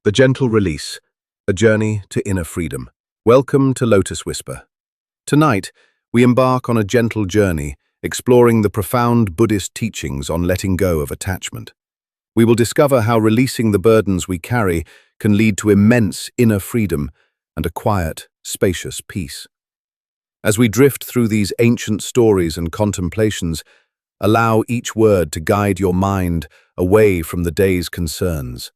The gentle release, a journey to inner freedom. Welcome to Lotus Whisper. Tonight, we embark on a gentle journey, exploring the profound Buddhist teachings on letting go of attachment. We will discover how releasing the burdens we carry can lead to immense inner freedom and a quiet, spacious peace. As we drift through these ancient stories and contemplations, allow each word to guide your mind away from the day's concerns,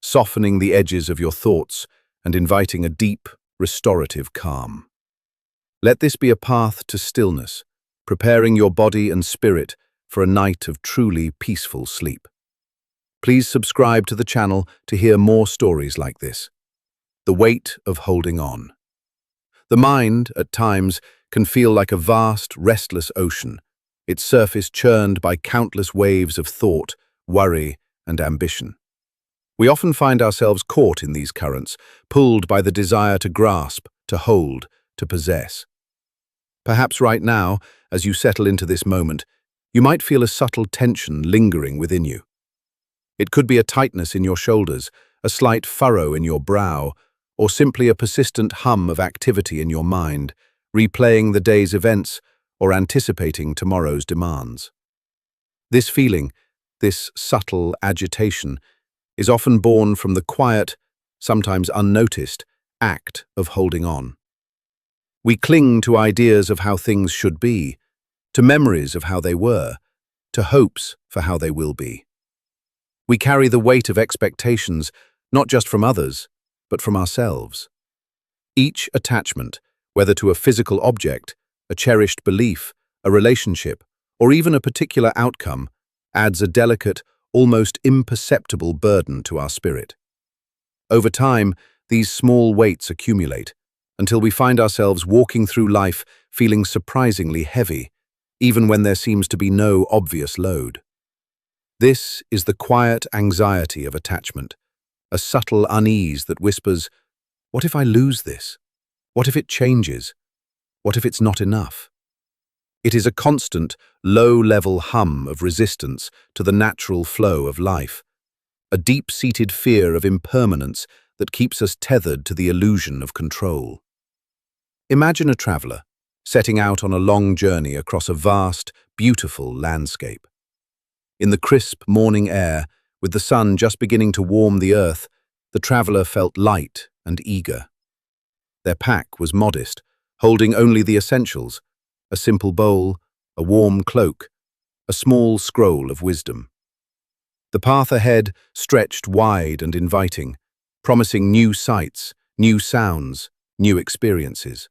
softening the edges of your thoughts and inviting a deep, restorative calm. Let this be a path to stillness, preparing your body and spirit for a night of truly peaceful sleep. Please subscribe to the channel to hear more stories like this. The weight of holding on. The mind, at times, can feel like a vast, restless ocean, its surface churned by countless waves of thought, worry, and ambition. We often find ourselves caught in these currents, pulled by the desire to grasp, to hold, to possess. Perhaps right now, as you settle into this moment, you might feel a subtle tension lingering within you. It could be a tightness in your shoulders, a slight furrow in your brow, or simply a persistent hum of activity in your mind, replaying the day's events or anticipating tomorrow's demands. This feeling, this subtle agitation, is often born from the quiet, sometimes unnoticed, act of holding on. We cling to ideas of how things should be, to memories of how they were, to hopes for how they will be. We carry the weight of expectations, not just from others, but from ourselves. Each attachment, whether to a physical object, a cherished belief, a relationship, or even a particular outcome, adds a delicate, almost imperceptible burden to our spirit. Over time, these small weights accumulate, until we find ourselves walking through life feeling surprisingly heavy, even when there seems to be no obvious load. This is the quiet anxiety of attachment, a subtle unease that whispers, "What if I lose this? What if it changes? What if it's not enough?" It is a constant, low-level hum of resistance to the natural flow of life, a deep-seated fear of impermanence that keeps us tethered to the illusion of control. Imagine a traveler setting out on a long journey across a vast, beautiful landscape. In the crisp morning air, with the sun just beginning to warm the earth, the traveler felt light and eager. Their pack was modest, holding only the essentials: a simple bowl, a warm cloak, a small scroll of wisdom. The path ahead stretched wide and inviting, promising new sights, new sounds, new experiences.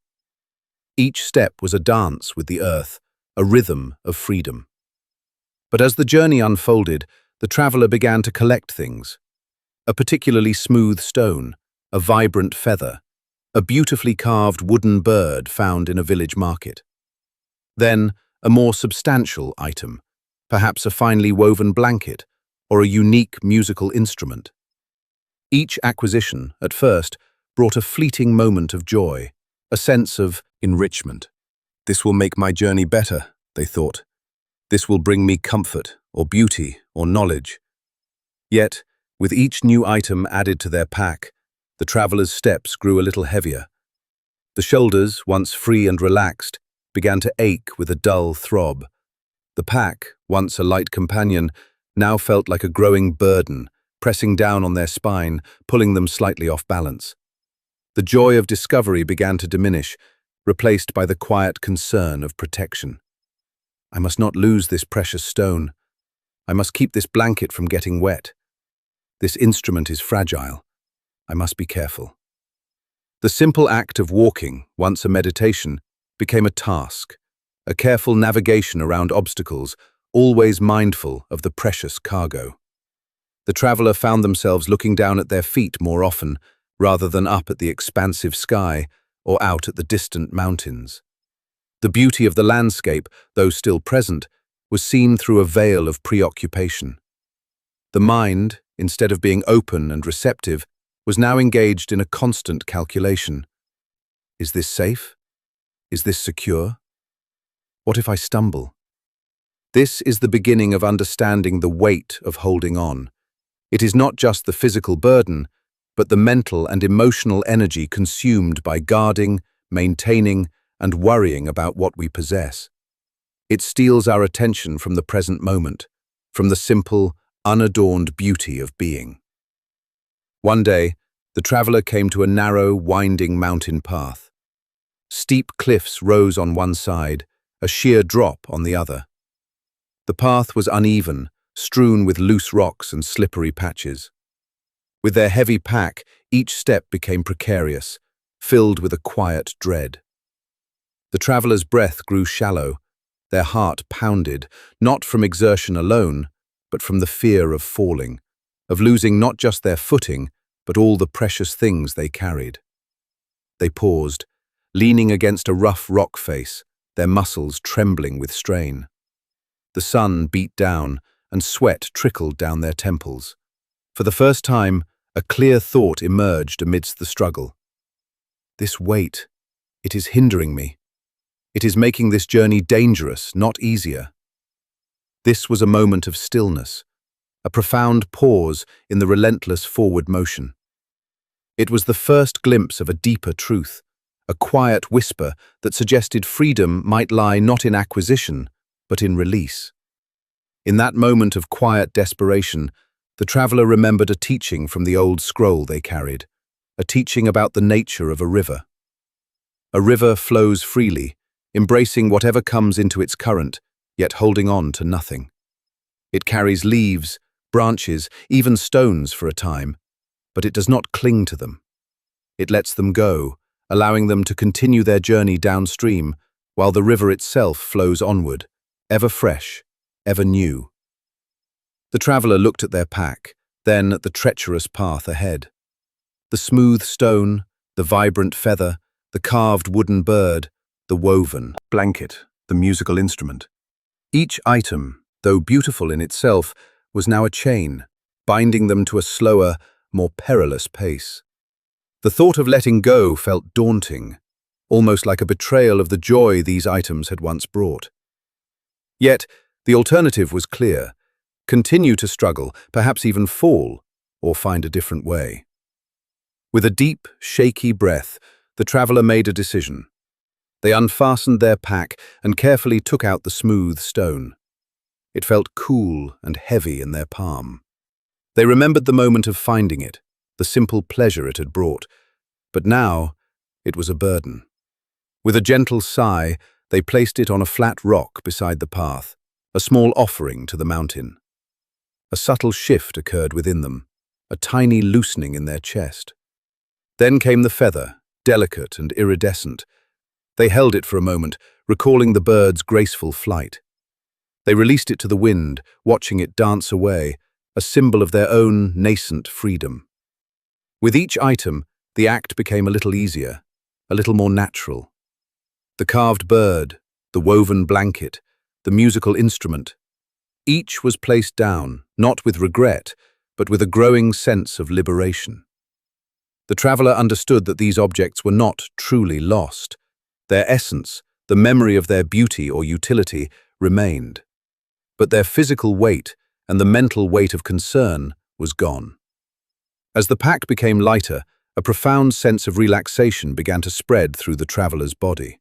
Each step was a dance with the earth, a rhythm of freedom. But as the journey unfolded, the traveler began to collect things: a particularly smooth stone, a vibrant feather, a beautifully carved wooden bird found in a village market. Then, a more substantial item, perhaps a finely woven blanket or a unique musical instrument. Each acquisition, at first, brought a fleeting moment of joy, a sense of enrichment. "This will make my journey better," they thought. "This will bring me comfort, or beauty, or knowledge." Yet, with each new item added to their pack, the traveler's steps grew a little heavier. The shoulders, once free and relaxed, began to ache with a dull throb. The pack, once a light companion, now felt like a growing burden, pressing down on their spine, pulling them slightly off balance. The joy of discovery began to diminish, replaced by the quiet concern of protection. "I must not lose this precious stone. I must keep this blanket from getting wet. This instrument is fragile. I must be careful." The simple act of walking, once a meditation, became a task, a careful navigation around obstacles, always mindful of the precious cargo. The traveler found themselves looking down at their feet more often, rather than up at the expansive sky or out at the distant mountains. The beauty of the landscape, though still present, was seen through a veil of preoccupation. The mind, instead of being open and receptive, was now engaged in a constant calculation. Is this safe? Is this secure? What if I stumble? This is the beginning of understanding the weight of holding on. It is not just the physical burden, but the mental and emotional energy consumed by guarding, maintaining, and worrying about what we possess. It steals our attention from the present moment, from the simple, unadorned beauty of being. One day, the traveler came to a narrow, winding mountain path. Steep cliffs rose on one side, a sheer drop on the other. The path was uneven, strewn with loose rocks and slippery patches. With their heavy pack, each step became precarious, filled with a quiet dread. The traveler's breath grew shallow, their heart pounded, not from exertion alone, but from the fear of falling, of losing not just their footing, but all the precious things they carried. They paused, leaning against a rough rock face, their muscles trembling with strain. The sun beat down, and sweat trickled down their temples. For the first time, a clear thought emerged amidst the struggle. This weight, it is hindering me. It is making this journey dangerous, not easier. This was a moment of stillness, a profound pause in the relentless forward motion. It was the first glimpse of a deeper truth, a quiet whisper that suggested freedom might lie not in acquisition, but in release. In that moment of quiet desperation, the traveler remembered a teaching from the old scroll they carried, a teaching about the nature of a river. A river flows freely, embracing whatever comes into its current, yet holding on to nothing. It carries leaves, branches, even stones for a time, but it does not cling to them. It lets them go, allowing them to continue their journey downstream, while the river itself flows onward, ever fresh, ever new. The traveler looked at their pack, then at the treacherous path ahead. The smooth stone, the vibrant feather, the carved wooden bird, the woven blanket, the musical instrument. Each item, though beautiful in itself, was now a chain, binding them to a slower, more perilous pace. The thought of letting go felt daunting, almost like a betrayal of the joy these items had once brought. Yet, the alternative was clear: continue to struggle, perhaps even fall, or find a different way. With a deep, shaky breath, the traveler made a decision. They unfastened their pack and carefully took out the smooth stone. It felt cool and heavy in their palm. They remembered the moment of finding it, the simple pleasure it had brought, but now it was a burden. With a gentle sigh, they placed it on a flat rock beside the path, a small offering to the mountain. A subtle shift occurred within them, a tiny loosening in their chest. Then came the feather, delicate and iridescent. They held it for a moment, recalling the bird's graceful flight. They released it to the wind, watching it dance away, a symbol of their own nascent freedom. With each item, the act became a little easier, a little more natural. The carved bird, the woven blanket, the musical instrument, each was placed down, not with regret, but with a growing sense of liberation. The traveler understood that these objects were not truly lost. Their essence, the memory of their beauty or utility, remained. But their physical weight and the mental weight of concern was gone. As the pack became lighter, a profound sense of relaxation began to spread through the traveler's body.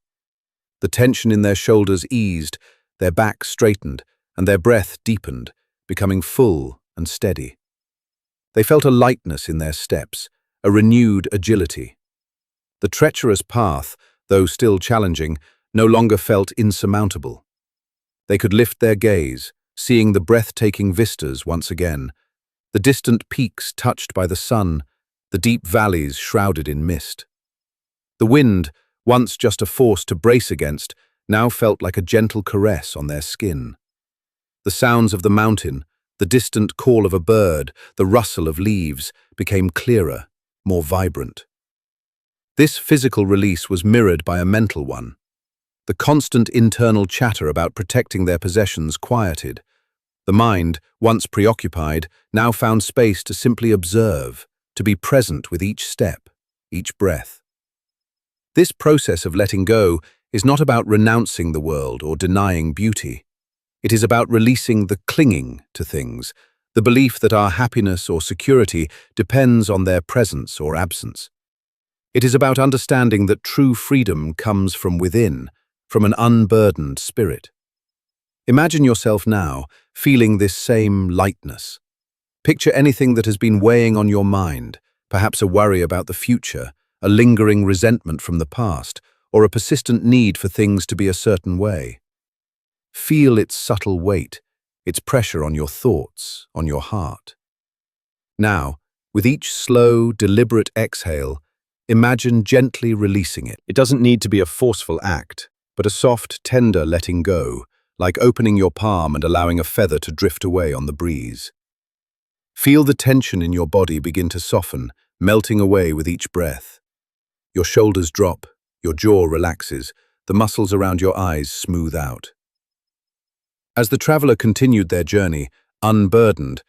The tension in their shoulders eased, their back straightened, and their breath deepened, becoming full and steady. They felt a lightness in their steps, a renewed agility. The treacherous path, though still challenging, no longer felt insurmountable. They could lift their gaze, seeing the breathtaking vistas once again, the distant peaks touched by the sun, the deep valleys shrouded in mist. The wind, once just a force to brace against, now felt like a gentle caress on their skin. The sounds of the mountain, the distant call of a bird, the rustle of leaves, became clearer, more vibrant. This physical release was mirrored by a mental one. The constant internal chatter about protecting their possessions quieted. The mind, once preoccupied, now found space to simply observe, to be present with each step, each breath. This process of letting go is not about renouncing the world or denying beauty. It is about releasing the clinging to things, the belief that our happiness or security depends on their presence or absence. It is about understanding that true freedom comes from within, from an unburdened spirit. Imagine yourself now feeling this same lightness. Picture anything that has been weighing on your mind, perhaps a worry about the future, a lingering resentment from the past, or a persistent need for things to be a certain way. Feel its subtle weight, its pressure on your thoughts, on your heart. Now, with each slow, deliberate exhale, imagine gently releasing it. It doesn't need to be a forceful act, but a soft, tender letting go, like opening your palm and allowing a feather to drift away on the breeze. Feel the tension in your body begin to soften, melting away with each breath. Your shoulders drop, your jaw relaxes, the muscles around your eyes smooth out. As the traveler continued their journey, unburdened,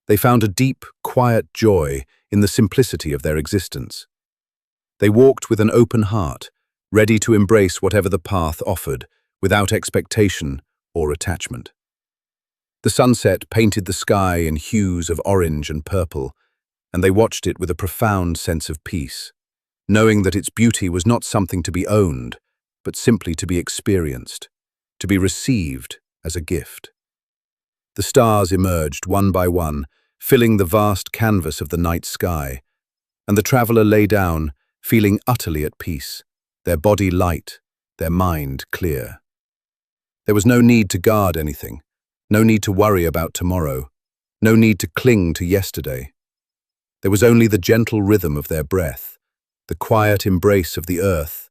they found a deep, quiet joy in the simplicity of their existence. They walked with an open heart, ready to embrace whatever the path offered, without expectation or attachment. The sunset painted the sky in hues of orange and purple, and they watched it with a profound sense of peace, knowing that its beauty was not something to be owned, but simply to be experienced, to be received as a gift. The stars emerged one by one, filling the vast canvas of the night sky, and the traveler lay down, feeling utterly at peace, their body light, their mind clear. There was no need to guard anything, no need to worry about tomorrow, no need to cling to yesterday. There was only the gentle rhythm of their breath, the quiet embrace of the earth,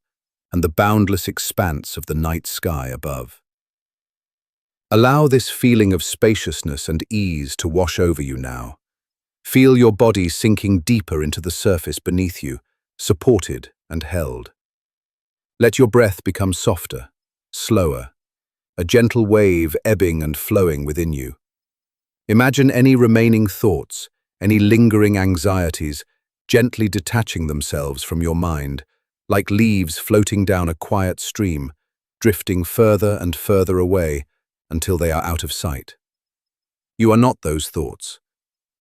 and the boundless expanse of the night sky above. Allow this feeling of spaciousness and ease to wash over you now. Feel your body sinking deeper into the surface beneath you, supported and held. Let your breath become softer, slower, a gentle wave ebbing and flowing within you. Imagine any remaining thoughts, any lingering anxieties, gently detaching themselves from your mind, like leaves floating down a quiet stream, drifting further and further away until they are out of sight. You are not those thoughts.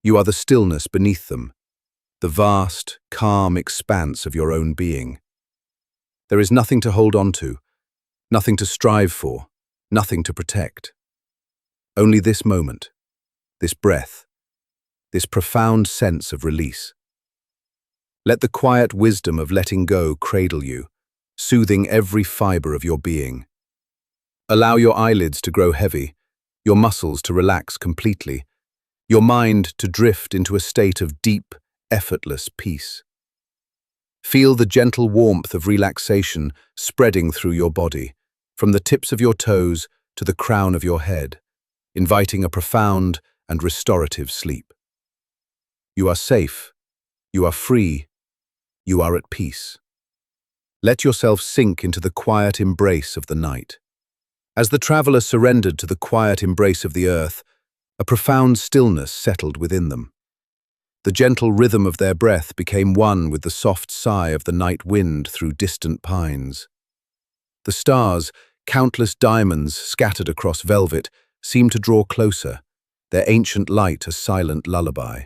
You are the stillness beneath them, the vast, calm expanse of your own being. There is nothing to hold on to, nothing to strive for, nothing to protect. Only this moment, this breath, this profound sense of release. Let the quiet wisdom of letting go cradle you, soothing every fiber of your being. Allow your eyelids to grow heavy, your muscles to relax completely, your mind to drift into a state of deep, effortless peace. Feel the gentle warmth of relaxation spreading through your body, from the tips of your toes to the crown of your head, inviting a profound and restorative sleep. You are safe, you are free, you are at peace. Let yourself sink into the quiet embrace of the night. As the traveler surrendered to the quiet embrace of the earth, a profound stillness settled within them. The gentle rhythm of their breath became one with the soft sigh of the night wind through distant pines. The stars, countless diamonds scattered across velvet, seemed to draw closer, their ancient light a silent lullaby.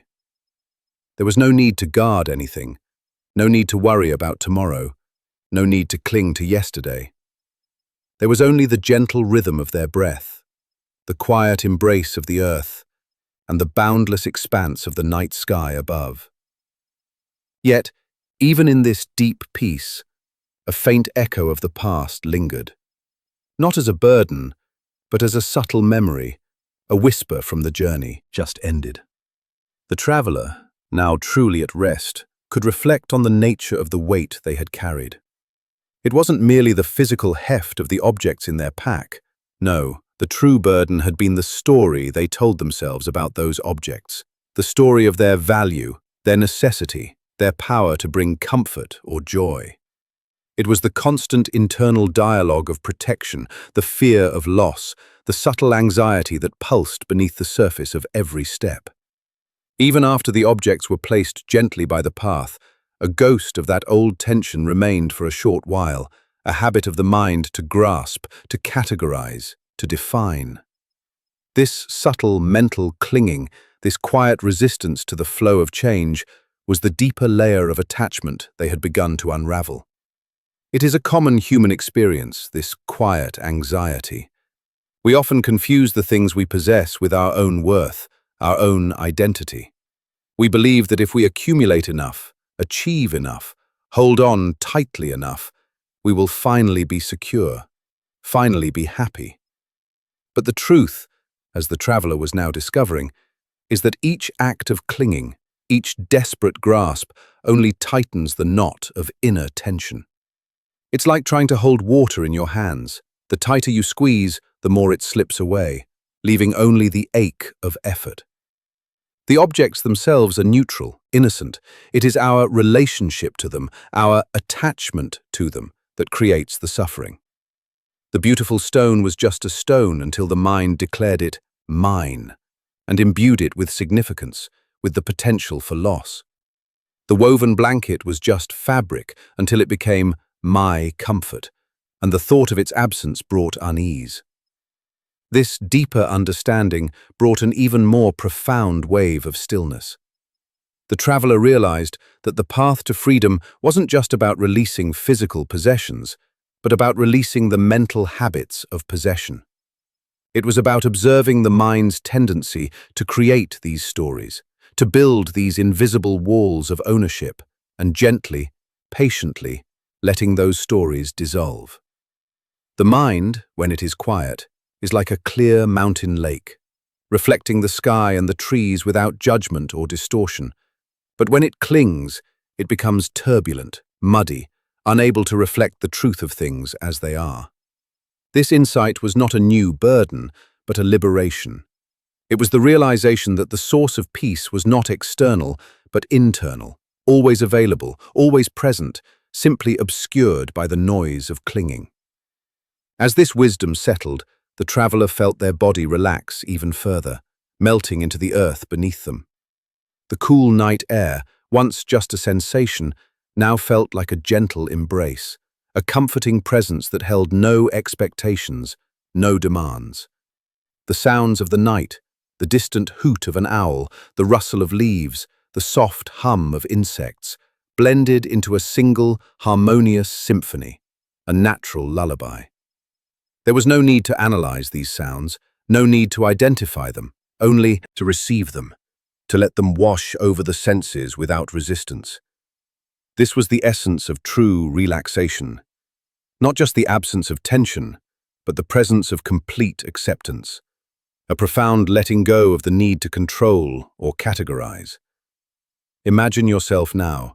There was no need to guard anything, no need to worry about tomorrow, no need to cling to yesterday. There was only the gentle rhythm of their breath, the quiet embrace of the earth, and the boundless expanse of the night sky above. Yet, even in this deep peace, a faint echo of the past lingered. Not as a burden, but as a subtle memory, a whisper from the journey just ended. The traveler, now truly at rest, could reflect on the nature of the weight they had carried. It wasn't merely the physical heft of the objects in their pack. No, the true burden had been the story they told themselves about those objects, the story of their value, their necessity, their power to bring comfort or joy. It was the constant internal dialogue of protection, the fear of loss, the subtle anxiety that pulsed beneath the surface of every step. Even after the objects were placed gently by the path, a ghost of that old tension remained for a short while, a habit of the mind to grasp, to categorize, to define. This subtle mental clinging this quiet resistance to the flow of change, was the deeper layer of attachment they had begun to unravel. It is a common human experience, this quiet anxiety. We often confuse the things we possess with our own worth, our own identity. We believe that if we accumulate enough, achieve enough, hold on tightly enough, we will finally be secure, finally be happy. But the truth, as the traveler was now discovering, is that each act of clinging, each desperate grasp, only tightens the knot of inner tension. It's like trying to hold water in your hands. The tighter you squeeze, the more it slips away, leaving only the ache of effort. The objects themselves are neutral, innocent. It is our relationship to them, our attachment to them, that creates the suffering. The beautiful stone was just a stone until the mind declared it mine, and imbued it with significance, with the potential for loss. The woven blanket was just fabric until it became my comfort, and the thought of its absence brought unease. This deeper understanding brought an even more profound wave of stillness. The traveler realized that the path to freedom wasn't just about releasing physical possessions, but about releasing the mental habits of possession. It was about observing the mind's tendency to create these stories, to build these invisible walls of ownership, and gently, patiently, letting those stories dissolve. The mind, when it is quiet, is like a clear mountain lake, reflecting the sky and the trees without judgment or distortion. But when it clings, it becomes turbulent, muddy, unable to reflect the truth of things as they are. This insight was not a new burden, but a liberation. It was the realization that the source of peace was not external, but internal, always available, always present, simply obscured by the noise of clinging. As this wisdom settled, the traveler felt their body relax even further, melting into the earth beneath them. The cool night air, once just a sensation, now felt like a gentle embrace, a comforting presence that held no expectations, no demands. The sounds of the night, the distant hoot of an owl, the rustle of leaves, the soft hum of insects, blended into a single, harmonious symphony, a natural lullaby. There was no need to analyze these sounds, no need to identify them, only to receive them, to let them wash over the senses without resistance. This was the essence of true relaxation, not just the absence of tension, but the presence of complete acceptance, a profound letting go of the need to control or categorize. Imagine yourself now,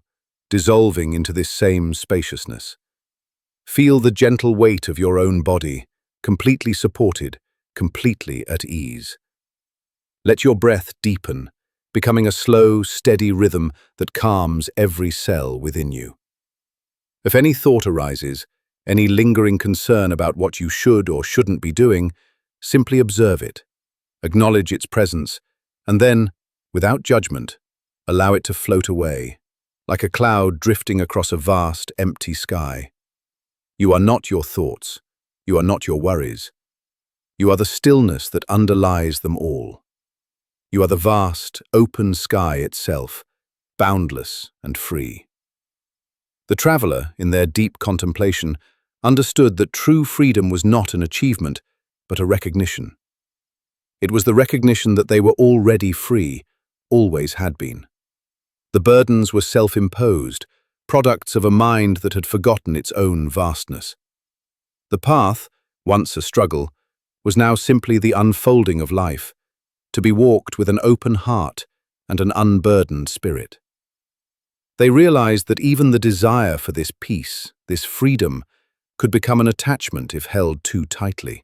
dissolving into this same spaciousness. Feel the gentle weight of your own body, completely supported, completely at ease. Let your breath deepen, becoming a slow, steady rhythm that calms every cell within you. If any thought arises, any lingering concern about what you should or shouldn't be doing, simply observe it, acknowledge its presence, and then, without judgment, allow it to float away, like a cloud drifting across a vast, empty sky. You are not your thoughts. You are not your worries. You are the stillness that underlies them all. You are the vast, open sky itself, boundless and free. The traveler, in their deep contemplation, understood that true freedom was not an achievement, but a recognition. It was the recognition that they were already free, always had been. The burdens were self-imposed, products of a mind that had forgotten its own vastness. The path, once a struggle, was now simply the unfolding of life, to be walked with an open heart and an unburdened spirit. They realized that even the desire for this peace, this freedom, could become an attachment if held too tightly.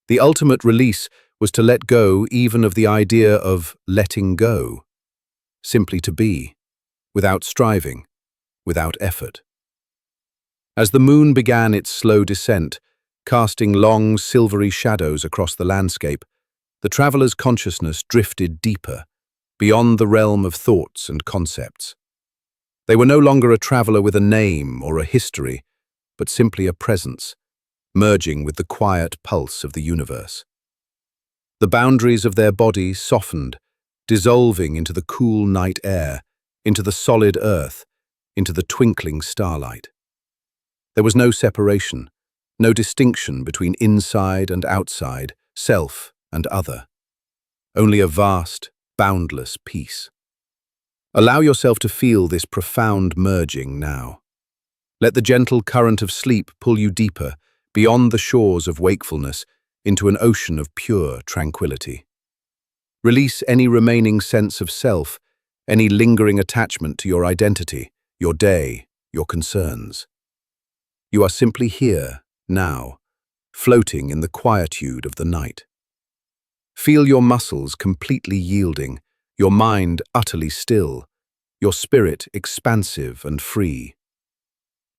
The ultimate release was to let go even of the idea of letting go, simply to be, without striving, without effort. As the moon began its slow descent, casting long, silvery shadows across the landscape, the traveler's consciousness drifted deeper, beyond the realm of thoughts and concepts. They were no longer a traveler with a name or a history, but simply a presence, merging with the quiet pulse of the universe. The boundaries of their body softened, dissolving into the cool night air, into the solid earth, into the twinkling starlight. There was no separation, no distinction between inside and outside, self and other. Only a vast, boundless peace. Allow yourself to feel this profound merging now. Let the gentle current of sleep pull you deeper, beyond the shores of wakefulness, into an ocean of pure tranquility. Release any remaining sense of self, any lingering attachment to your identity, your day, your concerns. You are simply here, now, floating in the quietude of the night. Feel your muscles completely yielding, your mind utterly still, your spirit expansive and free.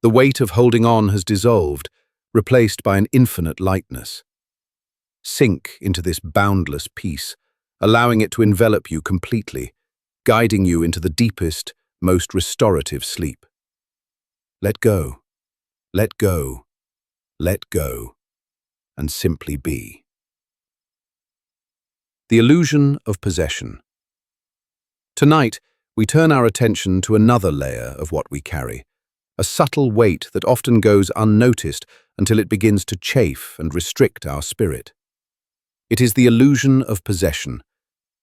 The weight of holding on has dissolved, replaced by an infinite lightness. Sink into this boundless peace, allowing it to envelop you completely, guiding you into the deepest, most restorative sleep. Let go, let go, let go, and simply be. The illusion of possession. Tonight, we turn our attention to another layer of what we carry, a subtle weight that often goes unnoticed until it begins to chafe and restrict our spirit. It is the illusion of possession,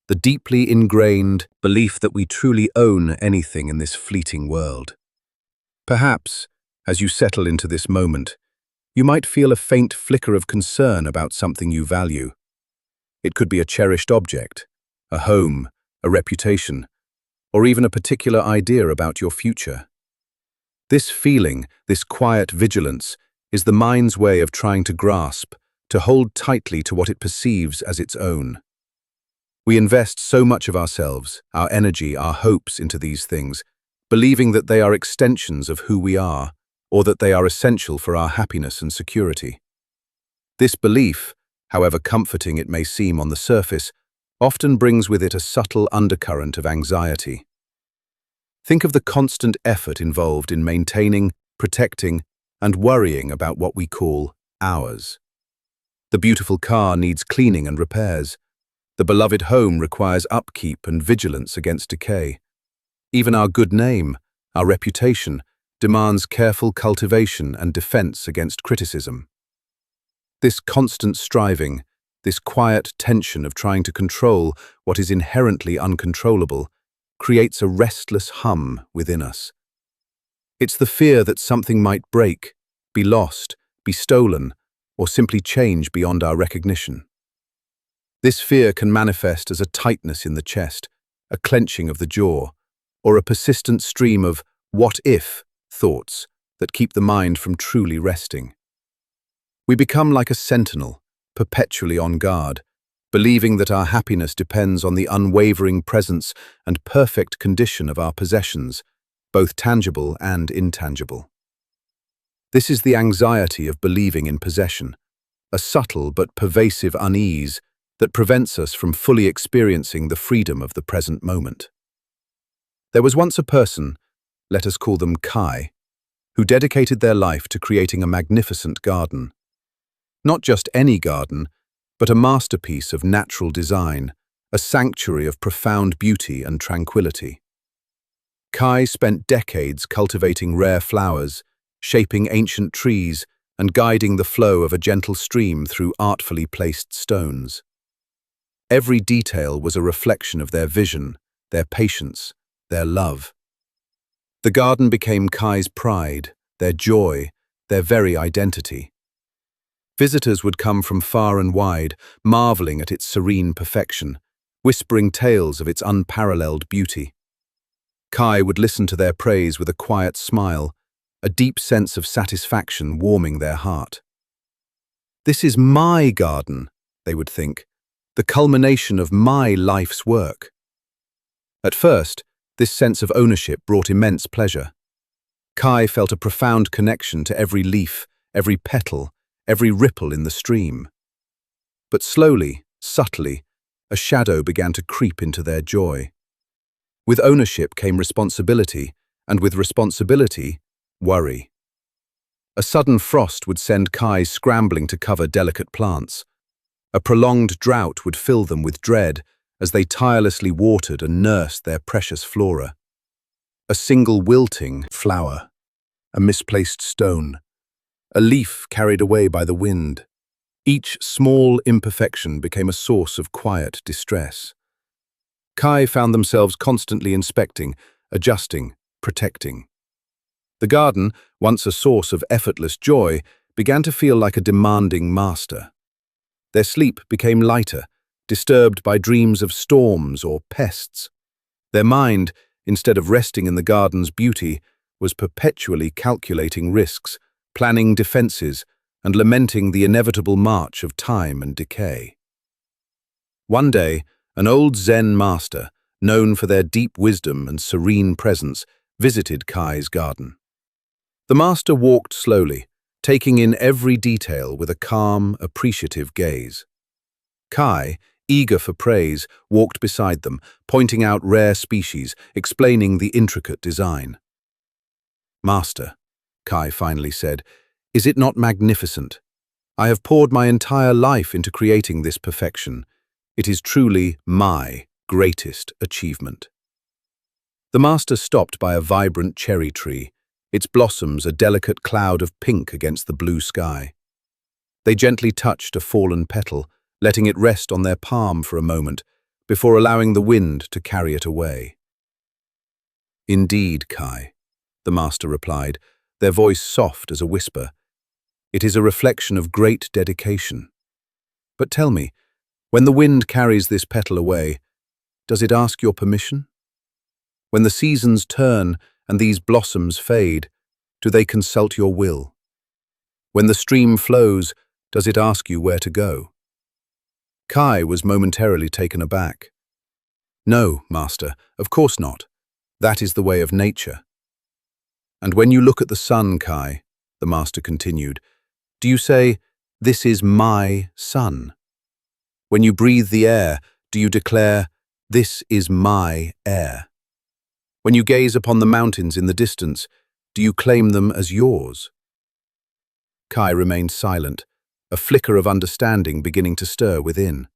the deeply ingrained belief that we truly own anything in this fleeting world. Perhaps, as you settle into this moment, you might feel a faint flicker of concern about something you value. It could be a cherished object, a home, a reputation, or even a particular idea about your future. This feeling, this quiet vigilance, is the mind's way of trying to grasp, to hold tightly to what it perceives as its own. We invest so much of ourselves, our energy, our hopes into these things, believing that they are extensions of who we are, or that they are essential for our happiness and security. This belief, however comforting it may seem on the surface, often brings with it a subtle undercurrent of anxiety. Think of the constant effort involved in maintaining, protecting, and worrying about what we call ours. The beautiful car needs cleaning and repairs. The beloved home requires upkeep and vigilance against decay. Even our good name, our reputation, demands careful cultivation and defense against criticism. This constant striving, this quiet tension of trying to control what is inherently uncontrollable, creates a restless hum within us. It's the fear that something might break, be lost, be stolen, or simply change beyond our recognition. This fear can manifest as a tightness in the chest, a clenching of the jaw, or a persistent stream of what-if thoughts that keep the mind from truly resting. We become like a sentinel, perpetually on guard, believing that our happiness depends on the unwavering presence and perfect condition of our possessions, both tangible and intangible. This is the anxiety of believing in possession, a subtle but pervasive unease that prevents us from fully experiencing the freedom of the present moment. There was once a person, let us call them Kai, who dedicated their life to creating a magnificent garden. Not just any garden, but a masterpiece of natural design, a sanctuary of profound beauty and tranquility. Kai spent decades cultivating rare flowers, shaping ancient trees, and guiding the flow of a gentle stream through artfully placed stones. Every detail was a reflection of their vision, their patience, their love. The garden became Kai's pride, their joy, their very identity. Visitors would come from far and wide, marveling at its serene perfection, whispering tales of its unparalleled beauty. Kai would listen to their praise with a quiet smile, a deep sense of satisfaction warming their heart. "This is my garden," they would think, "the culmination of my life's work." At first, this sense of ownership brought immense pleasure. Kai felt a profound connection to every leaf, every petal, every ripple in the stream. But slowly, subtly, a shadow began to creep into their joy. With ownership came responsibility, and with responsibility, worry. A sudden frost would send Kai scrambling to cover delicate plants. A prolonged drought would fill them with dread, as they tirelessly watered and nursed their precious flora. A single wilting flower, a misplaced stone, a leaf carried away by the wind. Each small imperfection became a source of quiet distress. Kai found themselves constantly inspecting, adjusting, protecting. The garden, once a source of effortless joy, began to feel like a demanding master. Their sleep became lighter, disturbed by dreams of storms or pests. Their mind, instead of resting in the garden's beauty, was perpetually calculating risks, planning defenses, and lamenting the inevitable march of time and decay. One day, an old Zen master, known for their deep wisdom and serene presence, visited Kai's garden. The master walked slowly, taking in every detail with a calm, appreciative gaze. Kai, eager for praise, walked beside them, pointing out rare species, explaining the intricate design. "Master," Kai finally said, "is it not magnificent? I have poured my entire life into creating this perfection. It is truly my greatest achievement." The master stopped by a vibrant cherry tree, its blossoms a delicate cloud of pink against the blue sky. They gently touched a fallen petal, letting it rest on their palm for a moment, before allowing the wind to carry it away. "Indeed, Kai," the master replied, their voice soft as a whisper. "It is a reflection of great dedication. But tell me, when the wind carries this petal away, does it ask your permission? When the seasons turn and these blossoms fade, do they consult your will? When the stream flows, does it ask you where to go?" Kai was momentarily taken aback. "No, master, of course not. That is the way of nature." "And when you look at the sun, Kai," the master continued, "do you say, 'This is my sun'? When you breathe the air, do you declare, 'This is my air'? When you gaze upon the mountains in the distance, do you claim them as yours?" Kai remained silent, a flicker of understanding beginning to stir within.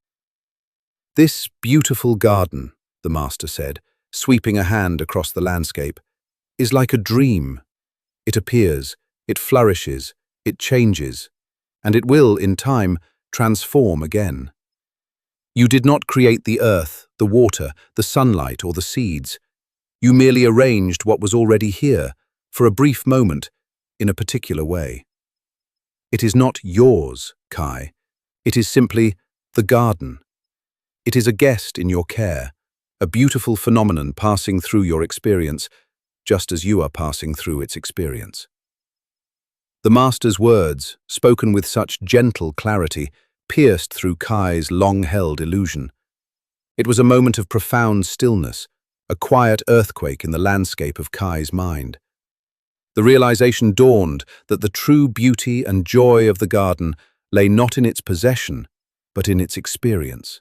"This beautiful garden," the master said, sweeping a hand across the landscape, "is like a dream. It appears, it flourishes, it changes, and it will, in time, transform again. You did not create the earth, the water, the sunlight, or the seeds. You merely arranged what was already here, for a brief moment, in a particular way. It is not yours, Kai. It is simply the garden. It is a guest in your care, a beautiful phenomenon passing through your experience, just as you are passing through its experience." The master's words, spoken with such gentle clarity, pierced through Kai's long-held illusion. It was a moment of profound stillness, a quiet earthquake in the landscape of Kai's mind. The realization dawned that the true beauty and joy of the garden lay not in its possession, but in its experience.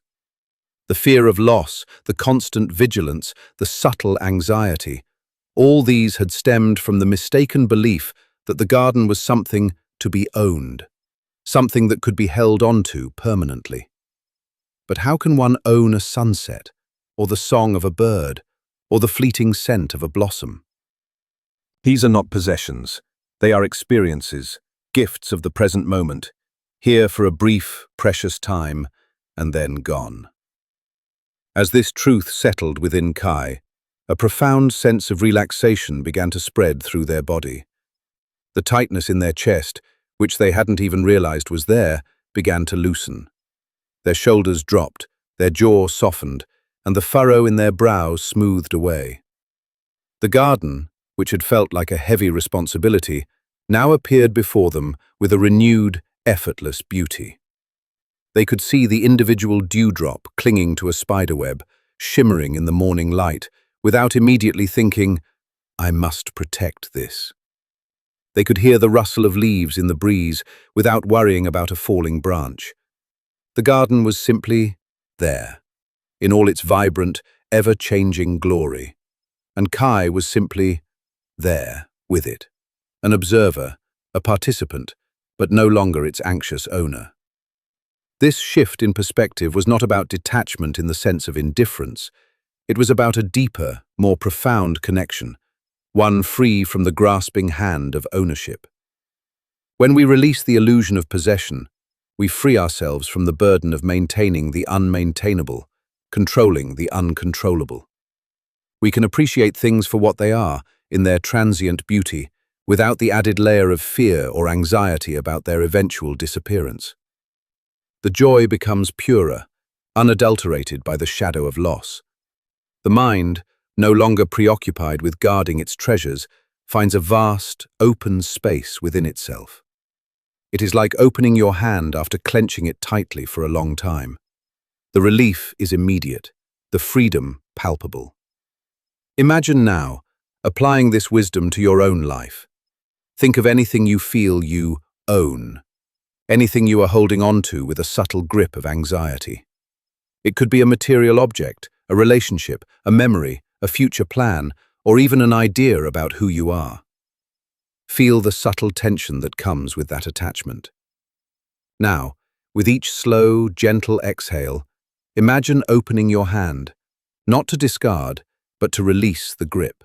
The fear of loss, the constant vigilance, the subtle anxiety, all these had stemmed from the mistaken belief that the garden was something to be owned, something that could be held onto permanently. But how can one own a sunset, or the song of a bird, or the fleeting scent of a blossom? These are not possessions. They are experiences, gifts of the present moment, here for a brief, precious time, and then gone. As this truth settled within Kai, a profound sense of relaxation began to spread through their body. The tightness in their chest, which they hadn't even realized was there, began to loosen. Their shoulders dropped, their jaw softened, and the furrow in their brow smoothed away. The garden, which had felt like a heavy responsibility, now appeared before them with a renewed, effortless beauty. They could see the individual dewdrop clinging to a spiderweb, shimmering in the morning light, without immediately thinking, "I must protect this." They could hear the rustle of leaves in the breeze without worrying about a falling branch. The garden was simply there, in all its vibrant, ever-changing glory, and Kai was simply there with it, an observer, a participant, but no longer its anxious owner. This shift in perspective was not about detachment in the sense of indifference. It was about a deeper, more profound connection, one free from the grasping hand of ownership. When we release the illusion of possession, we free ourselves from the burden of maintaining the unmaintainable, controlling the uncontrollable. We can appreciate things for what they are, in their transient beauty, without the added layer of fear or anxiety about their eventual disappearance. The joy becomes purer, unadulterated by the shadow of loss. The mind, no longer preoccupied with guarding its treasures, finds a vast, open space within itself. It is like opening your hand after clenching it tightly for a long time. The relief is immediate, the freedom palpable. Imagine now, applying this wisdom to your own life. Think of anything you feel you own, anything you are holding on to with a subtle grip of anxiety. It could be a material object, a relationship, a memory, a future plan, or even an idea about who you are. Feel the subtle tension that comes with that attachment. Now, with each slow, gentle exhale, imagine opening your hand, not to discard, but to release the grip.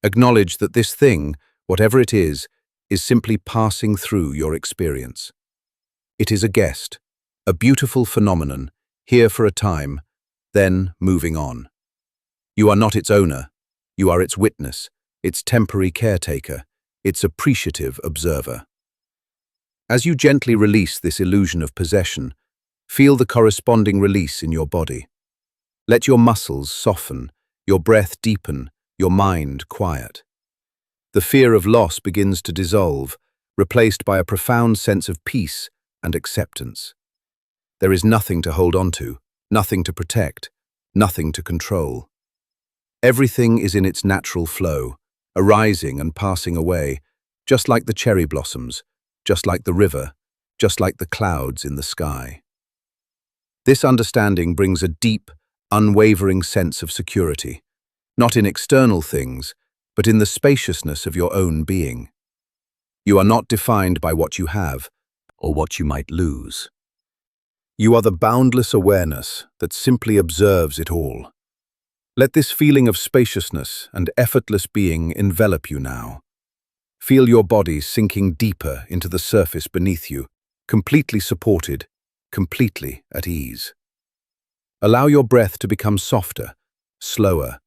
Acknowledge that this thing, whatever it is simply passing through your experience. It is a guest, a beautiful phenomenon, here for a time, then moving on. You are not its owner, you are its witness, its temporary caretaker, its appreciative observer. As you gently release this illusion of possession, feel the corresponding release in your body. Let your muscles soften, your breath deepen, your mind quiet. The fear of loss begins to dissolve, replaced by a profound sense of peace and acceptance. There is nothing to hold on to, nothing to protect, nothing to control. Everything is in its natural flow, arising and passing away, just like the cherry blossoms, just like the river, just like the clouds in the sky. This understanding brings a deep, unwavering sense of security, not in external things, but in the spaciousness of your own being. You are not defined by what you have or what you might lose. You are the boundless awareness that simply observes it all. Let this feeling of spaciousness and effortless being envelop you now. Feel your body sinking deeper into the surface beneath you, completely supported, completely at ease. Allow your breath to become softer, slower,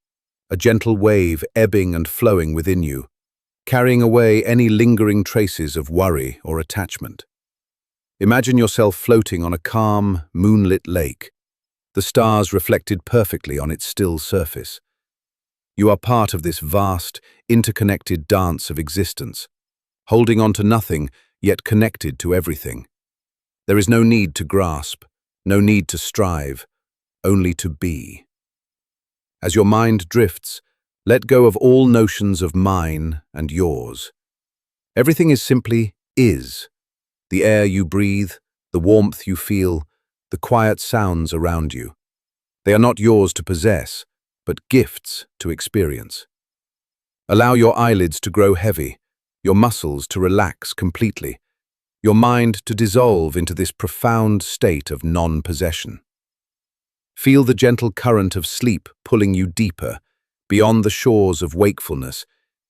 a gentle wave ebbing and flowing within you, carrying away any lingering traces of worry or attachment. Imagine yourself floating on a calm, moonlit lake, the stars reflected perfectly on its still surface. You are part of this vast, interconnected dance of existence, holding on to nothing, yet connected to everything. There is no need to grasp, no need to strive, only to be. As your mind drifts, let go of all notions of mine and yours. Everything is simply is. The air you breathe, the warmth you feel, the quiet sounds around you. They are not yours to possess, but gifts to experience. Allow your eyelids to grow heavy, your muscles to relax completely, your mind to dissolve into this profound state of non-possession. Feel the gentle current of sleep pulling you deeper, beyond the shores of wakefulness,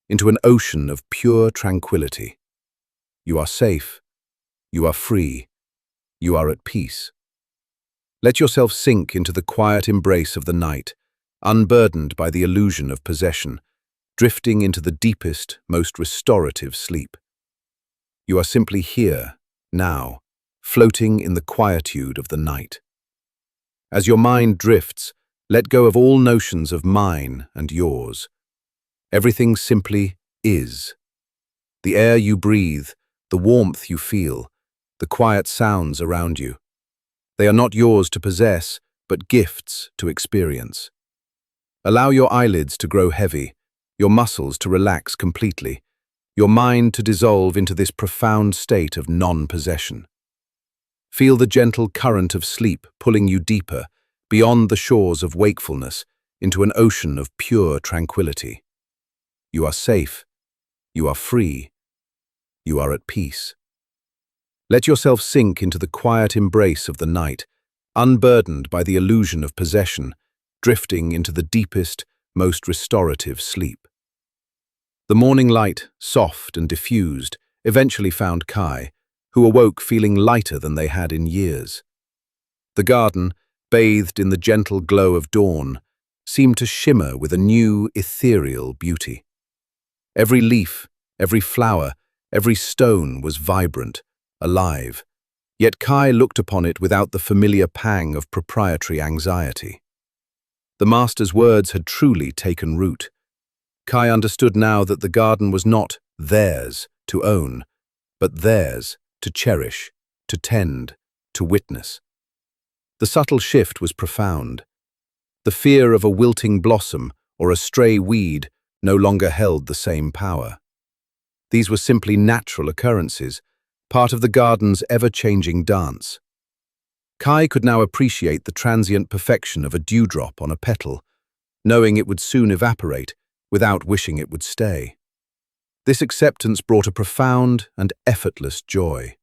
into an ocean of pure tranquility. You are safe, you are free, you are at peace. Let yourself sink into the quiet embrace of the night, unburdened by the illusion of possession, drifting into the deepest, most restorative sleep. You are simply here, now, floating in the quietude of the night. As your mind drifts, let go of all notions of mine and yours. Everything simply is. The air you breathe, the warmth you feel, the quiet sounds around you. They are not yours to possess, but gifts to experience. Allow your eyelids to grow heavy, your muscles to relax completely, your mind to dissolve into this profound state of non-possession. Feel the gentle current of sleep pulling you deeper, beyond the shores of wakefulness, into an ocean of pure tranquility. You are safe, you are free, you are at peace. Let yourself sink into the quiet embrace of the night, unburdened by the illusion of possession, drifting into the deepest, most restorative sleep. The morning light, soft and diffused, eventually found Kai, who awoke feeling lighter than they had in years. The garden, bathed in the gentle glow of dawn, seemed to shimmer with a new, ethereal beauty. Every leaf, every flower, every stone was vibrant, alive, yet Kai looked upon it without the familiar pang of proprietary anxiety. The master's words had truly taken root. Kai understood now that the garden was not theirs to own, but theirs to cherish, to tend, to witness. The subtle shift was profound. The fear of a wilting blossom or a stray weed no longer held the same power. These were simply natural occurrences, part of the garden's ever-changing dance. Kai could now appreciate the transient perfection of a dewdrop on a petal, knowing it would soon evaporate, without wishing it would stay. This acceptance brought a profound and effortless joy.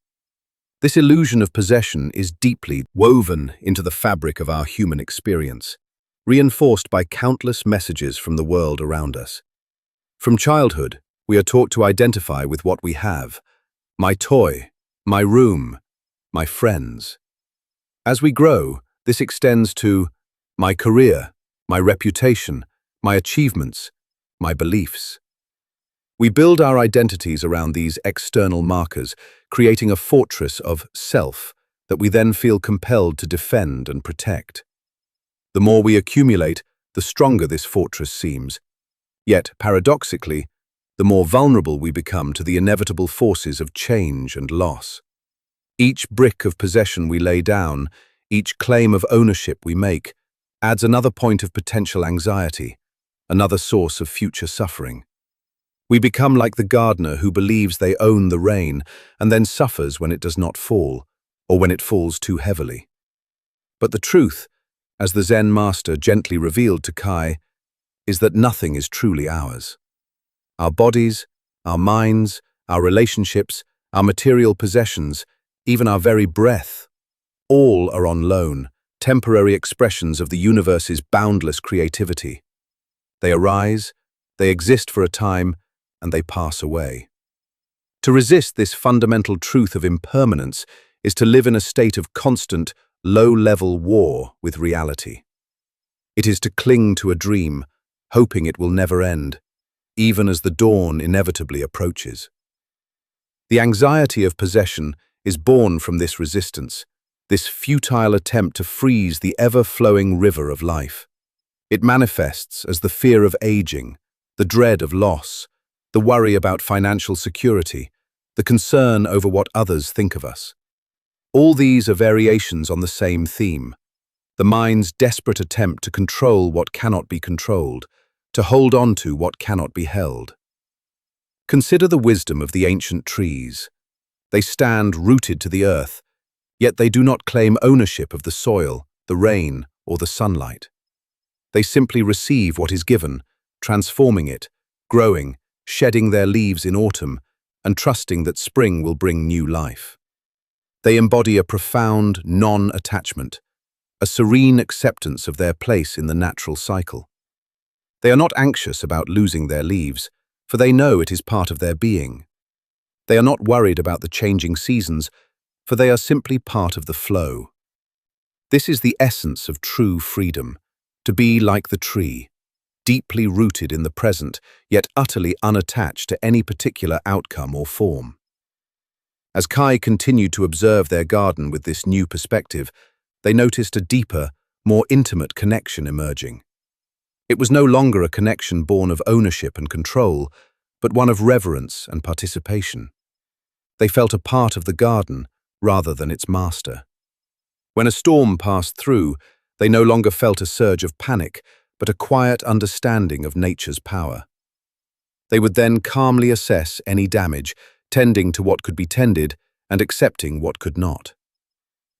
This illusion of possession is deeply woven into the fabric of our human experience, reinforced by countless messages from the world around us. From childhood, we are taught to identify with what we have: my toy, my room, my friends. As we grow, this extends to my career, my reputation, my achievements, my beliefs. We build our identities around these external markers, creating a fortress of self that we then feel compelled to defend and protect. The more we accumulate, the stronger this fortress seems. Yet, paradoxically, the more vulnerable we become to the inevitable forces of change and loss. Each brick of possession we lay down, each claim of ownership we make, adds another point of potential anxiety, another source of future suffering. We become like the gardener who believes they own the rain and then suffers when it does not fall, or when it falls too heavily. But the truth, as the Zen master gently revealed to Kai, is that nothing is truly ours. Our bodies, our minds, our relationships, our material possessions, even our very breath, all are on loan, temporary expressions of the universe's boundless creativity. They arise, they exist for a time, and they pass away. To resist this fundamental truth of impermanence is to live in a state of constant, low-level war with reality. It is to cling to a dream, hoping it will never end, even as the dawn inevitably approaches. The anxiety of possession is born from this resistance, this futile attempt to freeze the ever-flowing river of life. It manifests as the fear of aging, the dread of loss, the worry about financial security, the concern over what others think of us. All these are variations on the same theme: the mind's desperate attempt to control what cannot be controlled, to hold on to what cannot be held. Consider the wisdom of the ancient trees. They stand rooted to the earth, yet they do not claim ownership of the soil, the rain, or the sunlight. They simply receive what is given, transforming it, growing, shedding their leaves in autumn, and trusting that spring will bring new life. They embody a profound non-attachment, a serene acceptance of their place in the natural cycle. They are not anxious about losing their leaves, for they know it is part of their being. They are not worried about the changing seasons, for they are simply part of the flow. This is the essence of true freedom, to be like the tree, deeply rooted in the present, yet utterly unattached to any particular outcome or form. As Kai continued to observe their garden with this new perspective, they noticed a deeper, more intimate connection emerging. It was no longer a connection born of ownership and control, but one of reverence and participation. They felt a part of the garden rather than its master. When a storm passed through, they no longer felt a surge of panic, but a quiet understanding of nature's power. They would then calmly assess any damage, tending to what could be tended and accepting what could not.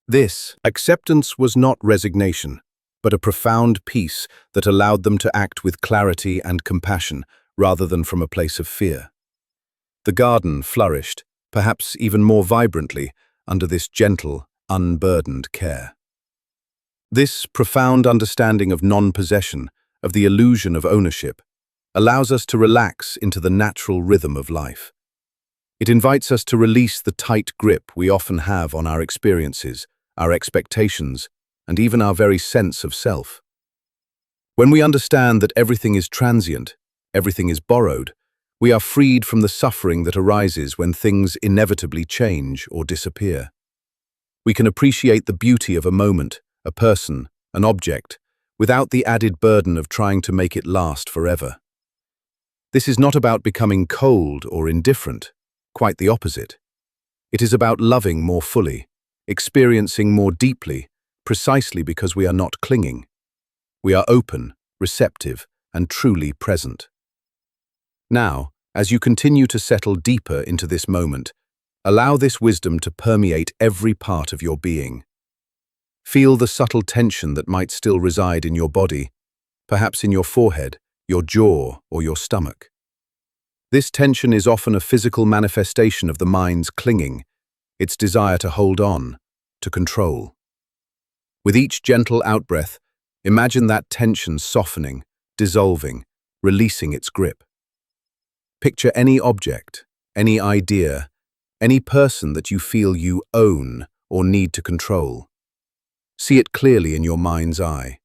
This acceptance was not resignation, but a profound peace that allowed them to act with clarity and compassion rather than from a place of fear. The garden flourished, perhaps even more vibrantly, under this gentle, unburdened care. This profound understanding of non-possession, of the illusion of ownership, allows us to relax into the natural rhythm of life. It invites us to release the tight grip we often have on our experiences, our expectations, and even our very sense of self. When we understand that everything is transient, everything is borrowed, we are freed from the suffering that arises when things inevitably change or disappear. We can appreciate the beauty of a moment, a person, an object, without the added burden of trying to make it last forever. This is not about becoming cold or indifferent, quite the opposite. It is about loving more fully, experiencing more deeply, precisely because we are not clinging. We are open, receptive, and truly present. Now, as you continue to settle deeper into this moment, allow this wisdom to permeate every part of your being. Feel the subtle tension that might still reside in your body, perhaps in your forehead, your jaw, or your stomach. This tension is often a physical manifestation of the mind's clinging, its desire to hold on, to control. With each gentle outbreath, imagine that tension softening, dissolving, releasing its grip. Picture any object, any idea, any person that you feel you own or need to control. See it clearly in your mind's eye.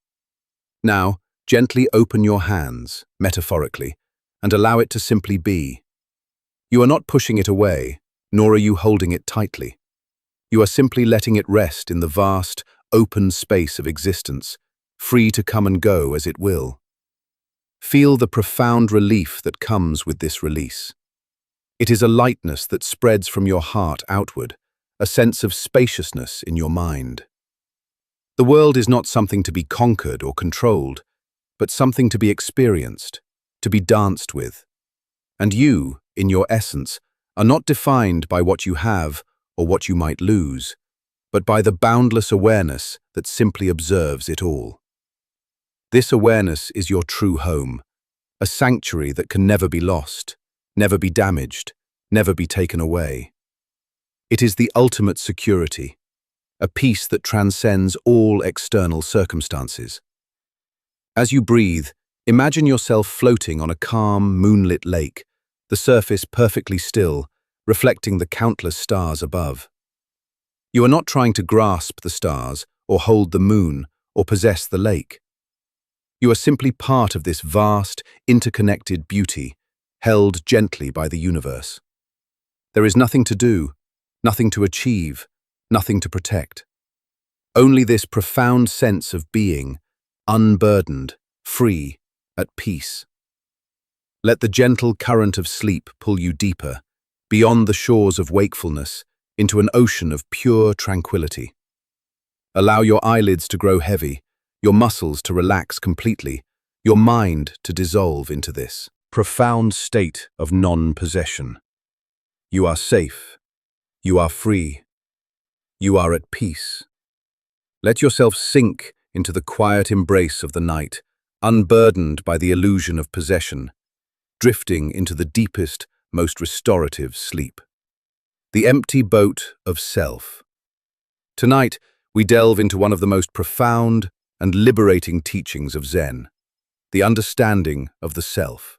Now, gently open your hands, metaphorically, and allow it to simply be. You are not pushing it away, nor are you holding it tightly. You are simply letting it rest in the vast, open space of existence, free to come and go as it will. Feel the profound relief that comes with this release. It is a lightness that spreads from your heart outward, a sense of spaciousness in your mind. The world is not something to be conquered or controlled, but something to be experienced, to be danced with. And you, in your essence, are not defined by what you have or what you might lose, but by the boundless awareness that simply observes it all. This awareness is your true home, a sanctuary that can never be lost, never be damaged, never be taken away. It is the ultimate security, a peace that transcends all external circumstances. As you breathe, imagine yourself floating on a calm, moonlit lake, the surface perfectly still, reflecting the countless stars above. You are not trying to grasp the stars, or hold the moon, or possess the lake. You are simply part of this vast, interconnected beauty, held gently by the universe. There is nothing to do, nothing to achieve, nothing to protect. Only this profound sense of being, unburdened, free, at peace. Let the gentle current of sleep pull you deeper, beyond the shores of wakefulness, into an ocean of pure tranquility. Allow your eyelids to grow heavy, your muscles to relax completely, your mind to dissolve into this profound state of non-possession. You are safe. You are free. You are at peace. Let yourself sink into the quiet embrace of the night, unburdened by the illusion of possession, drifting into the deepest, most restorative sleep. The empty boat of self. Tonight, we delve into one of the most profound and liberating teachings of Zen, the understanding of the self.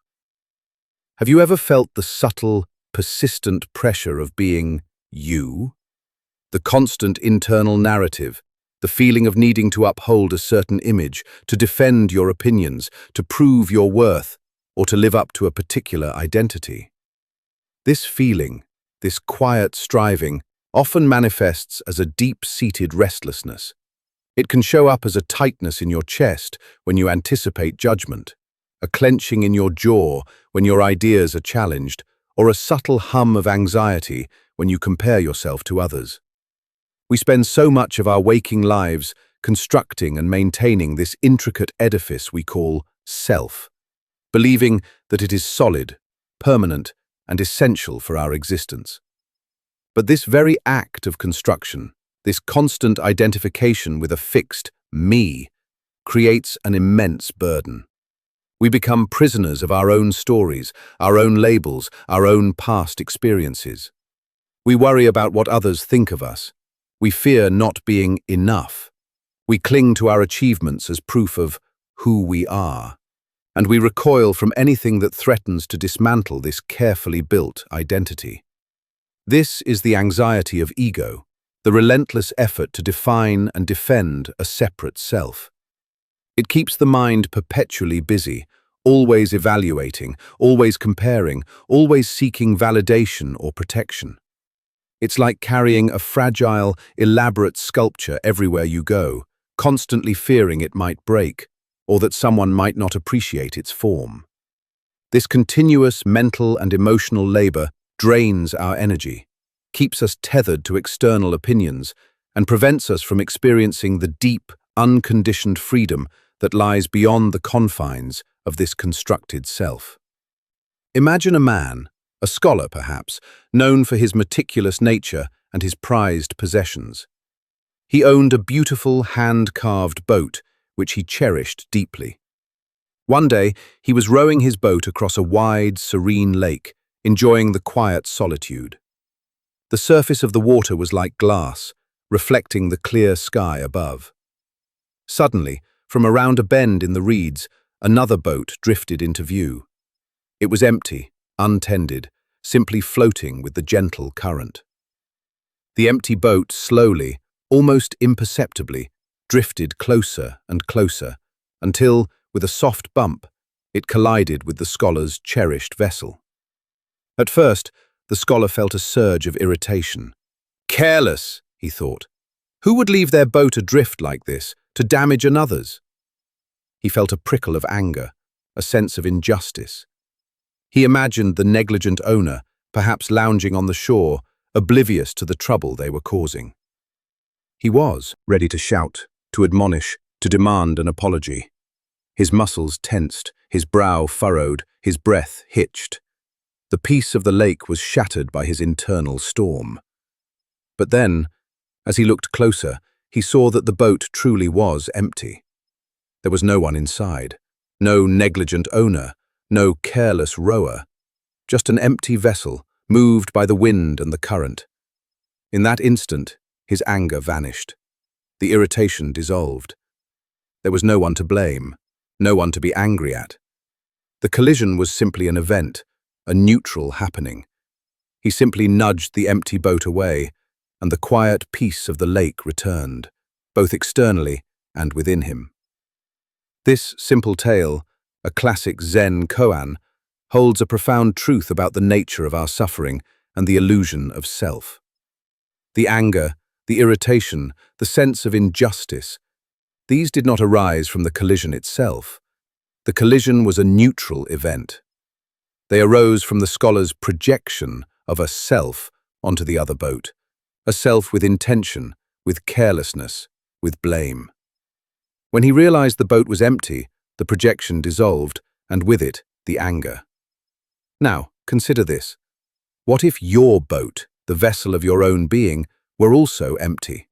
Have you ever felt the subtle, persistent pressure of being you? The constant internal narrative, the feeling of needing to uphold a certain image, to defend your opinions, to prove your worth, or to live up to a particular identity. This feeling, this quiet striving, often manifests as a deep-seated restlessness. It can show up as a tightness in your chest when you anticipate judgment, a clenching in your jaw when your ideas are challenged, or a subtle hum of anxiety when you compare yourself to others. We spend so much of our waking lives constructing and maintaining this intricate edifice we call self, believing that it is solid, permanent, and essential for our existence. But this very act of construction, this constant identification with a fixed me, creates an immense burden. We become prisoners of our own stories, our own labels, our own past experiences. We worry about what others think of us. We fear not being enough. We cling to our achievements as proof of who we are. And we recoil from anything that threatens to dismantle this carefully built identity. This is the anxiety of ego, the relentless effort to define and defend a separate self. It keeps the mind perpetually busy, always evaluating, always comparing, always seeking validation or protection. It's like carrying a fragile, elaborate sculpture everywhere you go, constantly fearing it might break, or that someone might not appreciate its form. This continuous mental and emotional labor drains our energy, keeps us tethered to external opinions, and prevents us from experiencing the deep, unconditioned freedom that lies beyond the confines of this constructed self. Imagine a man, a scholar perhaps, known for his meticulous nature and his prized possessions. He owned a beautiful hand-carved boat, which he cherished deeply. One day, he was rowing his boat across a wide, serene lake, enjoying the quiet solitude. The surface of the water was like glass, reflecting the clear sky above. Suddenly, from around a bend in the reeds, another boat drifted into view. It was empty, untended, simply floating with the gentle current. The empty boat slowly, almost imperceptibly, drifted closer and closer, until, with a soft bump, it collided with the scholar's cherished vessel. At first, the scholar felt a surge of irritation. Careless, he thought. Who would leave their boat adrift like this, to damage another's? He felt a prickle of anger, a sense of injustice. He imagined the negligent owner, perhaps lounging on the shore, oblivious to the trouble they were causing. He was ready to shout, to admonish, to demand an apology. His muscles tensed, his brow furrowed, his breath hitched. The peace of the lake was shattered by his internal storm. But then, as he looked closer, he saw that the boat truly was empty. There was no one inside, no negligent owner, no careless rower, just an empty vessel, moved by the wind and the current. In that instant, his anger vanished. The irritation dissolved. There was no one to blame, no one to be angry at. The collision was simply an event, a neutral happening. He simply nudged the empty boat away, and the quiet peace of the lake returned, both externally and within him. This simple tale, a classic Zen koan, holds a profound truth about the nature of our suffering and the illusion of self. The anger, the irritation, the sense of injustice, these did not arise from the collision itself. The collision was a neutral event. They arose from the scholar's projection of a self onto the other boat, a self with intention, with carelessness, with blame. When he realized the boat was empty, the projection dissolved, and with it, the anger. Now, consider this. What if your boat, the vessel of your own being, were also empty?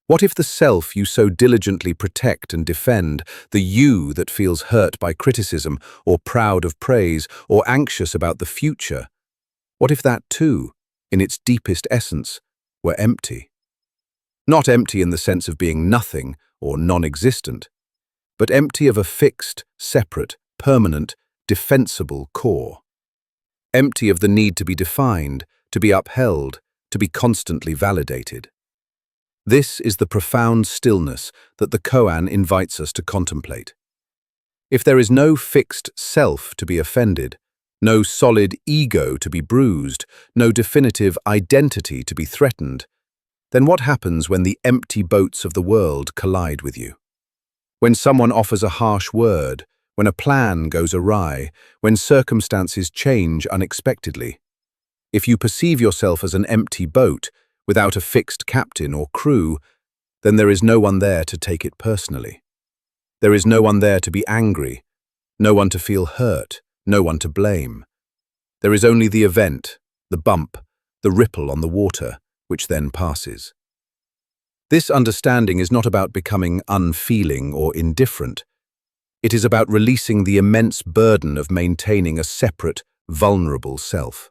What if the self you so diligently protect and defend, the you that feels hurt by criticism, or proud of praise, or anxious about the future, what if that too, in its deepest essence, were empty? Not empty in the sense of being nothing or non-existent, but empty of a fixed, separate, permanent, defensible core. Empty of the need to be defined, to be upheld, to be constantly validated. This is the profound stillness that the koan invites us to contemplate. If there is no fixed self to be offended, no solid ego to be bruised, no definitive identity to be threatened, then what happens when the empty boats of the world collide with you? When someone offers a harsh word, when a plan goes awry, when circumstances change unexpectedly? If you perceive yourself as an empty boat, without a fixed captain or crew, then there is no one there to take it personally. There is no one there to be angry, no one to feel hurt, no one to blame. There is only the event, the bump, the ripple on the water, which then passes. This understanding is not about becoming unfeeling or indifferent. It is about releasing the immense burden of maintaining a separate, vulnerable self.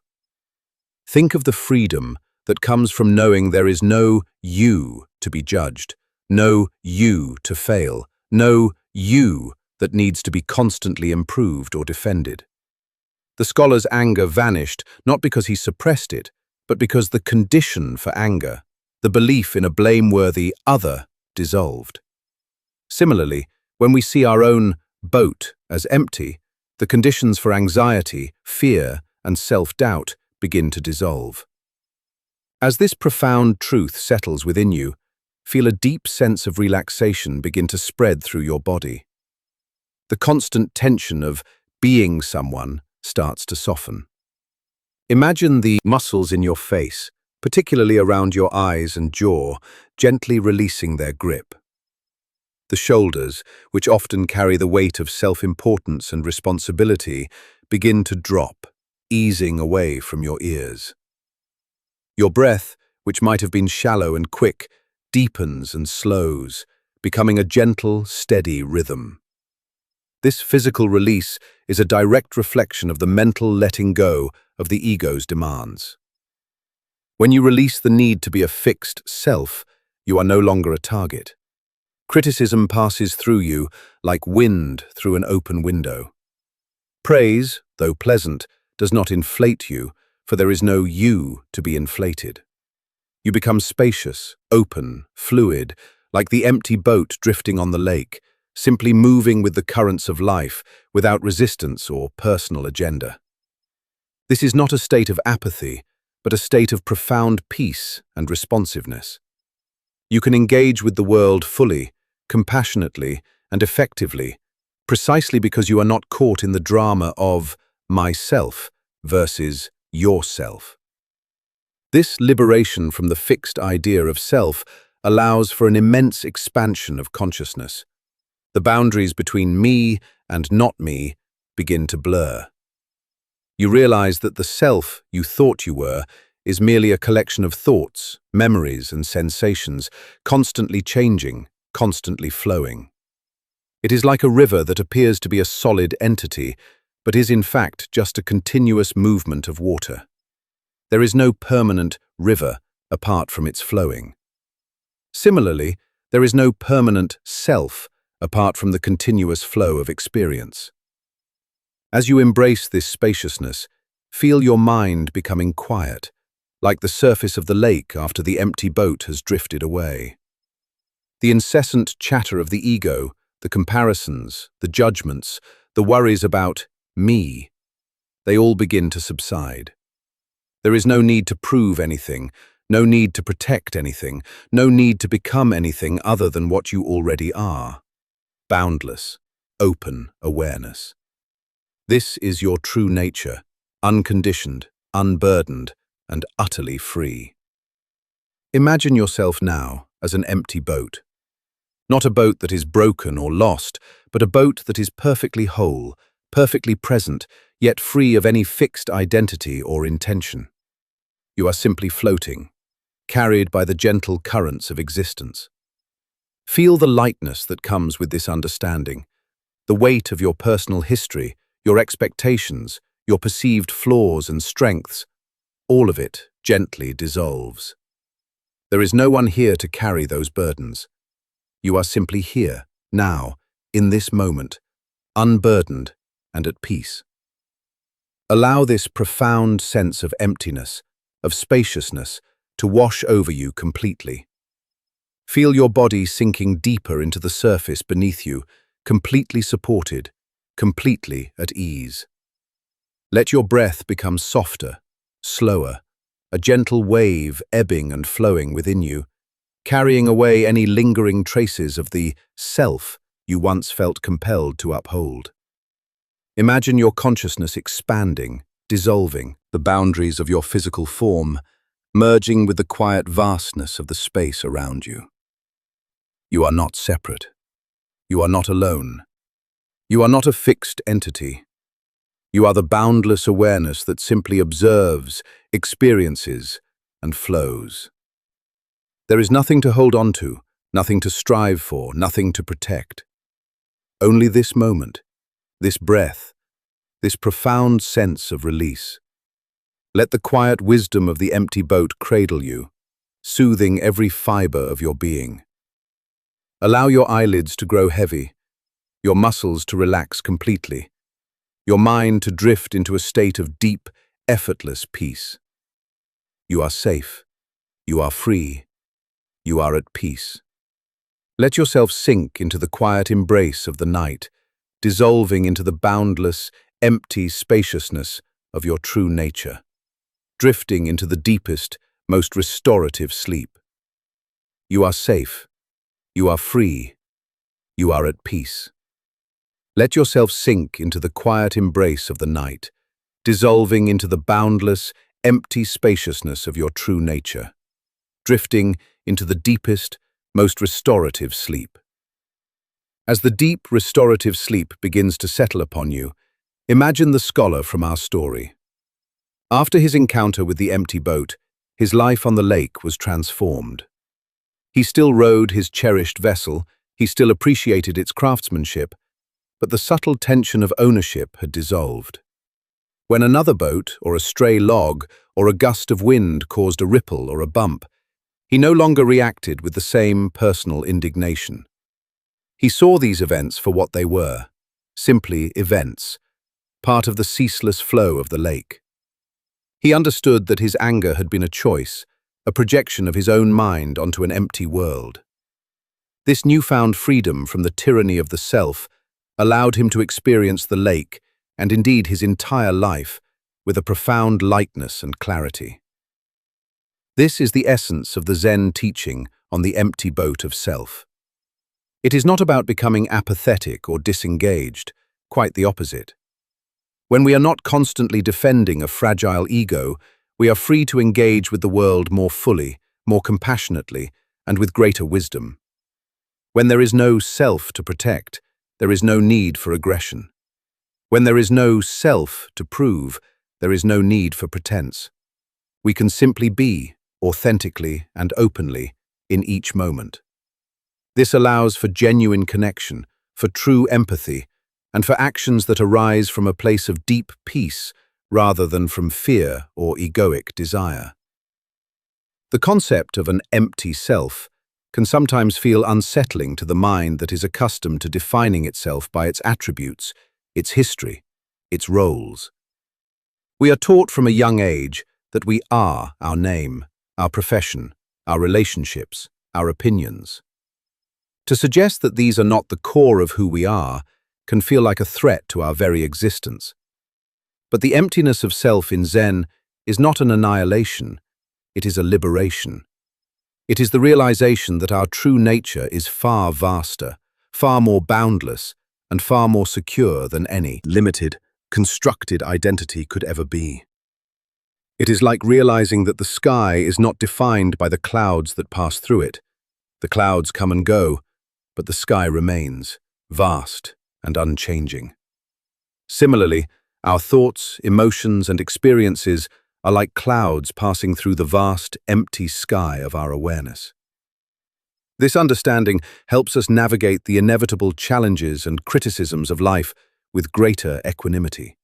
Think of the freedom, that comes from knowing there is no you to be judged, no you to fail, no you that needs to be constantly improved or defended. The scholar's anger vanished not because he suppressed it, but because the condition for anger, the belief in a blameworthy other, dissolved. Similarly, when we see our own boat as empty, the conditions for anxiety, fear, and self-doubt begin to dissolve. As this profound truth settles within you, feel a deep sense of relaxation begin to spread through your body. The constant tension of being someone starts to soften. Imagine the muscles in your face, particularly around your eyes and jaw, gently releasing their grip. The shoulders, which often carry the weight of self-importance and responsibility, begin to drop, easing away from your ears. Your breath, which might have been shallow and quick, deepens and slows, becoming a gentle, steady rhythm. This physical release is a direct reflection of the mental letting go of the ego's demands. When you release the need to be a fixed self, you are no longer a target. Criticism passes through you like wind through an open window. Praise, though pleasant, does not inflate you, for there is no you to be inflated. You become spacious, open, fluid, like the empty boat drifting on the lake, simply moving with the currents of life without resistance or personal agenda. This is not a state of apathy, but a state of profound peace and responsiveness. You can engage with the world fully, compassionately, and effectively, precisely because you are not caught in the drama of myself versus yourself. This liberation from the fixed idea of self allows for an immense expansion of consciousness. The boundaries between me and not me begin to blur. You realize that the self you thought you were is merely a collection of thoughts, memories, and sensations, constantly changing, constantly flowing. It is like a river that appears to be a solid entity, but is in fact just a continuous movement of water. There is no permanent river apart from its flowing. Similarly, there is no permanent self apart from the continuous flow of experience. As you embrace this spaciousness, feel your mind becoming quiet, like the surface of the lake after the empty boat has drifted away. The incessant chatter of the ego, the comparisons, the judgments, the worries about me, they all begin to subside. There is no need to prove anything, no need to protect anything, no need to become anything other than what you already are. Boundless, open awareness. This is your true nature, unconditioned, unburdened, and utterly free. Imagine yourself now as an empty boat. Not a boat that is broken or lost, but a boat that is perfectly whole, perfectly present, yet free of any fixed identity or intention. You are simply floating, carried by the gentle currents of existence. Feel the lightness that comes with this understanding, the weight of your personal history, your expectations, your perceived flaws and strengths, all of it gently dissolves. There is no one here to carry those burdens. You are simply here, now, in this moment, unburdened and at peace. Allow this profound sense of emptiness, of spaciousness, to wash over you completely. Feel your body sinking deeper into the surface beneath you, completely supported, completely at ease. Let your breath become softer, slower, a gentle wave ebbing and flowing within you, carrying away any lingering traces of the self you once felt compelled to uphold. Imagine your consciousness expanding, dissolving the boundaries of your physical form, merging with the quiet vastness of the space around you. You are not separate. You are not alone. You are not a fixed entity. You are the boundless awareness that simply observes, experiences, and flows. There is nothing to hold on to, nothing to strive for, nothing to protect. Only this moment, this breath, this profound sense of release. Let the quiet wisdom of the empty boat cradle you, soothing every fiber of your being. Allow your eyelids to grow heavy, your muscles to relax completely, your mind to drift into a state of deep, effortless peace. You are safe. You are free. You are at peace. Let yourself sink into the quiet embrace of the night, dissolving into the boundless, empty spaciousness of your true nature, drifting into the deepest, most restorative sleep. You are safe. You are free. You are at peace. Let yourself sink into the quiet embrace of the night, dissolving into the boundless, empty spaciousness of your true nature, drifting into the deepest, most restorative sleep. As the deep, restorative sleep begins to settle upon you, imagine the scholar from our story. After his encounter with the empty boat, his life on the lake was transformed. He still rowed his cherished vessel, he still appreciated its craftsmanship, but the subtle tension of ownership had dissolved. When another boat, or a stray log, or a gust of wind caused a ripple or a bump, he no longer reacted with the same personal indignation. He saw these events for what they were, simply events, part of the ceaseless flow of the lake. He understood that his anger had been a choice, a projection of his own mind onto an empty world. This newfound freedom from the tyranny of the self allowed him to experience the lake, and indeed his entire life, with a profound lightness and clarity. This is the essence of the Zen teaching on the empty boat of self. It is not about becoming apathetic or disengaged, quite the opposite. When we are not constantly defending a fragile ego, we are free to engage with the world more fully, more compassionately, and with greater wisdom. When there is no self to protect, there is no need for aggression. When there is no self to prove, there is no need for pretense. We can simply be, authentically and openly, in each moment. This allows for genuine connection, for true empathy, and for actions that arise from a place of deep peace rather than from fear or egoic desire. The concept of an empty self can sometimes feel unsettling to the mind that is accustomed to defining itself by its attributes, its history, its roles. We are taught from a young age that we are our name, our profession, our relationships, our opinions. To suggest that these are not the core of who we are can feel like a threat to our very existence. But the emptiness of self in Zen is not an annihilation, it is a liberation. It is the realization that our true nature is far vaster, far more boundless, and far more secure than any limited, constructed identity could ever be. It is like realizing that the sky is not defined by the clouds that pass through it. The clouds come and go, but the sky remains, vast and unchanging. Similarly, our thoughts, emotions, and experiences are like clouds passing through the vast, empty sky of our awareness. This understanding helps us navigate the inevitable challenges and criticisms of life with greater equanimity.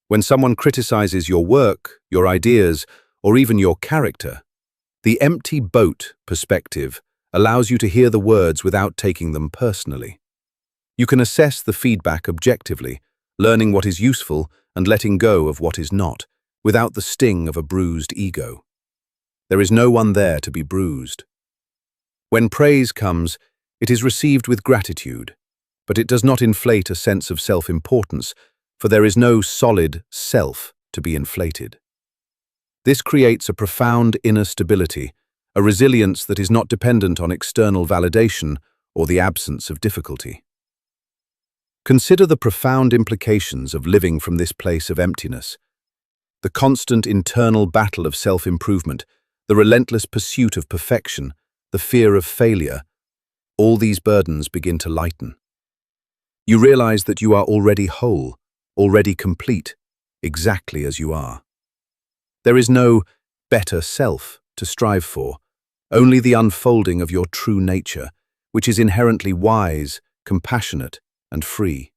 When someone criticizes your work, your ideas, or even your character, the empty boat perspective allows you to hear the words without taking them personally. You can assess the feedback objectively, learning what is useful and letting go of what is not, without the sting of a bruised ego. There is no one there to be bruised. When praise comes, it is received with gratitude, but it does not inflate a sense of self-importance, for there is no solid self to be inflated. This creates a profound inner stability, a resilience that is not dependent on external validation or the absence of difficulty. Consider the profound implications of living from this place of emptiness. The constant internal battle of self-improvement, the relentless pursuit of perfection, the fear of failure, all these burdens begin to lighten. You realize that you are already whole, already complete, exactly as you are. There is no better self to strive for, only the unfolding of your true nature, which is inherently wise, compassionate, and free.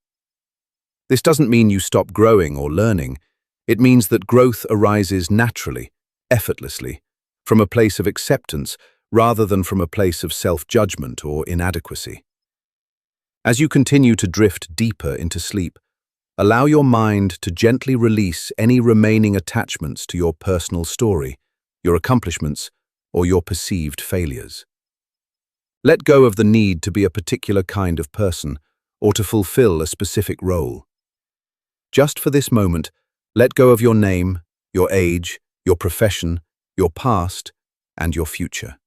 This doesn't mean you stop growing or learning. It means that growth arises naturally, effortlessly, from a place of acceptance rather than from a place of self-judgment or inadequacy. As you continue to drift deeper into sleep, allow your mind to gently release any remaining attachments to your personal story, your accomplishments, or your perceived failures. Let go of the need to be a particular kind of person or to fulfill a specific role. Just for this moment, let go of your name, your age, your profession, your past, and your future.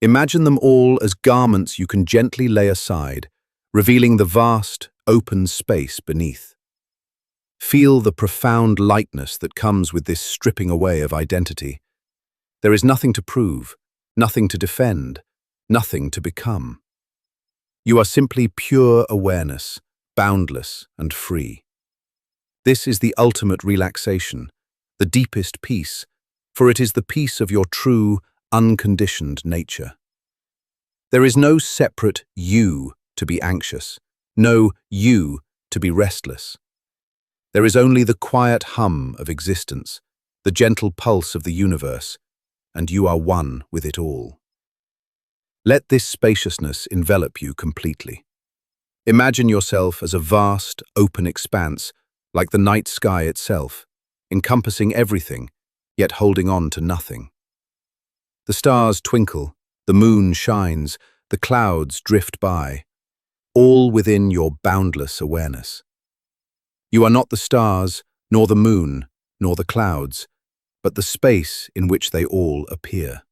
Imagine them all as garments you can gently lay aside, revealing the vast, open space beneath. Feel the profound lightness that comes with this stripping away of identity. There is nothing to prove, nothing to defend, nothing to become. You are simply pure awareness, boundless and free. This is the ultimate relaxation, the deepest peace, for it is the peace of your true, unconditioned nature. There is no separate you to be anxious, no you to be restless. There is only the quiet hum of existence, the gentle pulse of the universe, and you are one with it all. Let this spaciousness envelop you completely. Imagine yourself as a vast, open expanse, like the night sky itself, encompassing everything, yet holding on to nothing. The stars twinkle, the moon shines, the clouds drift by, all within your boundless awareness. You are not the stars, nor the moon, nor the clouds, but the space in which they all appear.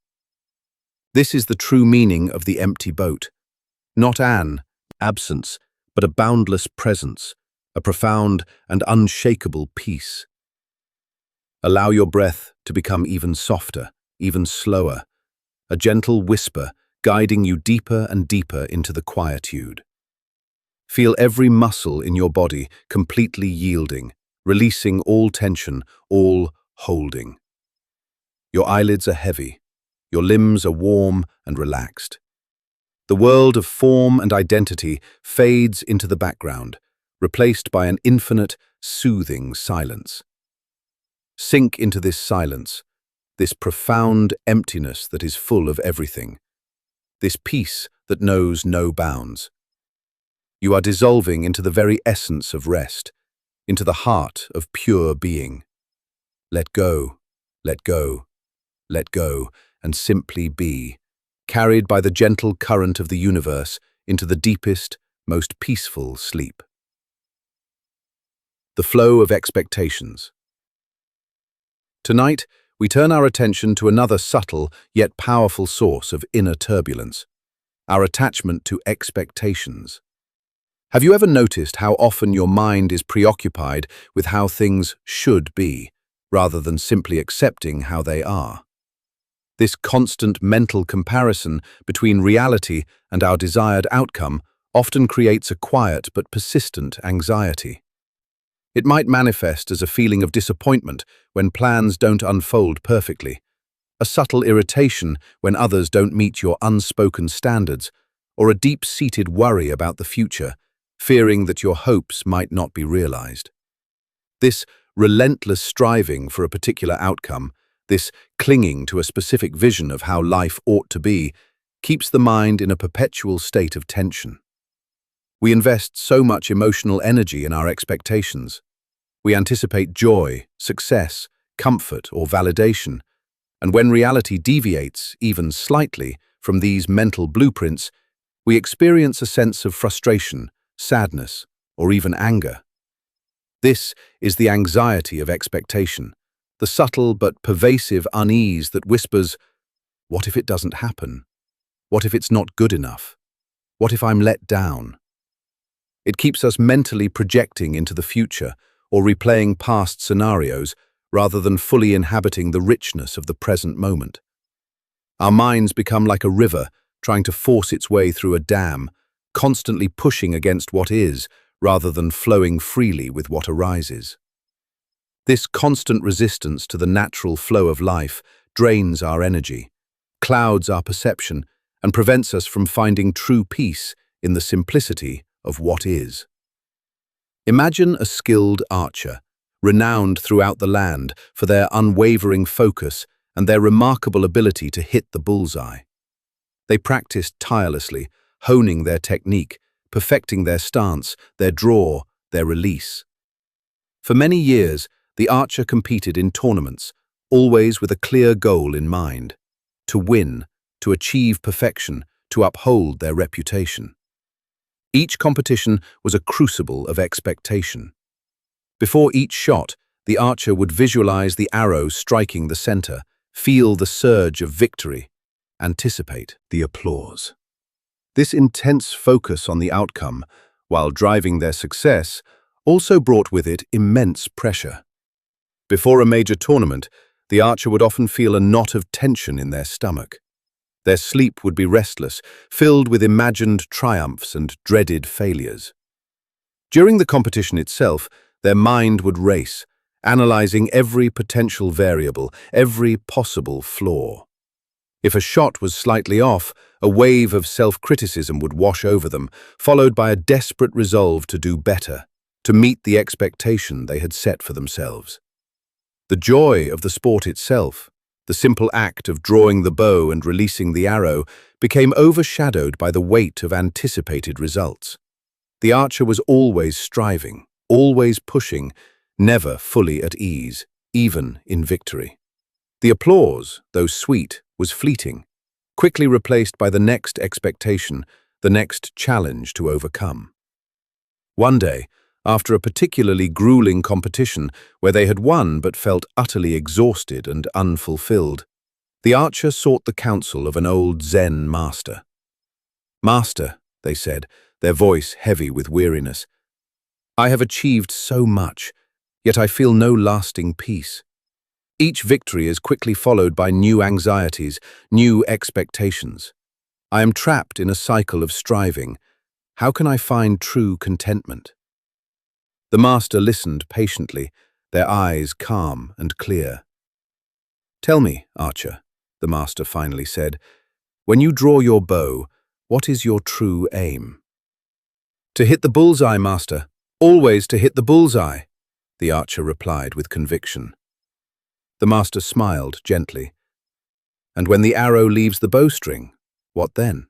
This is the true meaning of the empty boat. Not an absence, but a boundless presence, a profound and unshakable peace. Allow your breath to become even softer, even slower, a gentle whisper guiding you deeper and deeper into the quietude. Feel every muscle in your body completely yielding, releasing all tension, all holding. Your eyelids are heavy, your limbs are warm and relaxed. The world of form and identity fades into the background, replaced by an infinite, soothing silence. Sink into this silence, this profound emptiness that is full of everything, this peace that knows no bounds. You are dissolving into the very essence of rest, into the heart of pure being. Let go, let go, let go, and simply be, carried by the gentle current of the universe into the deepest, most peaceful sleep. The flow of expectations. Tonight, we turn our attention to another subtle yet powerful source of inner turbulence, our attachment to expectations. Have you ever noticed how often your mind is preoccupied with how things should be, rather than simply accepting how they are? This constant mental comparison between reality and our desired outcome often creates a quiet but persistent anxiety. It might manifest as a feeling of disappointment when plans don't unfold perfectly, a subtle irritation when others don't meet your unspoken standards, or a deep-seated worry about the future, fearing that your hopes might not be realized. This relentless striving for a particular outcome, this clinging to a specific vision of how life ought to be, keeps the mind in a perpetual state of tension. We invest so much emotional energy in our expectations. We anticipate joy, success, comfort, or validation, and when reality deviates, even slightly, from these mental blueprints, we experience a sense of frustration, sadness, or even anger. This is the anxiety of expectation, the subtle but pervasive unease that whispers, "What if it doesn't happen? What if it's not good enough? What if I'm let down?" It keeps us mentally projecting into the future or replaying past scenarios rather than fully inhabiting the richness of the present moment. Our minds become like a river trying to force its way through a dam, constantly pushing against what is rather than flowing freely with what arises. This constant resistance to the natural flow of life drains our energy, clouds our perception, and prevents us from finding true peace in the simplicity of what is. Imagine a skilled archer, renowned throughout the land for their unwavering focus and their remarkable ability to hit the bullseye. They practiced tirelessly, honing their technique, perfecting their stance, their draw, their release. For many years, the archer competed in tournaments, always with a clear goal in mind: to win, to achieve perfection, to uphold their reputation. Each competition was a crucible of expectation. Before each shot, the archer would visualize the arrow striking the center, feel the surge of victory, anticipate the applause. This intense focus on the outcome, while driving their success, also brought with it immense pressure. Before a major tournament, the archer would often feel a knot of tension in their stomach. Their sleep would be restless, filled with imagined triumphs and dreaded failures. During the competition itself, their mind would race, analyzing every potential variable, every possible flaw. If a shot was slightly off, a wave of self-criticism would wash over them, followed by a desperate resolve to do better, to meet the expectation they had set for themselves. The joy of the sport itself, the simple act of drawing the bow and releasing the arrow, became overshadowed by the weight of anticipated results. The archer was always striving, always pushing, never fully at ease, even in victory. The applause, though sweet, was fleeting, quickly replaced by the next expectation, the next challenge to overcome. One day, after a particularly grueling competition where they had won but felt utterly exhausted and unfulfilled, the archer sought the counsel of an old Zen master. "Master," they said, their voice heavy with weariness, "I have achieved so much, yet I feel no lasting peace. Each victory is quickly followed by new anxieties, new expectations. I am trapped in a cycle of striving. How can I find true contentment?" The master listened patiently, their eyes calm and clear. "Tell me, archer," the master finally said, "when you draw your bow, what is your true aim?" "To hit the bullseye, master. Always to hit the bullseye," the archer replied with conviction. The master smiled gently. "And when the arrow leaves the bowstring, what then?"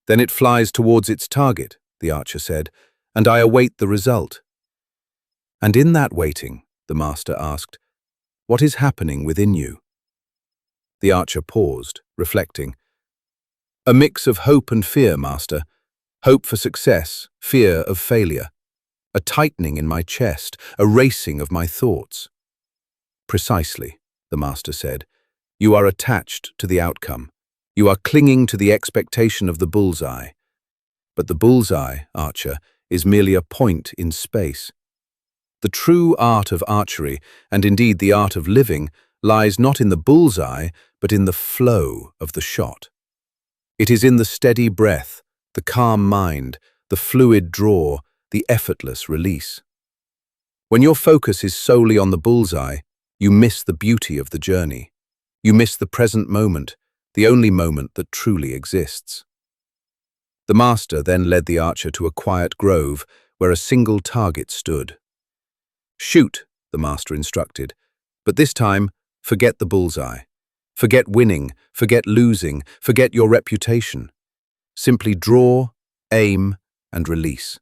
"Then it flies towards its target," the archer said, "and I await the result." "And in that waiting," the master asked, "what is happening within you?" The archer paused, reflecting. "A mix of hope and fear, master. Hope for success, fear of failure. A tightening in my chest, a racing of my thoughts." "Precisely," the master said. "You are attached to the outcome. You are clinging to the expectation of the bullseye. But the bullseye, archer, is merely a point in space. The true art of archery, and indeed the art of living, lies not in the bullseye, but in the flow of the shot. It is in the steady breath, the calm mind, the fluid draw, the effortless release. When your focus is solely on the bullseye, you miss the beauty of the journey. You miss the present moment, the only moment that truly exists." The master then led the archer to a quiet grove where a single target stood. "Shoot," the master instructed, "but this time, forget the bullseye. Forget winning, forget losing, forget your reputation. Simply draw, aim, and release.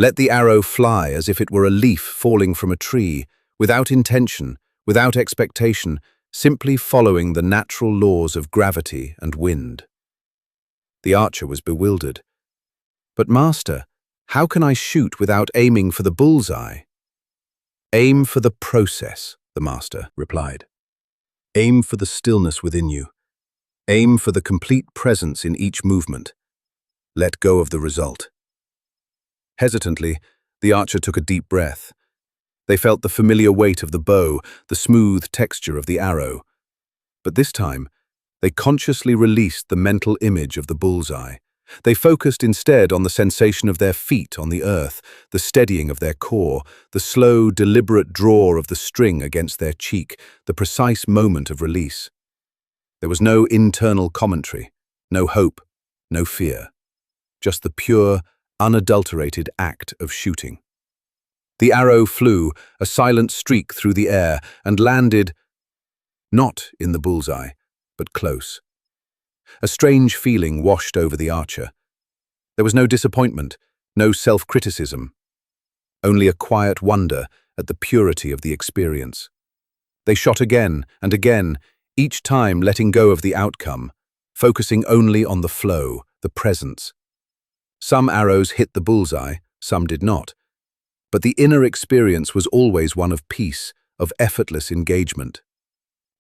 Let the arrow fly as if it were a leaf falling from a tree, without intention, without expectation, simply following the natural laws of gravity and wind." The archer was bewildered. "But master, how can I shoot without aiming for the bullseye?" "Aim for the process," the master replied. "Aim for the stillness within you. Aim for the complete presence in each movement. Let go of the result." Hesitantly, the archer took a deep breath. They felt the familiar weight of the bow, the smooth texture of the arrow. But this time, they consciously released the mental image of the bullseye. They focused instead on the sensation of their feet on the earth, the steadying of their core, the slow, deliberate draw of the string against their cheek, the precise moment of release. There was no internal commentary, no hope, no fear. Just the pure, unadulterated act of shooting. The arrow flew, a silent streak through the air, and landed not in the bullseye, but close. A strange feeling washed over the archer. There was no disappointment, no self-criticism, only a quiet wonder at the purity of the experience. They shot again and again, each time letting go of the outcome, focusing only on the flow, the presence. Some arrows hit the bullseye, some did not. But the inner experience was always one of peace, of effortless engagement.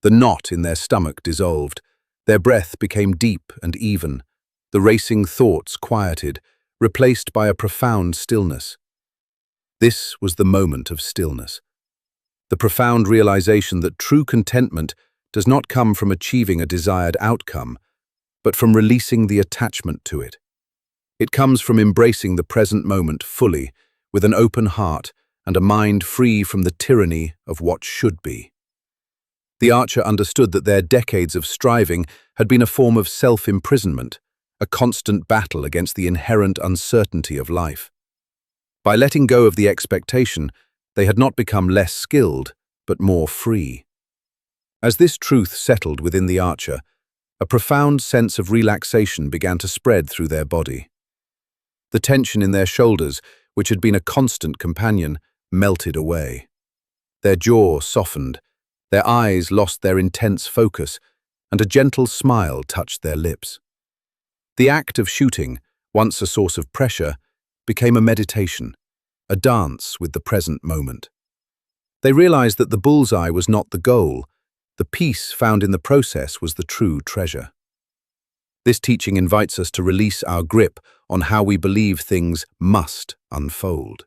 The knot in their stomach dissolved. Their breath became deep and even. The racing thoughts quieted, replaced by a profound stillness. This was the moment of stillness. The profound realization that true contentment does not come from achieving a desired outcome, but from releasing the attachment to it. It comes from embracing the present moment fully, with an open heart and a mind free from the tyranny of what should be. The archer understood that their decades of striving had been a form of self-imprisonment, a constant battle against the inherent uncertainty of life. By letting go of the expectation, they had not become less skilled, but more free. As this truth settled within the archer, a profound sense of relaxation began to spread through their body. The tension in their shoulders, which had been a constant companion, melted away. Their jaw softened, their eyes lost their intense focus, and a gentle smile touched their lips. The act of shooting, once a source of pressure, became a meditation, a dance with the present moment. They realized that the bullseye was not the goal. The peace found in the process was the true treasure. This teaching invites us to release our grip on how we believe things must unfold.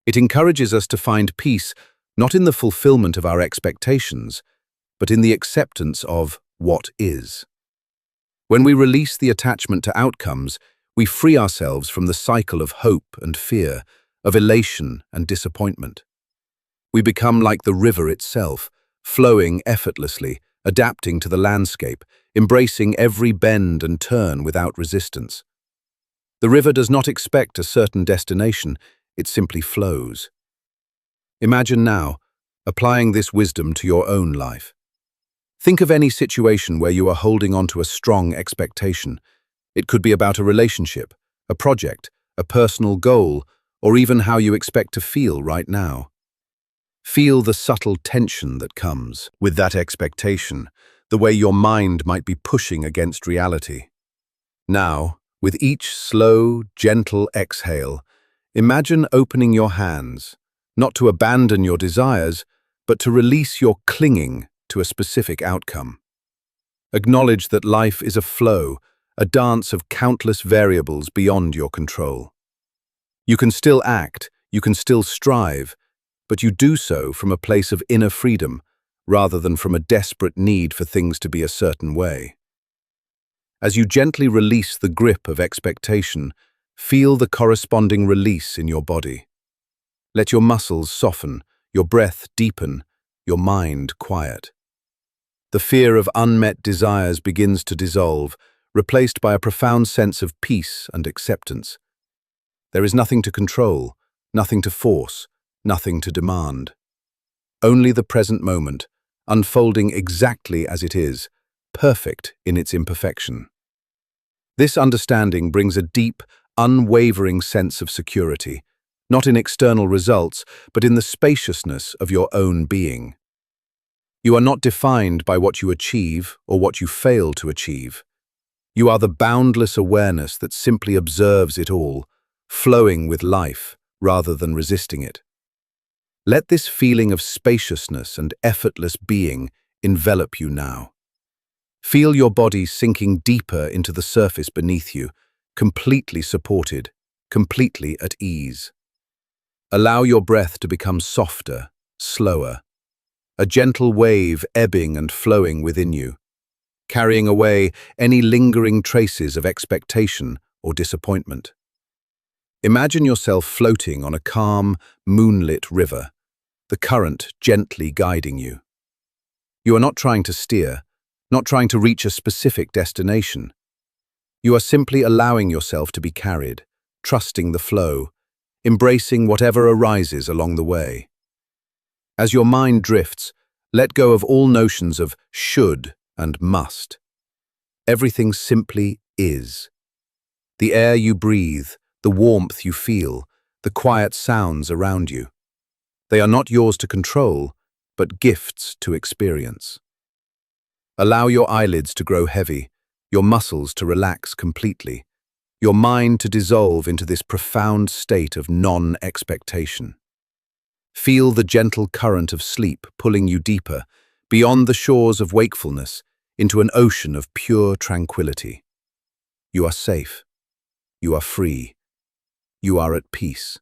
It encourages us to find peace not in the fulfillment of our expectations, but in the acceptance of what is. When we release the attachment to outcomes, we free ourselves from the cycle of hope and fear, of elation and disappointment. We become like the river itself, flowing effortlessly, adapting to the landscape, embracing every bend and turn without resistance. The river does not expect a certain destination, it simply flows. Imagine now, applying this wisdom to your own life. Think of any situation where you are holding on to a strong expectation. It could be about a relationship, a project, a personal goal, or even how you expect to feel right now. Feel the subtle tension that comes with that expectation, the way your mind might be pushing against reality. Now, with each slow, gentle exhale, imagine opening your hands, not to abandon your desires, but to release your clinging to a specific outcome. Acknowledge that life is a flow, a dance of countless variables beyond your control. You can still act, you can still strive, but you do so from a place of inner freedom, rather than from a desperate need for things to be a certain way. As you gently release the grip of expectation, feel the corresponding release in your body. Let your muscles soften, your breath deepen, your mind quiet. The fear of unmet desires begins to dissolve, replaced by a profound sense of peace and acceptance. There is nothing to control, nothing to force, nothing to demand. Only the present moment, unfolding exactly as it is, perfect in its imperfection. This understanding brings a deep, unwavering sense of security, not in external results, but in the spaciousness of your own being. You are not defined by what you achieve or what you fail to achieve. You are the boundless awareness that simply observes it all, flowing with life rather than resisting it. Let this feeling of spaciousness and effortless being envelop you now. Feel your body sinking deeper into the surface beneath you, completely supported, completely at ease. Allow your breath to become softer, slower, a gentle wave ebbing and flowing within you, carrying away any lingering traces of expectation or disappointment. Imagine yourself floating on a calm, moonlit river, the current gently guiding you. You are not trying to steer, not trying to reach a specific destination. You are simply allowing yourself to be carried, trusting the flow, embracing whatever arises along the way. As your mind drifts, let go of all notions of should and must. Everything simply is. The air you breathe, the warmth you feel, the quiet sounds around you. They are not yours to control, but gifts to experience. Allow your eyelids to grow heavy, your muscles to relax completely, your mind to dissolve into this profound state of non-expectation. Feel the gentle current of sleep pulling you deeper, beyond the shores of wakefulness, into an ocean of pure tranquility. You are safe. You are free. You are at peace.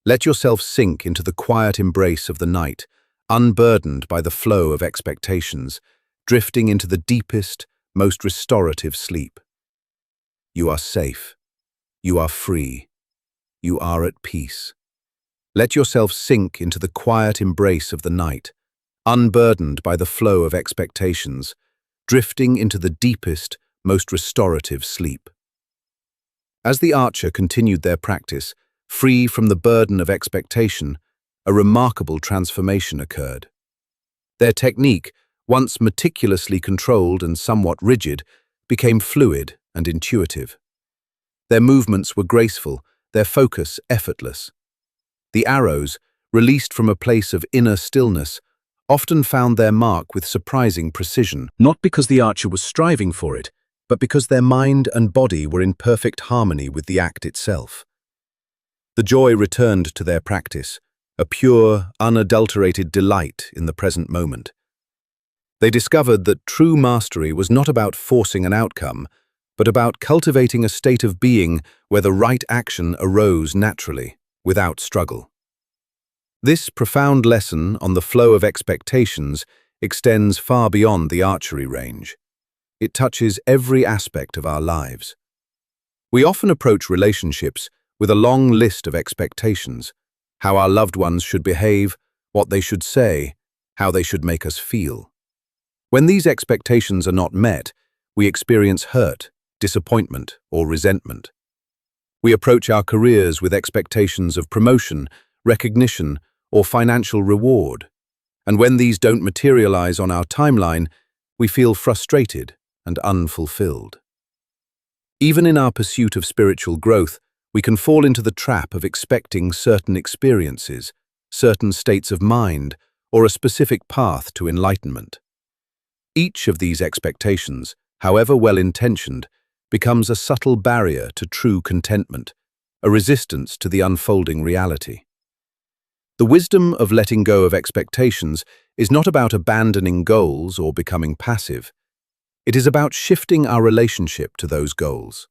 Let yourself sink into the quiet embrace of the night, unburdened by the flow of expectations, drifting into the deepest, most restorative sleep. You are safe. You are free. You are at peace. Let yourself sink into the quiet embrace of the night, unburdened by the flow of expectations, drifting into the deepest, most restorative sleep. As the archer continued their practice, free from the burden of expectation, a remarkable transformation occurred. Their technique, once meticulously controlled and somewhat rigid, became fluid and intuitive. Their movements were graceful, their focus effortless. The arrows, released from a place of inner stillness, often found their mark with surprising precision, not because the archer was striving for it, but because their mind and body were in perfect harmony with the act itself. The joy returned to their practice, a pure, unadulterated delight in the present moment. They discovered that true mastery was not about forcing an outcome, but about cultivating a state of being where the right action arose naturally, without struggle. This profound lesson on the flow of expectations extends far beyond the archery range. It touches every aspect of our lives. We often approach relationships with a long list of expectations: how our loved ones should behave, what they should say, how they should make us feel. When these expectations are not met, we experience hurt, disappointment, or resentment. We approach our careers with expectations of promotion, recognition, or financial reward, and when these don't materialize on our timeline, we feel frustrated and unfulfilled. Even in our pursuit of spiritual growth, we can fall into the trap of expecting certain experiences, certain states of mind, or a specific path to enlightenment. Each of these expectations, however well-intentioned, becomes a subtle barrier to true contentment, a resistance to the unfolding reality. The wisdom of letting go of expectations is not about abandoning goals or becoming passive. It is about shifting our relationship to those goals.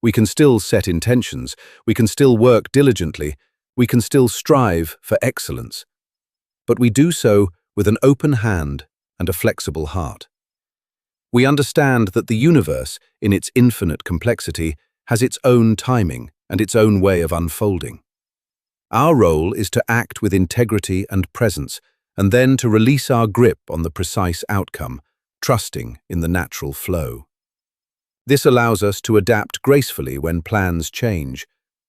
We can still set intentions, we can still work diligently, we can still strive for excellence, but we do so with an open hand and a flexible heart. We understand that the universe, in its infinite complexity, has its own timing and its own way of unfolding. Our role is to act with integrity and presence, and then to release our grip on the precise outcome, trusting in the natural flow. This allows us to adapt gracefully when plans change,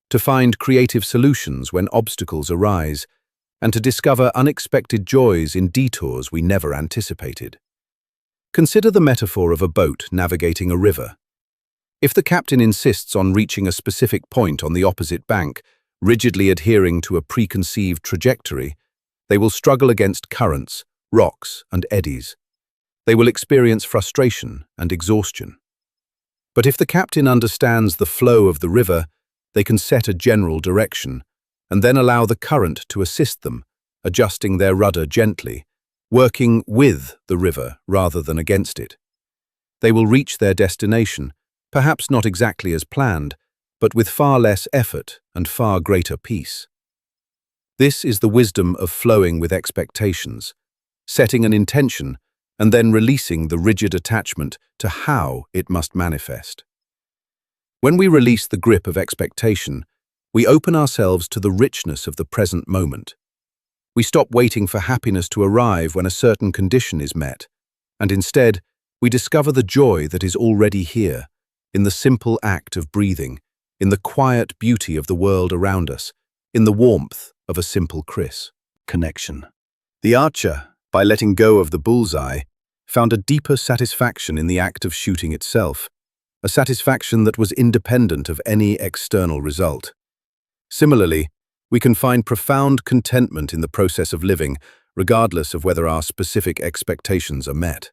to find creative solutions when obstacles arise, and to discover unexpected joys in detours we never anticipated. Consider the metaphor of a boat navigating a river. If the captain insists on reaching a specific point on the opposite bank, rigidly adhering to a preconceived trajectory, they will struggle against currents, rocks, and eddies. They will experience frustration and exhaustion. But if the captain understands the flow of the river, they can set a general direction, and then allow the current to assist them, adjusting their rudder gently, working with the river rather than against it. They will reach their destination, perhaps not exactly as planned, but with far less effort and far greater peace. This is the wisdom of flowing with expectations, setting an intention and then releasing the rigid attachment to how it must manifest. When we release the grip of expectation, we open ourselves to the richness of the present moment. We stop waiting for happiness to arrive when a certain condition is met, and instead, we discover the joy that is already here, in the simple act of breathing, in the quiet beauty of the world around us, in the warmth of a simple connection. The archer, by letting go of the bullseye, found a deeper satisfaction in the act of shooting itself, a satisfaction that was independent of any external result. Similarly, we can find profound contentment in the process of living, regardless of whether our specific expectations are met.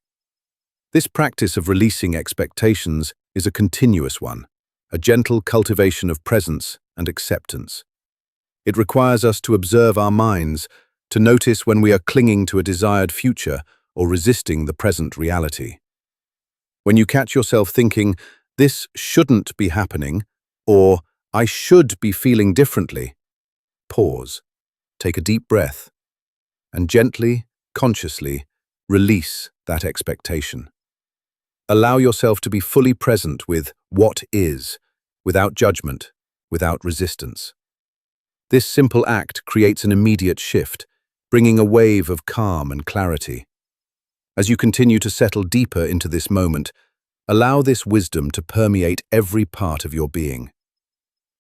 This practice of releasing expectations is a continuous one, a gentle cultivation of presence and acceptance. It requires us to observe our minds, to notice when we are clinging to a desired future or resisting the present reality. When you catch yourself thinking, "This shouldn't be happening," or "I should be feeling differently," pause, take a deep breath, and gently, consciously release that expectation. Allow yourself to be fully present with what is, without judgment, without resistance. This simple act creates an immediate shift, bringing a wave of calm and clarity. As you continue to settle deeper into this moment, allow this wisdom to permeate every part of your being.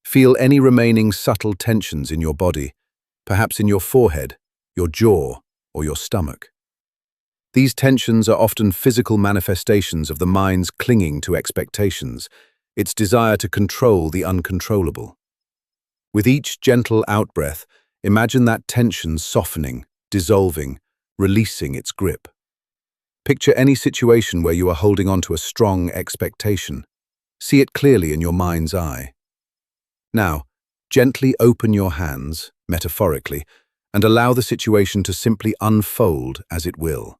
Feel any remaining subtle tensions in your body, perhaps in your forehead, your jaw, or your stomach. These tensions are often physical manifestations of the mind's clinging to expectations, its desire to control the uncontrollable. With each gentle outbreath, imagine that tension softening, dissolving, releasing its grip. Picture any situation where you are holding on to a strong expectation. See it clearly in your mind's eye. Now, gently open your hands, metaphorically, and allow the situation to simply unfold as it will.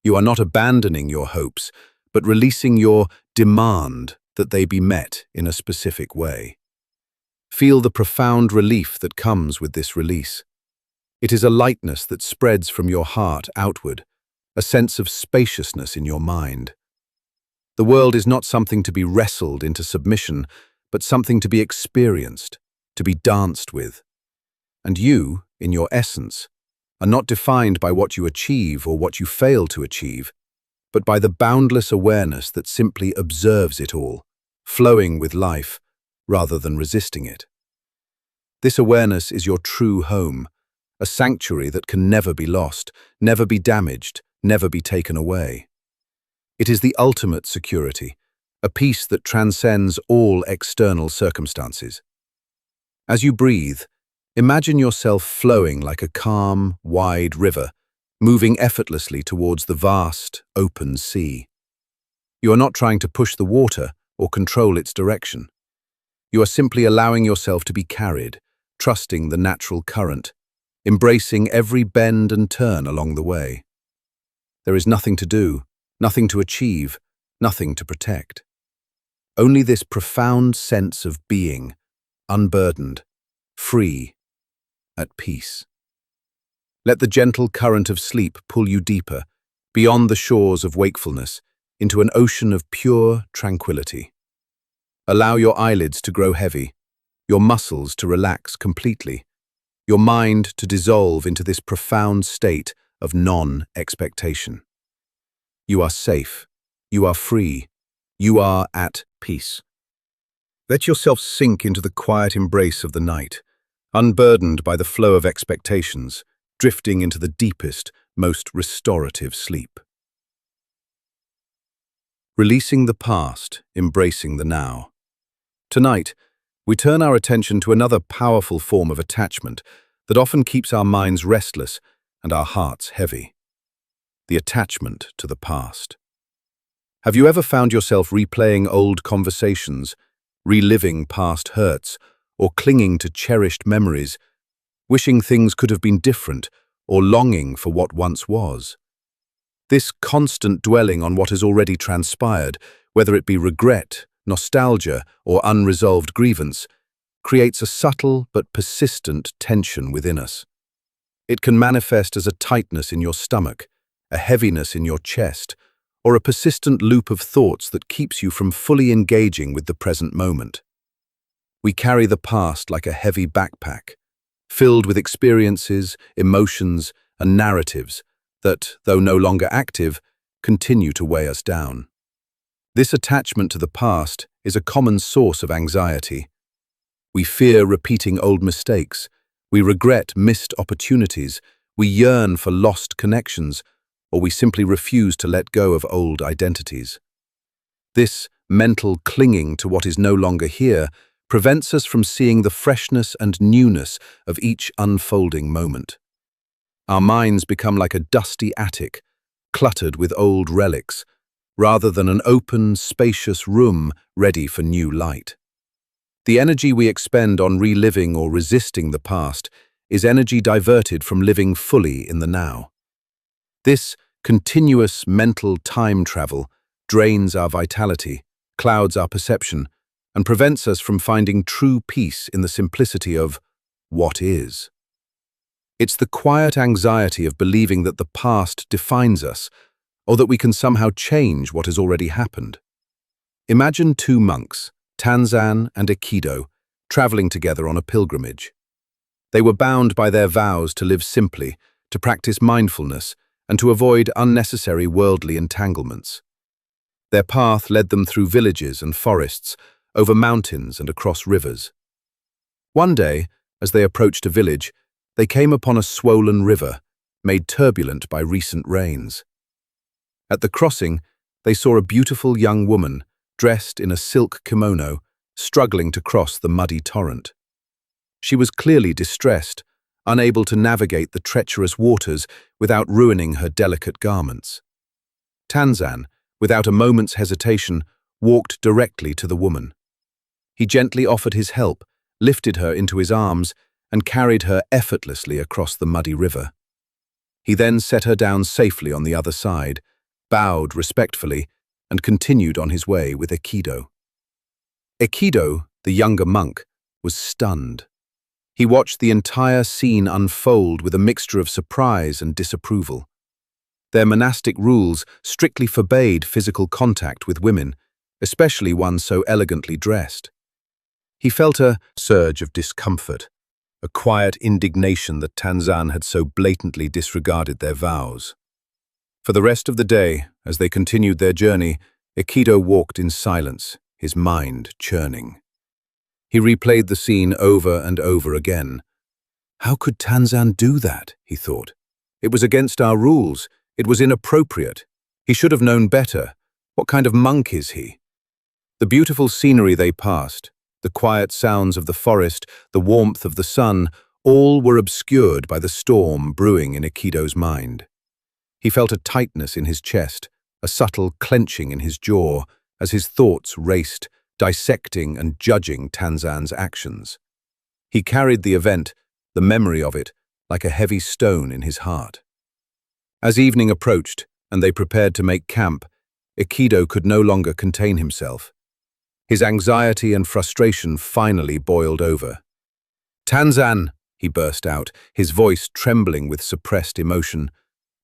You are not abandoning your hopes, but releasing your demand that they be met in a specific way. Feel the profound relief that comes with this release. It is a lightness that spreads from your heart outward, a sense of spaciousness in your mind. The world is not something to be wrestled into submission, but something to be experienced, to be danced with. And you, in your essence, are not defined by what you achieve or what you fail to achieve, but by the boundless awareness that simply observes it all, flowing with life rather than resisting it. This awareness is your true home, a sanctuary that can never be lost, never be damaged, never be taken away. It is the ultimate security, a peace that transcends all external circumstances. As you breathe, imagine yourself flowing like a calm, wide river, moving effortlessly towards the vast, open sea. You are not trying to push the water or control its direction. You are simply allowing yourself to be carried, trusting the natural current, embracing every bend and turn along the way. There is nothing to do, nothing to achieve, nothing to protect. Only this profound sense of being, unburdened, free, at peace. Let the gentle current of sleep pull you deeper, beyond the shores of wakefulness, into an ocean of pure tranquility. Allow your eyelids to grow heavy, your muscles to relax completely, your mind to dissolve into this profound state of non-expectation. You are safe, you are free, you are at peace. Let yourself sink into the quiet embrace of the night, unburdened by the flow of expectations, drifting into the deepest, most restorative sleep. Releasing the past, embracing the now. Tonight, we turn our attention to another powerful form of attachment that often keeps our minds restless and our hearts heavy. The attachment to the past. Have you ever found yourself replaying old conversations, reliving past hurts, or clinging to cherished memories, wishing things could have been different, or longing for what once was? This constant dwelling on what has already transpired, whether it be regret, nostalgia, or unresolved grievance, creates a subtle but persistent tension within us. It can manifest as a tightness in your stomach, a heaviness in your chest, or a persistent loop of thoughts that keeps you from fully engaging with the present moment. We carry the past like a heavy backpack, filled with experiences, emotions, and narratives that, though no longer active, continue to weigh us down. This attachment to the past is a common source of anxiety, We fear repeating old mistakes. We regret missed opportunities. We yearn for lost connections, or we simply refuse to let go of old identities. This mental clinging to what is no longer here prevents us from seeing the freshness and newness of each unfolding moment. Our minds become like a dusty attic, cluttered with old relics, rather than an open, spacious room ready for new light. The energy we expend on reliving or resisting the past is energy diverted from living fully in the now. This continuous mental time travel drains our vitality, clouds our perception, and prevents us from finding true peace in the simplicity of what is. It's the quiet anxiety of believing that the past defines us, or that we can somehow change what has already happened. Imagine two monks, Tanzan and Aikido, traveling together on a pilgrimage. They were bound by their vows to live simply, to practice mindfulness, and to avoid unnecessary worldly entanglements. Their path led them through villages and forests, over mountains and across rivers. One day, as they approached a village, they came upon a swollen river, made turbulent by recent rains. At the crossing, they saw a beautiful young woman, dressed in a silk kimono, struggling to cross the muddy torrent. She was clearly distressed, unable to navigate the treacherous waters without ruining her delicate garments. Tanzan, without a moment's hesitation, walked directly to the woman. He gently offered his help, lifted her into his arms, and carried her effortlessly across the muddy river. He then set her down safely on the other side, bowed respectfully, and continued on his way with Aikido. Aikido, the younger monk, was stunned. He watched the entire scene unfold with a mixture of surprise and disapproval. Their monastic rules strictly forbade physical contact with women, especially one so elegantly dressed. He felt a surge of discomfort, a quiet indignation that Tanzan had so blatantly disregarded their vows. For the rest of the day, as they continued their journey, Aikido walked in silence, his mind churning. He replayed the scene over and over again. How could Tanzan do that, he thought. It was against our rules. It was inappropriate. He should have known better. What kind of monk is he? The beautiful scenery they passed, the quiet sounds of the forest, the warmth of the sun, all were obscured by the storm brewing in Aikido's mind. He felt a tightness in his chest, a subtle clenching in his jaw, as his thoughts raced, dissecting and judging Tanzan's actions. He carried the event, the memory of it, like a heavy stone in his heart. As evening approached and they prepared to make camp, Aikido could no longer contain himself. His anxiety and frustration finally boiled over. "Tanzan," he burst out, his voice trembling with suppressed emotion,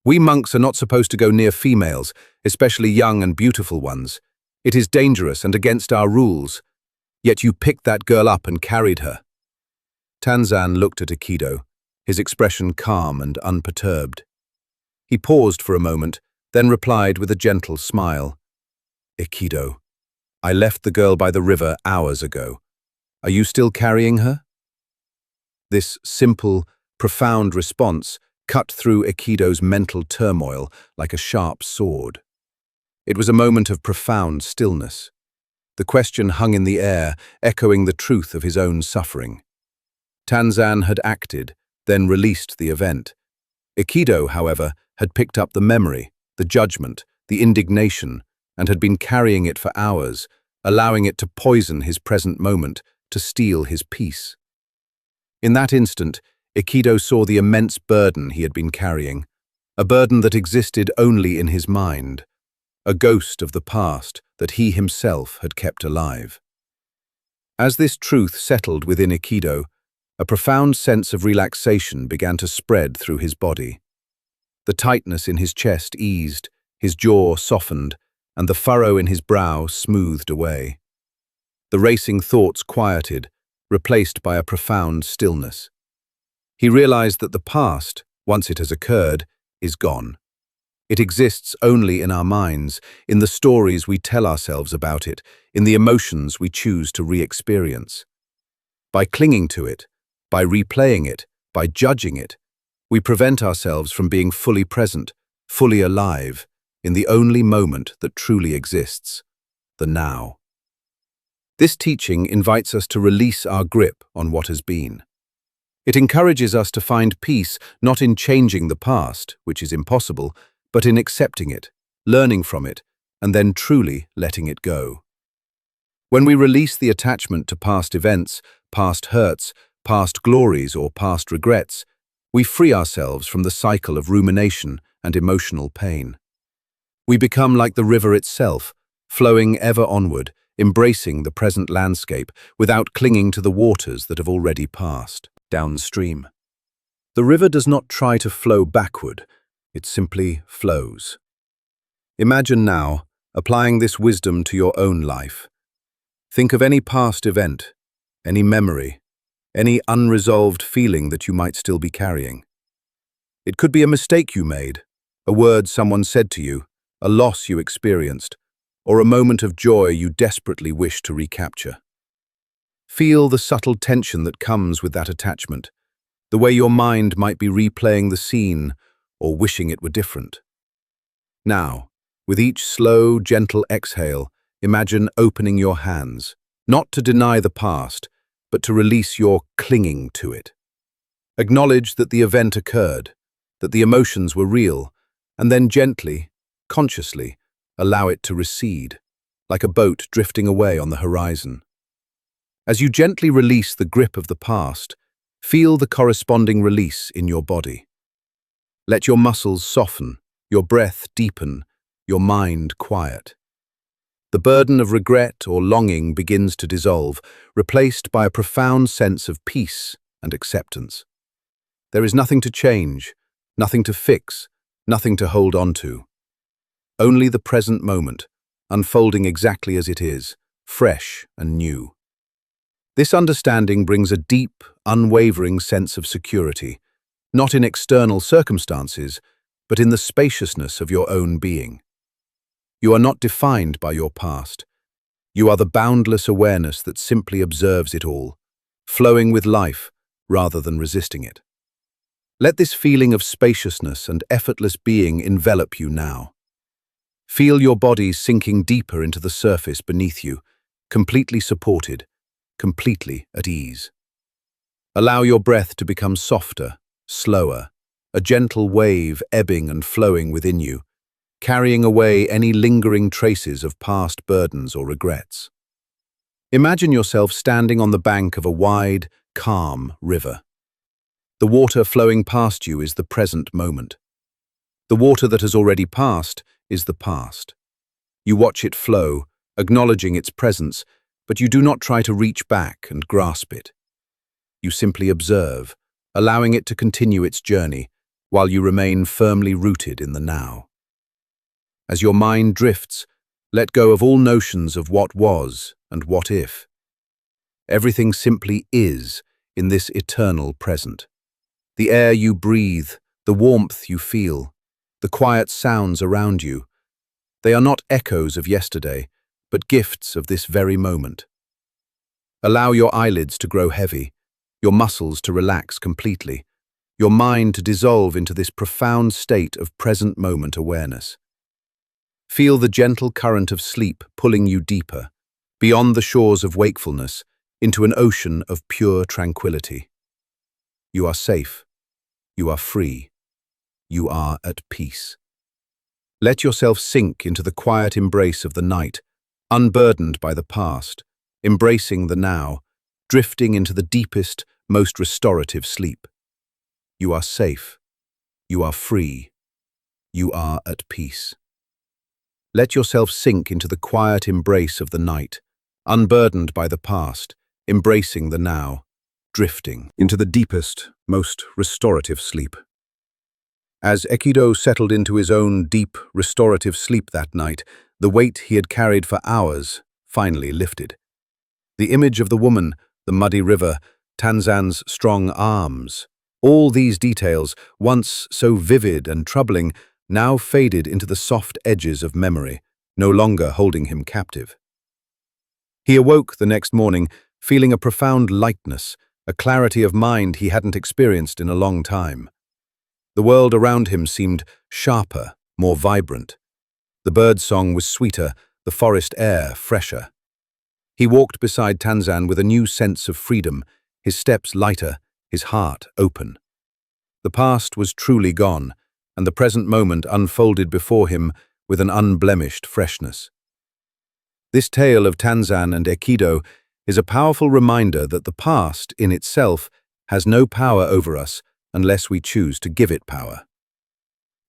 "we monks are not supposed to go near females, especially young and beautiful ones. It is dangerous and against our rules. Yet you picked that girl up and carried her." Tanzan looked at Aikido, his expression calm and unperturbed. He paused for a moment, then replied with a gentle smile. "Aikido, I left the girl by the river hours ago. Are you still carrying her?" This simple, profound response cut through Aikido's mental turmoil like a sharp sword. It was a moment of profound stillness. The question hung in the air, echoing the truth of his own suffering. Tanzan had acted, then released the event. Aikido, however, had picked up the memory, the judgment, the indignation, and had been carrying it for hours, allowing it to poison his present moment, to steal his peace. In that instant, Aikido saw the immense burden he had been carrying, a burden that existed only in his mind, a ghost of the past that he himself had kept alive. As this truth settled within Aikido, a profound sense of relaxation began to spread through his body. The tightness in his chest eased, his jaw softened, and the furrow in his brow smoothed away. The racing thoughts quieted, replaced by a profound stillness. He realized that the past, once it has occurred, is gone. It exists only in our minds, in the stories we tell ourselves about it, in the emotions we choose to re-experience. By clinging to it, by replaying it, by judging it, we prevent ourselves from being fully present, fully alive, in the only moment that truly exists, the now. This teaching invites us to release our grip on what has been. It encourages us to find peace not in changing the past, which is impossible, but in accepting it, learning from it, and then truly letting it go. When we release the attachment to past events, past hurts, past glories, or past regrets, we free ourselves from the cycle of rumination and emotional pain. We become like the river itself, flowing ever onward, embracing the present landscape without clinging to the waters that have already passed. Downstream. The river does not try to flow backward, it simply flows. Imagine now applying this wisdom to your own life. Think of any past event, any memory, any unresolved feeling that you might still be carrying. It could be a mistake you made, a word someone said to you, a loss you experienced, or a moment of joy you desperately wish to recapture. Feel the subtle tension that comes with that attachment, the way your mind might be replaying the scene or wishing it were different. Now, with each slow, gentle exhale, imagine opening your hands, not to deny the past, but to release your clinging to it. Acknowledge that the event occurred, that the emotions were real, and then gently, consciously, allow it to recede, like a boat drifting away on the horizon. As you gently release the grip of the past, feel the corresponding release in your body. Let your muscles soften, your breath deepen, your mind quiet. The burden of regret or longing begins to dissolve, replaced by a profound sense of peace and acceptance. There is nothing to change, nothing to fix, nothing to hold on to. Only the present moment, unfolding exactly as it is, fresh and new. This understanding brings a deep, unwavering sense of security, not in external circumstances, but in the spaciousness of your own being. You are not defined by your past. You are the boundless awareness that simply observes it all, flowing with life rather than resisting it. Let this feeling of spaciousness and effortless being envelop you now. Feel your body sinking deeper into the surface beneath you, completely supported, completely at ease. Allow your breath to become softer, slower, a gentle wave ebbing and flowing within you, carrying away any lingering traces of past burdens or regrets. Imagine yourself standing on the bank of a wide, calm river. The water flowing past you is the present moment. The water that has already passed is the past. You watch it flow, acknowledging its presence, but you do not try to reach back and grasp it. You simply observe, allowing it to continue its journey, while you remain firmly rooted in the now. As your mind drifts, let go of all notions of what was and what if. Everything simply is in this eternal present. The air you breathe, the warmth you feel, the quiet sounds around you, they are not echoes of yesterday, but gifts of this very moment. Allow your eyelids to grow heavy, your muscles to relax completely, your mind to dissolve into this profound state of present moment awareness. Feel the gentle current of sleep pulling you deeper, beyond the shores of wakefulness, into an ocean of pure tranquility. You are safe. You are free. You are at peace. Let yourself sink into the quiet embrace of the night, unburdened by the past, embracing the now, drifting into the deepest, most restorative sleep. You are safe. You are free. You are at peace. Let yourself sink into the quiet embrace of the night, unburdened by the past, embracing the now, drifting into the deepest, most restorative sleep. As Ekido settled into his own deep, restorative sleep that night, the weight he had carried for hours finally lifted. The image of the woman, the muddy river, Tanzan's strong arms, all these details, once so vivid and troubling, now faded into the soft edges of memory, no longer holding him captive. He awoke the next morning, feeling a profound lightness, a clarity of mind he hadn't experienced in a long time. The world around him seemed sharper, more vibrant. The birdsong was sweeter, the forest air fresher. He walked beside Tanzan with a new sense of freedom, his steps lighter, his heart open. The past was truly gone, and the present moment unfolded before him with an unblemished freshness. This tale of Tanzan and Aikido is a powerful reminder that the past, in itself, has no power over us unless we choose to give it power.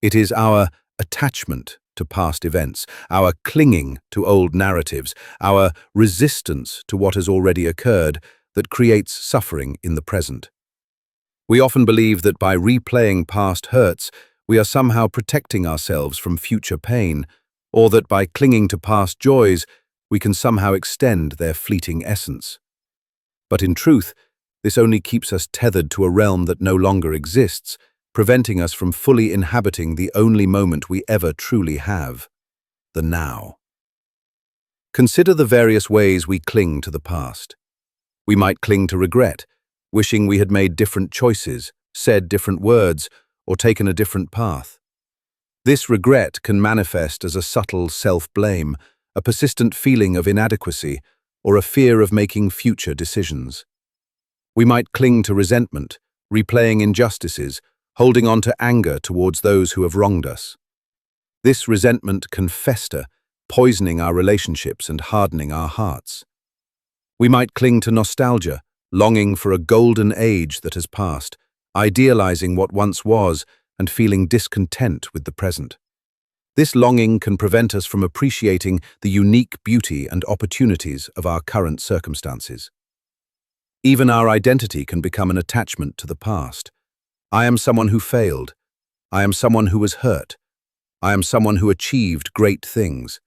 It is our attachment to past events, our clinging to old narratives, our resistance to what has already occurred that creates suffering in the present. We often believe that by replaying past hurts, we are somehow protecting ourselves from future pain, or that by clinging to past joys, we can somehow extend their fleeting essence. But in truth, this only keeps us tethered to a realm that no longer exists, preventing us from fully inhabiting the only moment we ever truly have, the now. Consider the various ways we cling to the past. We might cling to regret, wishing we had made different choices, said different words, or taken a different path. This regret can manifest as a subtle self-blame, a persistent feeling of inadequacy, or a fear of making future decisions. We might cling to resentment, replaying injustices, holding on to anger towards those who have wronged us. This resentment can fester, poisoning our relationships and hardening our hearts. We might cling to nostalgia, longing for a golden age that has passed, idealizing what once was and feeling discontent with the present. This longing can prevent us from appreciating the unique beauty and opportunities of our current circumstances. Even our identity can become an attachment to the past. I am someone who failed. I am someone who was hurt. I am someone who achieved great things.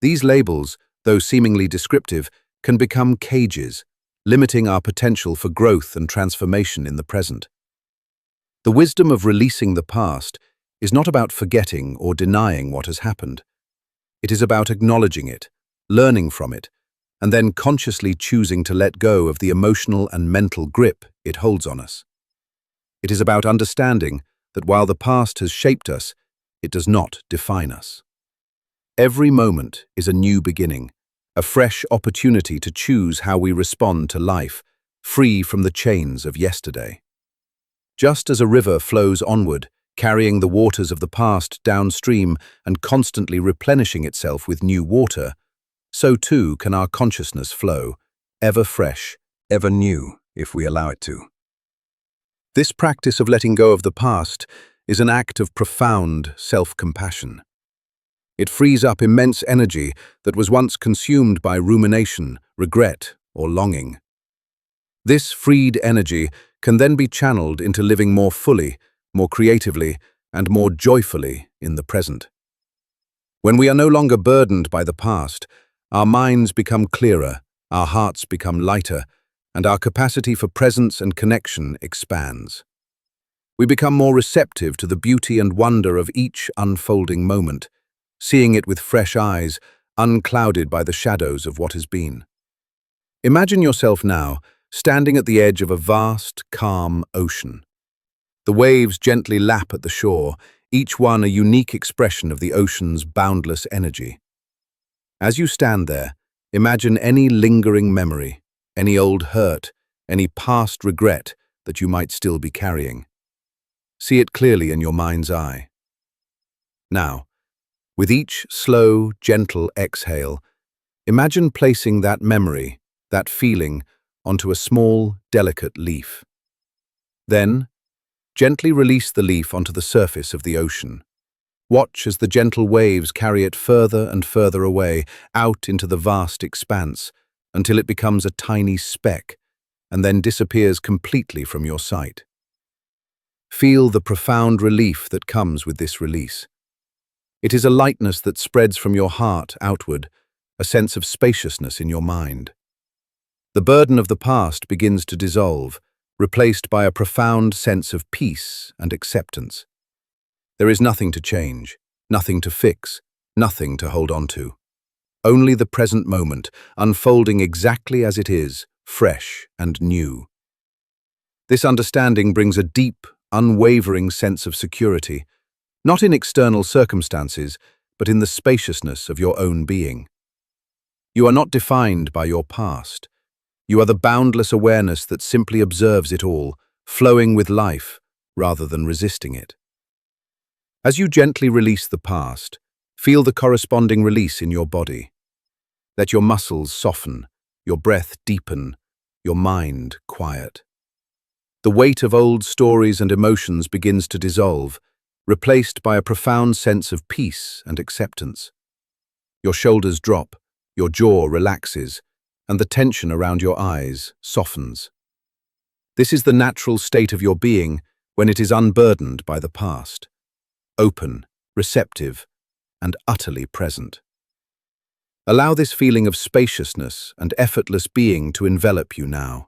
These labels, though seemingly descriptive, can become cages, limiting our potential for growth and transformation in the present. The wisdom of releasing the past is not about forgetting or denying what has happened. It is about acknowledging it, learning from it, and then consciously choosing to let go of the emotional and mental grip it holds on us. It is about understanding that while the past has shaped us, it does not define us. Every moment is a new beginning, a fresh opportunity to choose how we respond to life, free from the chains of yesterday. Just as a river flows onward, carrying the waters of the past downstream and constantly replenishing itself with new water, so too can our consciousness flow, ever fresh, ever new, if we allow it to. This practice of letting go of the past is an act of profound self-compassion. It frees up immense energy that was once consumed by rumination, regret, or longing. This freed energy can then be channeled into living more fully, more creatively, and more joyfully in the present. When we are no longer burdened by the past, our minds become clearer, our hearts become lighter, and our capacity for presence and connection expands. We become more receptive to the beauty and wonder of each unfolding moment, seeing it with fresh eyes, unclouded by the shadows of what has been. Imagine yourself now, standing at the edge of a vast, calm ocean. The waves gently lap at the shore, each one a unique expression of the ocean's boundless energy. As you stand there, imagine any lingering memory, any old hurt, any past regret that you might still be carrying. See it clearly in your mind's eye. Now, with each slow, gentle exhale, imagine placing that memory, that feeling, onto a small, delicate leaf. Then, gently release the leaf onto the surface of the ocean. Watch as the gentle waves carry it further and further away, out into the vast expanse, until it becomes a tiny speck, and then disappears completely from your sight. Feel the profound relief that comes with this release. It is a lightness that spreads from your heart outward, a sense of spaciousness in your mind. The burden of the past begins to dissolve, replaced by a profound sense of peace and acceptance. There is nothing to change, nothing to fix, nothing to hold on to. only the present moment, unfolding exactly as it is, fresh and new. This understanding brings a deep, unwavering sense of security, not in external circumstances, but in the spaciousness of your own being. You are not defined by your past. You are the boundless awareness that simply observes it all, flowing with life rather than resisting it. As you gently release the past, feel the corresponding release in your body. Let your muscles soften, your breath deepen, your mind quiet. The weight of old stories and emotions begins to dissolve, replaced by a profound sense of peace and acceptance. Your shoulders drop, your jaw relaxes, and the tension around your eyes softens. This is the natural state of your being when it is unburdened by the past, open, receptive, and utterly present. Allow this feeling of spaciousness and effortless being to envelop you now.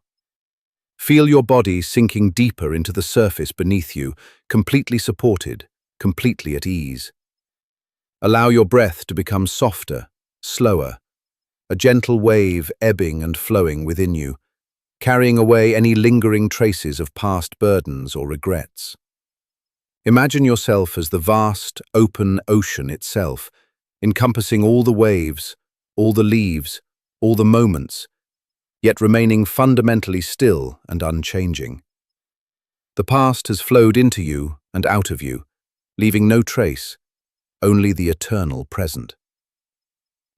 Feel your body sinking deeper into the surface beneath you, completely supported, completely at ease. Allow your breath to become softer, slower, a gentle wave ebbing and flowing within you, carrying away any lingering traces of past burdens or regrets. Imagine yourself as the vast, open ocean itself, encompassing all the waves, all the leaves, all the moments, yet remaining fundamentally still and unchanging. The past has flowed into you and out of you, leaving no trace, only the eternal present.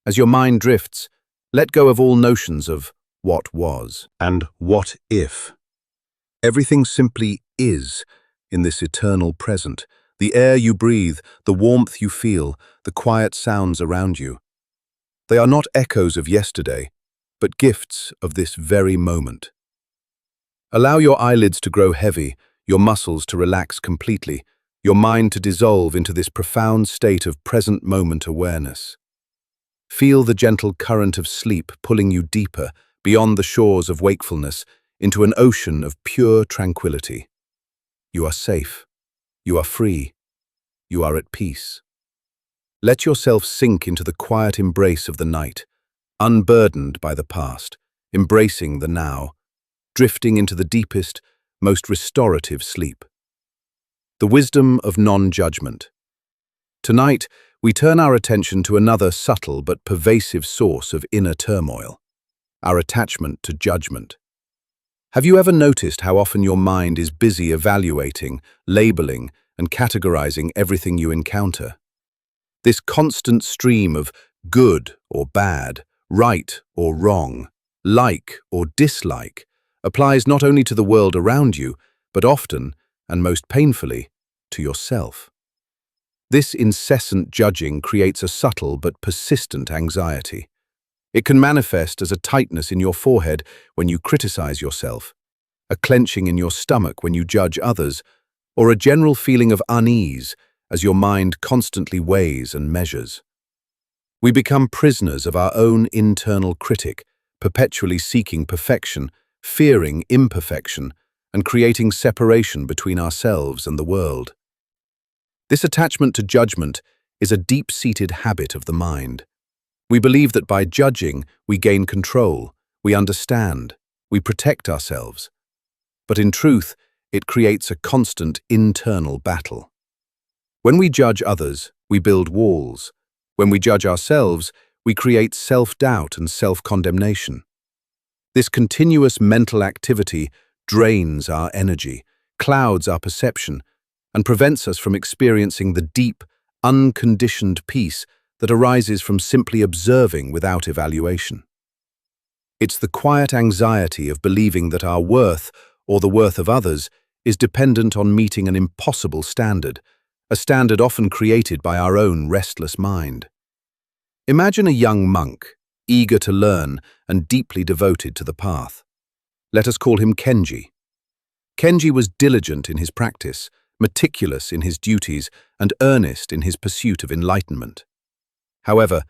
As your mind drifts, let go of all notions of what was and what if. Everything simply is in this eternal present. The air you breathe, the warmth you feel, the quiet sounds around you. They are not echoes of yesterday, but gifts of this very moment. Allow your eyelids to grow heavy, your muscles to relax completely, your mind to dissolve into this profound state of present moment awareness. Feel the gentle current of sleep pulling you deeper, beyond the shores of wakefulness, into an ocean of pure tranquility. You are safe. You are free. You are at peace. Let yourself sink into the quiet embrace of the night, unburdened by the past, embracing the now, drifting into the deepest, most restorative sleep. The wisdom of non-judgment. Tonight, we turn our attention to another subtle but pervasive source of inner turmoil, our attachment to judgment. Have you ever noticed how often your mind is busy evaluating, labeling, and categorizing everything you encounter? This constant stream of good or bad, right or wrong, like or dislike, applies not only to the world around you, but often, and most painfully, to yourself. This incessant judging creates a subtle but persistent anxiety. It can manifest as a tightness in your forehead when you criticize yourself, a clenching in your stomach when you judge others, or a general feeling of unease as your mind constantly weighs and measures. We become prisoners of our own internal critic, perpetually seeking perfection, fearing imperfection, and creating separation between ourselves and the world. This attachment to judgment is a deep-seated habit of the mind. We believe that by judging, we gain control, we understand, we protect ourselves. But in truth, it creates a constant internal battle. When we judge others, we build walls. When we judge ourselves, we create self-doubt and self-condemnation. This continuous mental activity drains our energy, clouds our perception, and prevents us from experiencing the deep, unconditioned peace that arises from simply observing without evaluation. It's the quiet anxiety of believing that our worth, or the worth of others, is dependent on meeting an impossible standard, a standard often created by our own restless mind. Imagine a young monk, eager to learn and deeply devoted to the path. Let us call him Kenji. Kenji was diligent in his practice, meticulous in his duties, and earnest in his pursuit of enlightenment. However,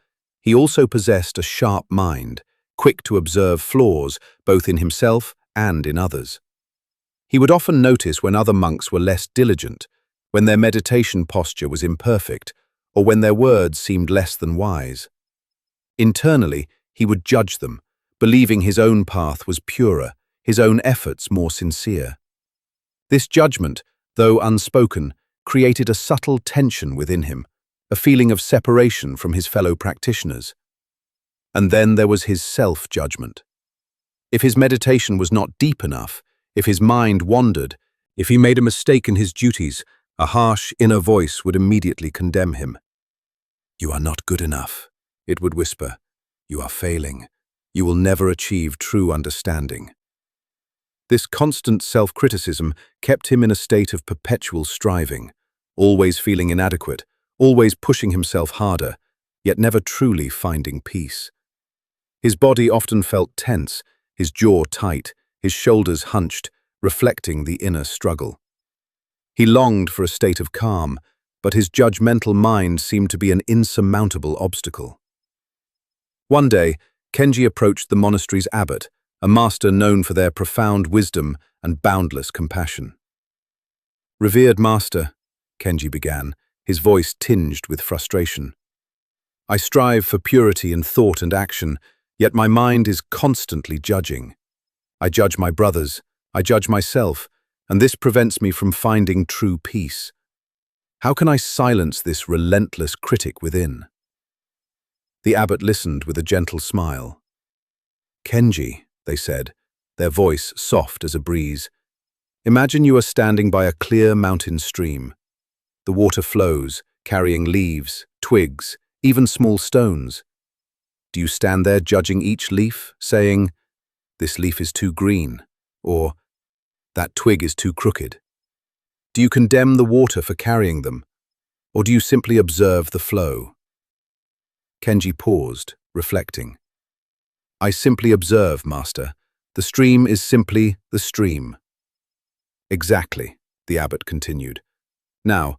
he also possessed a sharp mind, quick to observe flaws both in himself and in others. He would often notice when other monks were less diligent, when their meditation posture was imperfect, or when their words seemed less than wise. Internally, he would judge them, believing his own path was purer, his own efforts more sincere. This judgment, though unspoken, created a subtle tension within him, a feeling of separation from his fellow practitioners. And then there was his self-judgment. If his meditation was not deep enough, if his mind wandered, if he made a mistake in his duties, a harsh inner voice would immediately condemn him. "You are not good enough," it would whisper. "You are failing. You will never achieve true understanding." This constant self-criticism kept him in a state of perpetual striving, always feeling inadequate, always pushing himself harder, yet never truly finding peace. His body often felt tense, his jaw tight, his shoulders hunched, reflecting the inner struggle. He longed for a state of calm, but his judgmental mind seemed to be an insurmountable obstacle. One day, Kenji approached the monastery's abbot, a master known for their profound wisdom and boundless compassion. "Revered master," Kenji began, his voice tinged with frustration. "I strive for purity in thought and action, yet my mind is constantly judging. I judge my brothers, I judge myself, and this prevents me from finding true peace. How can I silence this relentless critic within?" The abbot listened with a gentle smile. "Kenji," they said, their voice soft as a breeze, "imagine you are standing by a clear mountain stream. The water flows, carrying leaves, twigs, even small stones. Do you stand there judging each leaf, saying, 'This leaf is too green,' or 'That twig is too crooked'? Do you condemn the water for carrying them, or do you simply observe the flow?" Kenji paused, reflecting. "I simply observe, master. The stream is simply the stream." "Exactly," the abbot continued. "Now,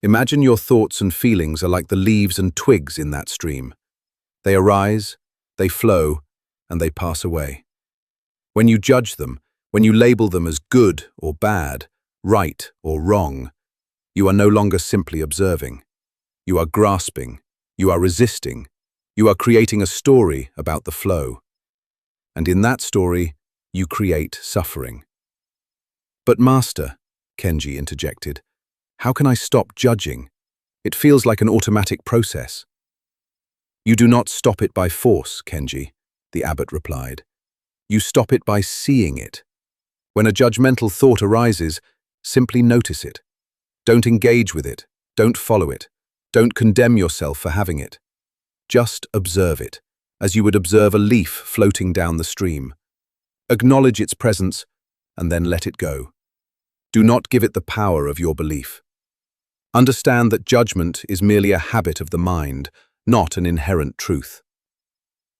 imagine your thoughts and feelings are like the leaves and twigs in that stream. They arise, they flow, and they pass away. When you judge them, when you label them as good or bad, right or wrong, you are no longer simply observing. You are grasping, you are resisting, you are creating a story about the flow. And in that story, you create suffering." "But master," Kenji interjected, "how can I stop judging? It feels like an automatic process." "You do not stop it by force, Kenji," the abbot replied. "You stop it by seeing it. When a judgmental thought arises, simply notice it. Don't engage with it, don't follow it, don't condemn yourself for having it. Just observe it, as you would observe a leaf floating down the stream. Acknowledge its presence, and then let it go. Do not give it the power of your belief. Understand that judgment is merely a habit of the mind, not an inherent truth."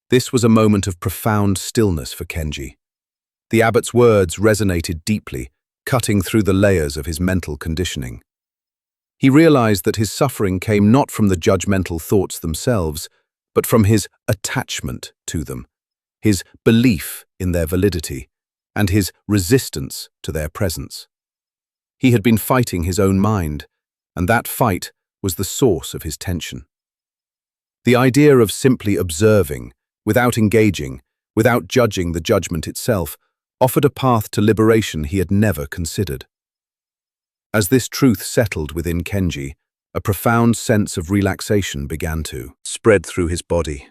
This was a moment of profound stillness for Kenji. The abbot's words resonated deeply, cutting through the layers of his mental conditioning. He realized that his suffering came not from the judgmental thoughts themselves, but from his attachment to them, his belief in their validity, and his resistance to their presence. He had been fighting his own mind, and that fight was the source of his tension. The idea of simply observing, without engaging, without judging the judgment itself, offered a path to liberation he had never considered. As this truth settled within Kenji, a profound sense of relaxation began to spread through his body.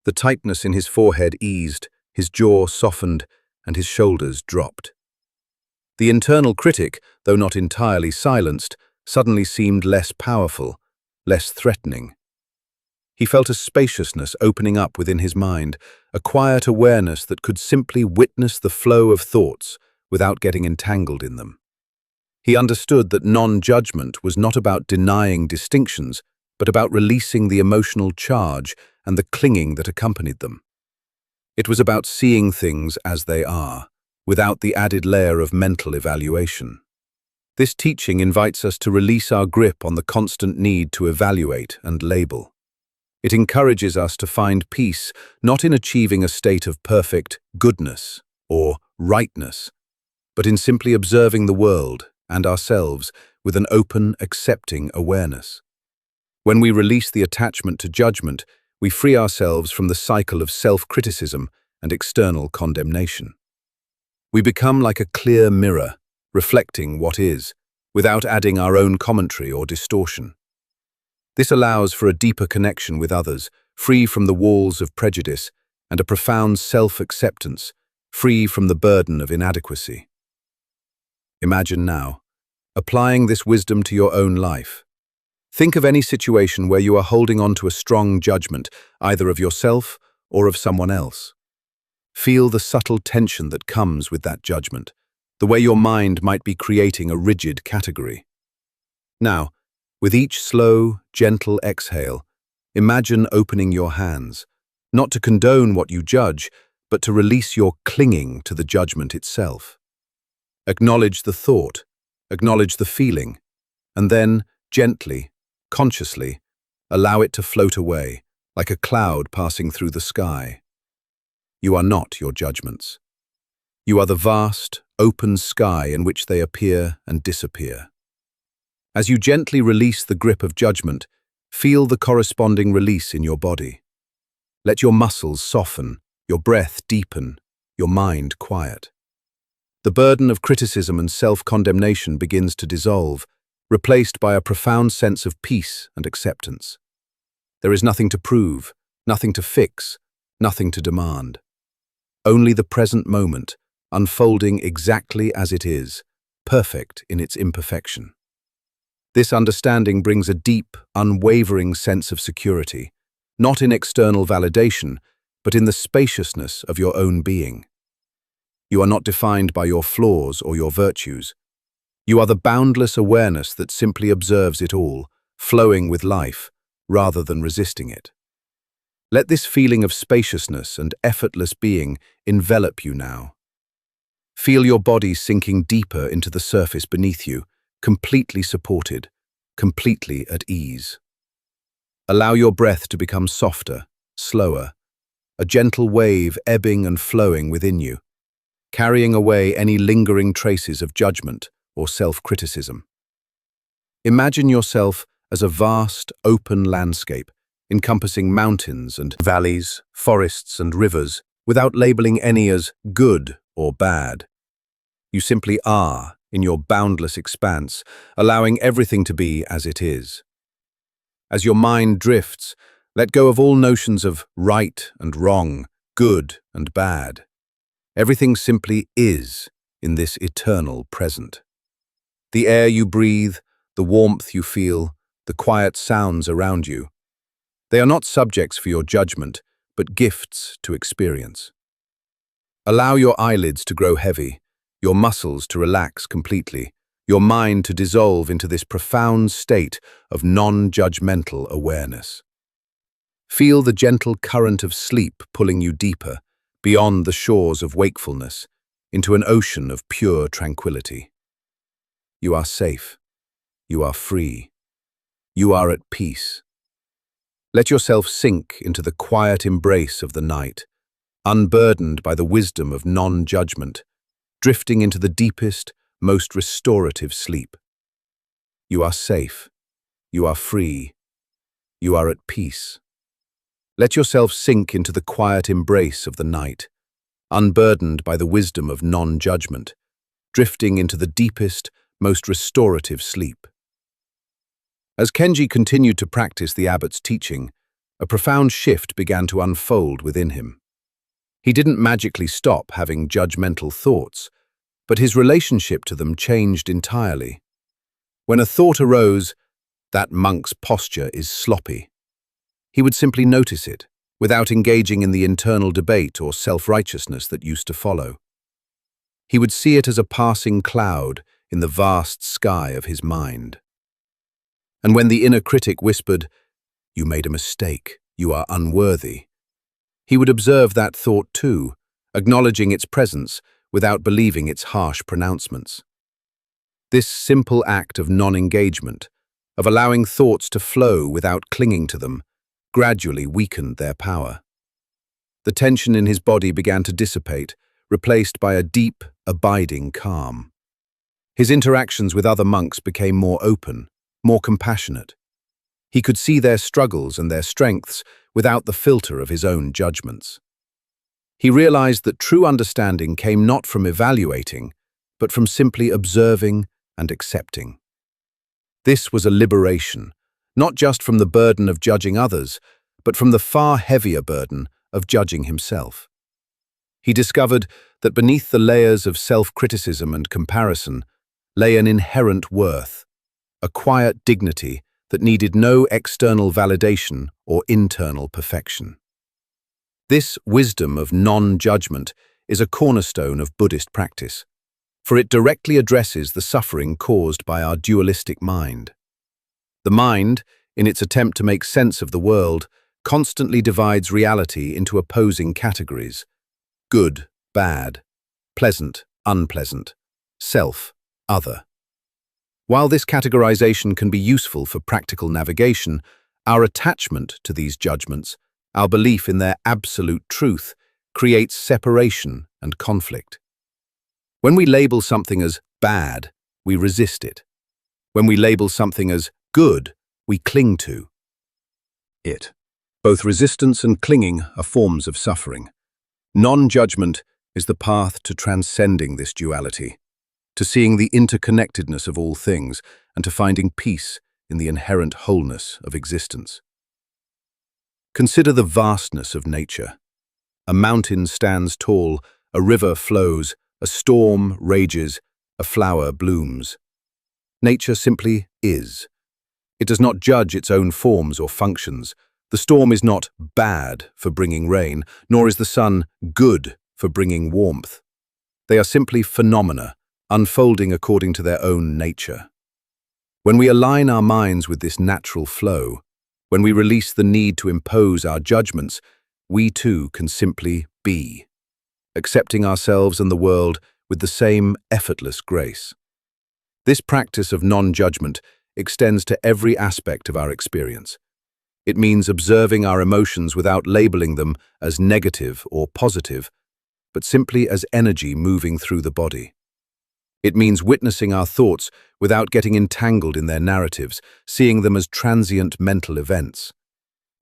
The tightness in his forehead eased, his jaw softened, and his shoulders dropped. The internal critic, though not entirely silenced, suddenly seemed less powerful, less threatening. He felt a spaciousness opening up within his mind, a quiet awareness that could simply witness the flow of thoughts without getting entangled in them. He understood that non-judgment was not about denying distinctions, but about releasing the emotional charge and the clinging that accompanied them. It was about seeing things as they are, without the added layer of mental evaluation. This teaching invites us to release our grip on the constant need to evaluate and label. It encourages us to find peace not in achieving a state of perfect goodness or rightness, but in simply observing the world and ourselves with an open, accepting awareness. When we release the attachment to judgment, we free ourselves from the cycle of self-criticism and external condemnation. We become like a clear mirror, reflecting what is, without adding our own commentary or distortion. This allows for a deeper connection with others, free from the walls of prejudice, and a profound self-acceptance, free from the burden of inadequacy. Imagine now, applying this wisdom to your own life. Think of any situation where you are holding on to a strong judgment, either of yourself or of someone else. Feel the subtle tension that comes with that judgment, the way your mind might be creating a rigid category. Now, with each slow, gentle exhale, imagine opening your hands, not to condone what you judge, but to release your clinging to the judgment itself. Acknowledge the thought, acknowledge the feeling, and then, gently, consciously, allow it to float away, like a cloud passing through the sky. You are not your judgments. You are the vast, open sky in which they appear and disappear. As you gently release the grip of judgment, feel the corresponding release in your body. Let your muscles soften, your breath deepen, your mind quiet. The burden of criticism and self-condemnation begins to dissolve, replaced by a profound sense of peace and acceptance. There is nothing to prove, nothing to fix, nothing to demand. Only the present moment, unfolding exactly as it is, perfect in its imperfection. This understanding brings a deep, unwavering sense of security, not in external validation, but in the spaciousness of your own being. You are not defined by your flaws or your virtues. You are the boundless awareness that simply observes it all, flowing with life, rather than resisting it. Let this feeling of spaciousness and effortless being envelop you now. Feel your body sinking deeper into the surface beneath you, completely supported, completely at ease. Allow your breath to become softer, slower, a gentle wave ebbing and flowing within you, carrying away any lingering traces of judgment or self-criticism. Imagine yourself as a vast, open landscape, encompassing mountains and valleys, forests and rivers, without labeling any as good or bad. You simply are in your boundless expanse, allowing everything to be as it is. As your mind drifts, let go of all notions of right and wrong, good and bad. Everything simply is in this eternal present. The air you breathe, the warmth you feel, the quiet sounds around you, they are not subjects for your judgment, but gifts to experience. Allow your eyelids to grow heavy, your muscles to relax completely, your mind to dissolve into this profound state of non-judgmental awareness. Feel the gentle current of sleep pulling you deeper, beyond the shores of wakefulness, into an ocean of pure tranquility. You are safe. You are free. You are at peace. Let yourself sink into the quiet embrace of the night, unburdened by the wisdom of non-judgment, drifting into the deepest, most restorative sleep. You are safe. You are free. You are at peace. Let yourself sink into the quiet embrace of the night, unburdened by the wisdom of non-judgment, drifting into the deepest, most restorative sleep. As Kenji continued to practice the abbot's teaching, a profound shift began to unfold within him. He didn't magically stop having judgmental thoughts, but his relationship to them changed entirely. When a thought arose, "That monk's posture is sloppy," he would simply notice it, without engaging in the internal debate or self-righteousness that used to follow. He would see it as a passing cloud in the vast sky of his mind. And when the inner critic whispered, "You made a mistake, you are unworthy," he would observe that thought too, acknowledging its presence without believing its harsh pronouncements. This simple act of non-engagement, of allowing thoughts to flow without clinging to them, gradually weakened their power. The tension in his body began to dissipate, replaced by a deep, abiding calm. His interactions with other monks became more open, more compassionate. He could see their struggles and their strengths without the filter of his own judgments. He realized that true understanding came not from evaluating, but from simply observing and accepting. This was a liberation, not just from the burden of judging others, but from the far heavier burden of judging himself. He discovered that beneath the layers of self-criticism and comparison lay an inherent worth, a quiet dignity that needed no external validation or internal perfection. This wisdom of non-judgment is a cornerstone of Buddhist practice, for it directly addresses the suffering caused by our dualistic mind. The mind, in its attempt to make sense of the world, constantly divides reality into opposing categories: good, bad, pleasant, unpleasant, self, other. While this categorization can be useful for practical navigation, our attachment to these judgments, our belief in their absolute truth, creates separation and conflict. When we label something as bad, we resist it. When we label something as good, we cling to it. Both resistance and clinging are forms of suffering. Non-judgment is the path to transcending this duality, to seeing the interconnectedness of all things, and to finding peace in the inherent wholeness of existence. Consider the vastness of nature. A mountain stands tall, a river flows, a storm rages, a flower blooms. Nature simply is. It does not judge its own forms or functions. The storm is not bad for bringing rain, nor is the sun good for bringing warmth. They are simply phenomena, unfolding according to their own nature. When we align our minds with this natural flow, when we release the need to impose our judgments, we too can simply be, accepting ourselves and the world with the same effortless grace. This practice of non-judgment extends to every aspect of our experience. It means observing our emotions without labeling them as negative or positive, but simply as energy moving through the body. It means witnessing our thoughts without getting entangled in their narratives, seeing them as transient mental events.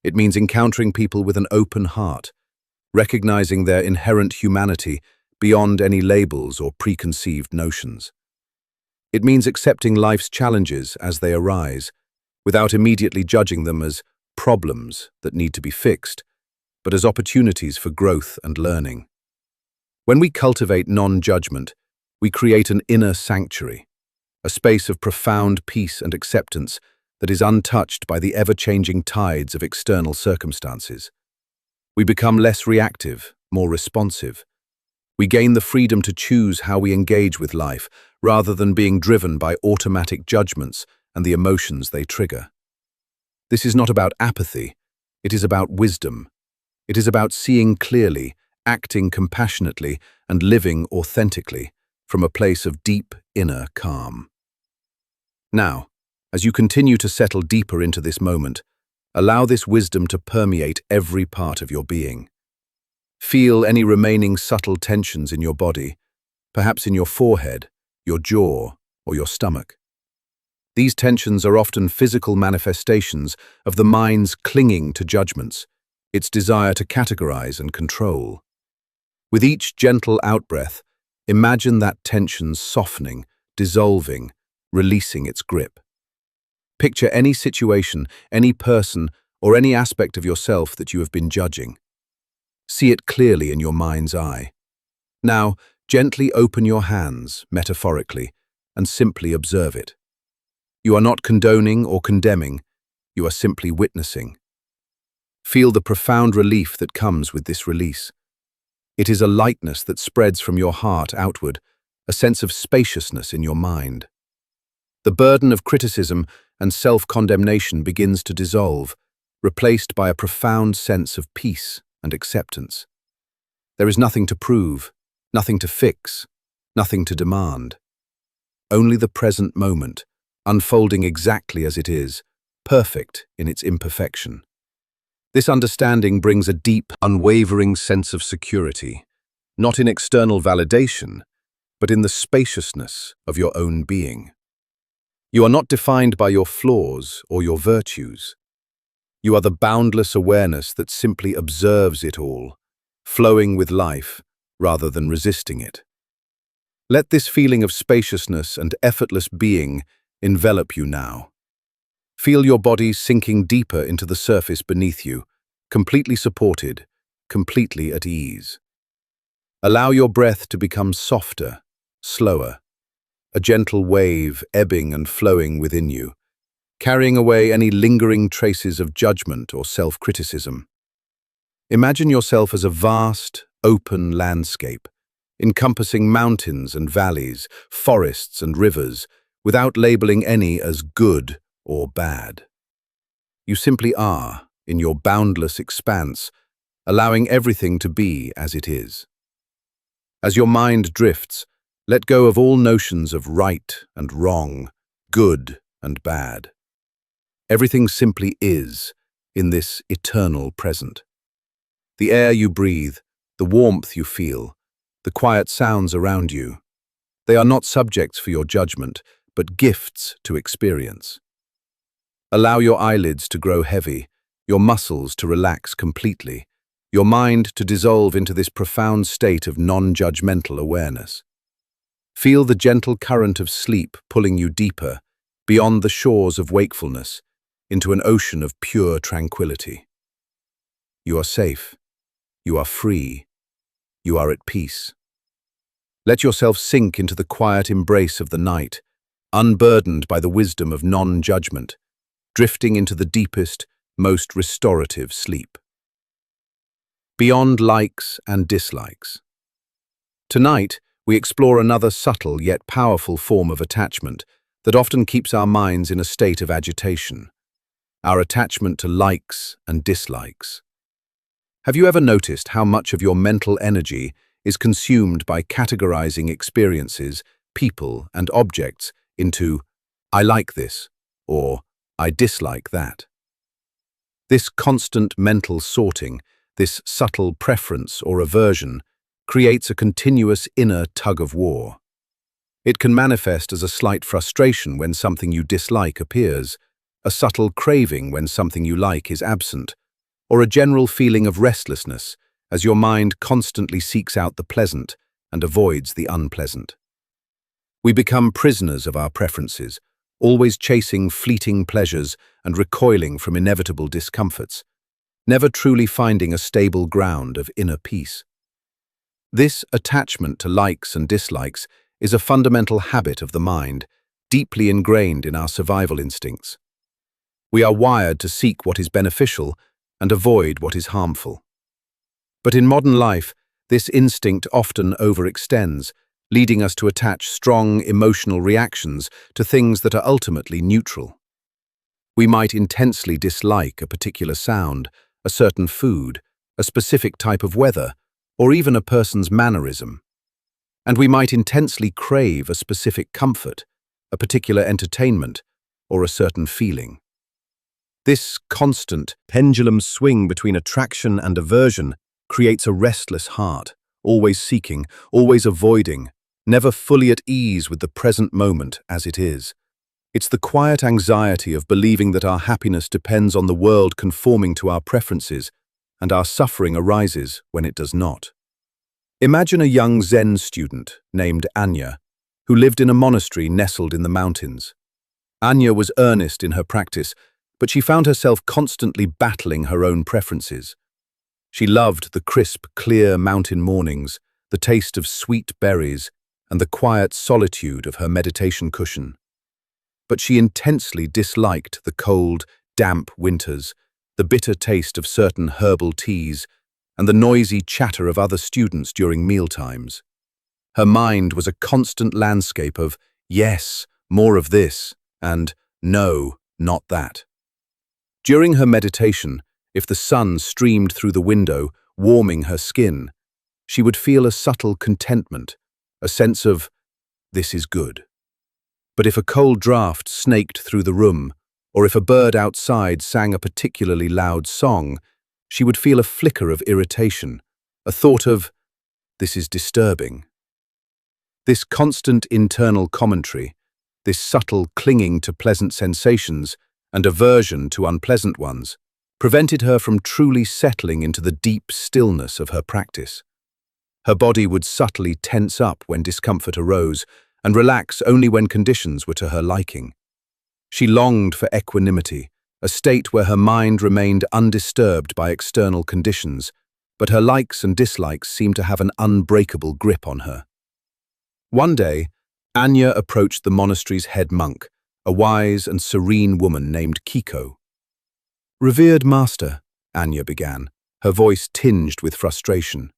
It means encountering people with an open heart, recognizing their inherent humanity beyond any labels or preconceived notions. It means accepting life's challenges as they arise, without immediately judging them as problems that need to be fixed, but as opportunities for growth and learning. When we cultivate non-judgment, we create an inner sanctuary, a space of profound peace and acceptance that is untouched by the ever-changing tides of external circumstances. We become less reactive, more responsive. We gain the freedom to choose how we engage with life, rather than being driven by automatic judgments and the emotions they trigger. This is not about apathy, it is about wisdom. It is about seeing clearly, acting compassionately, and living authentically from a place of deep inner calm. Now, as you continue to settle deeper into this moment, allow this wisdom to permeate every part of your being. Feel any remaining subtle tensions in your body, perhaps in your forehead, your jaw, or your stomach. These tensions are often physical manifestations of the mind's clinging to judgments, its desire to categorize and control. With each gentle outbreath, imagine that tension softening, dissolving, releasing its grip. Picture any situation, any person, or any aspect of yourself that you have been judging. See it clearly in your mind's eye. Now, gently open your hands, metaphorically, and simply observe it. You are not condoning or condemning, you are simply witnessing. Feel the profound relief that comes with this release. It is a lightness that spreads from your heart outward, a sense of spaciousness in your mind. The burden of criticism and self-condemnation begins to dissolve, replaced by a profound sense of peace and acceptance. There is nothing to prove, nothing to fix, nothing to demand. Only the present moment, unfolding exactly as it is, perfect in its imperfection. This understanding brings a deep, unwavering sense of security, not in external validation, but in the spaciousness of your own being. You are not defined by your flaws or your virtues. You are the boundless awareness that simply observes it all, flowing with life rather than resisting it. Let this feeling of spaciousness and effortless being envelop you now. Feel your body sinking deeper into the surface beneath you, completely supported, completely at ease. Allow your breath to become softer, slower, a gentle wave ebbing and flowing within you, carrying away any lingering traces of judgment or self-criticism. Imagine yourself as a vast, open landscape, encompassing mountains and valleys, forests and rivers, without labeling any as good or bad. You simply are, in your boundless expanse, allowing everything to be as it is. As your mind drifts, let go of all notions of right and wrong, good and bad. Everything simply is, in this eternal present. The air you breathe, the warmth you feel, the quiet sounds around you, they are not subjects for your judgment, but gifts to experience. Allow your eyelids to grow heavy, your muscles to relax completely, your mind to dissolve into this profound state of non-judgmental awareness. Feel the gentle current of sleep pulling you deeper, beyond the shores of wakefulness, into an ocean of pure tranquility. You are safe. You are free. You are at peace. Let yourself sink into the quiet embrace of the night, unburdened by the wisdom of non-judgment, drifting into the deepest, most restorative sleep. Beyond likes and dislikes. Tonight, we explore another subtle yet powerful form of attachment that often keeps our minds in a state of agitation: our attachment to likes and dislikes. Have you ever noticed how much of your mental energy is consumed by categorizing experiences, people, and objects into "I like this" or "I dislike that"? This constant mental sorting, this subtle preference or aversion, creates a continuous inner tug-of-war. It can manifest as a slight frustration when something you dislike appears, a subtle craving when something you like is absent, or a general feeling of restlessness as your mind constantly seeks out the pleasant and avoids the unpleasant. We become prisoners of our preferences, always chasing fleeting pleasures and recoiling from inevitable discomforts, never truly finding a stable ground of inner peace. This attachment to likes and dislikes is a fundamental habit of the mind, deeply ingrained in our survival instincts. We are wired to seek what is beneficial and avoid what is harmful. But in modern life, this instinct often overextends, leading us to attach strong emotional reactions to things that are ultimately neutral. We might intensely dislike a particular sound, a certain food, a specific type of weather, or even a person's mannerism. And we might intensely crave a specific comfort, a particular entertainment, or a certain feeling. This constant pendulum swing between attraction and aversion creates a restless heart, always seeking, always avoiding, never fully at ease with the present moment as it is. It's the quiet anxiety of believing that our happiness depends on the world conforming to our preferences, and our suffering arises when it does not. Imagine a young Zen student named Anya, who lived in a monastery nestled in the mountains. Anya was earnest in her practice, but she found herself constantly battling her own preferences. She loved the crisp, clear mountain mornings, the taste of sweet berries, and the quiet solitude of her meditation cushion. But she intensely disliked the cold, damp winters, the bitter taste of certain herbal teas, and the noisy chatter of other students during mealtimes. Her mind was a constant landscape of "yes, more of this," and "no, not that." During her meditation, if the sun streamed through the window, warming her skin, she would feel a subtle contentment, a sense of "this is good." But if a cold draft snaked through the room, or if a bird outside sang a particularly loud song, she would feel a flicker of irritation, a thought of "this is disturbing." This constant internal commentary, this subtle clinging to pleasant sensations and aversion to unpleasant ones, prevented her from truly settling into the deep stillness of her practice. Her body would subtly tense up when discomfort arose and relax only when conditions were to her liking. She longed for equanimity, a state where her mind remained undisturbed by external conditions, but her likes and dislikes seemed to have an unbreakable grip on her. One day, Anya approached the monastery's head monk, a wise and serene woman named Kiko. "Revered master," Anya began, her voice tinged with frustration.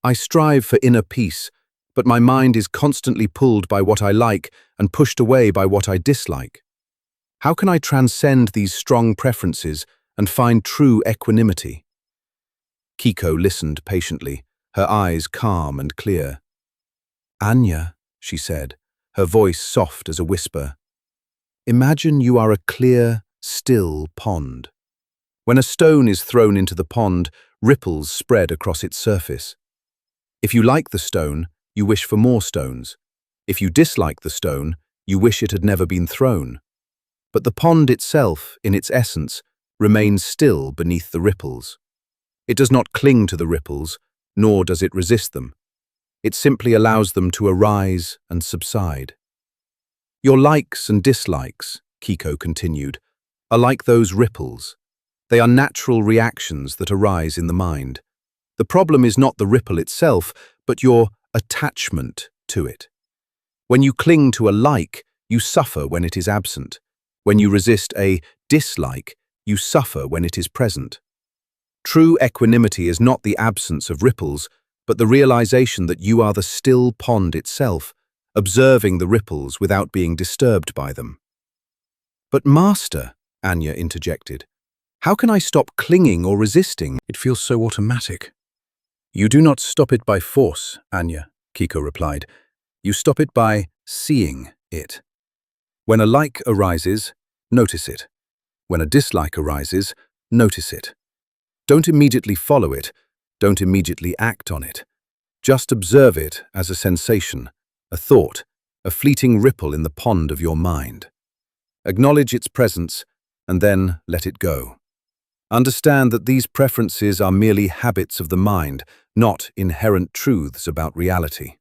"I strive for inner peace, but my mind is constantly pulled by what I like and pushed away by what I dislike. How can I transcend these strong preferences and find true equanimity?" Kiko listened patiently, her eyes calm and clear. "Anya," she said, her voice soft as a whisper, "imagine you are a clear, still pond. When a stone is thrown into the pond, ripples spread across its surface. If you like the stone, you wish for more stones. If you dislike the stone, you wish it had never been thrown. But the pond itself, in its essence, remains still beneath the ripples. It does not cling to the ripples, nor does it resist them. It simply allows them to arise and subside. Your likes and dislikes," Kiko continued, "are like those ripples. They are natural reactions that arise in the mind. The problem is not the ripple itself, but your attachment to it. When you cling to a like, you suffer when it is absent. When you resist a dislike, you suffer when it is present. True equanimity is not the absence of ripples, but the realization that you are the still pond itself, observing the ripples without being disturbed by them." "But master," Anya interjected, "how can I stop clinging or resisting? It feels so automatic." "You do not stop it by force, Anya," Kiko replied. "You stop it by seeing it. When a like arises, notice it. When a dislike arises, notice it. Don't immediately follow it. Don't immediately act on it. Just observe it as a sensation, a thought, a fleeting ripple in the pond of your mind. Acknowledge its presence, and then let it go. Understand that these preferences are merely habits of the mind, not inherent truths about reality."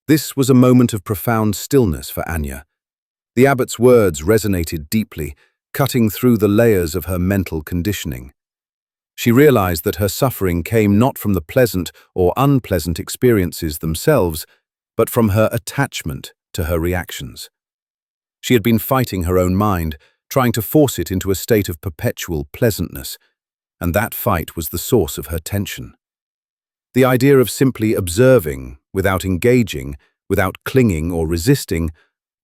This was a moment of profound stillness for Anya. The abbot's words resonated deeply, cutting through the layers of her mental conditioning. She realized that her suffering came not from the pleasant or unpleasant experiences themselves, but from her attachment to her reactions. She had been fighting her own mind, trying to force it into a state of perpetual pleasantness, and that fight was the source of her tension. The idea of simply observing, without engaging, without clinging or resisting,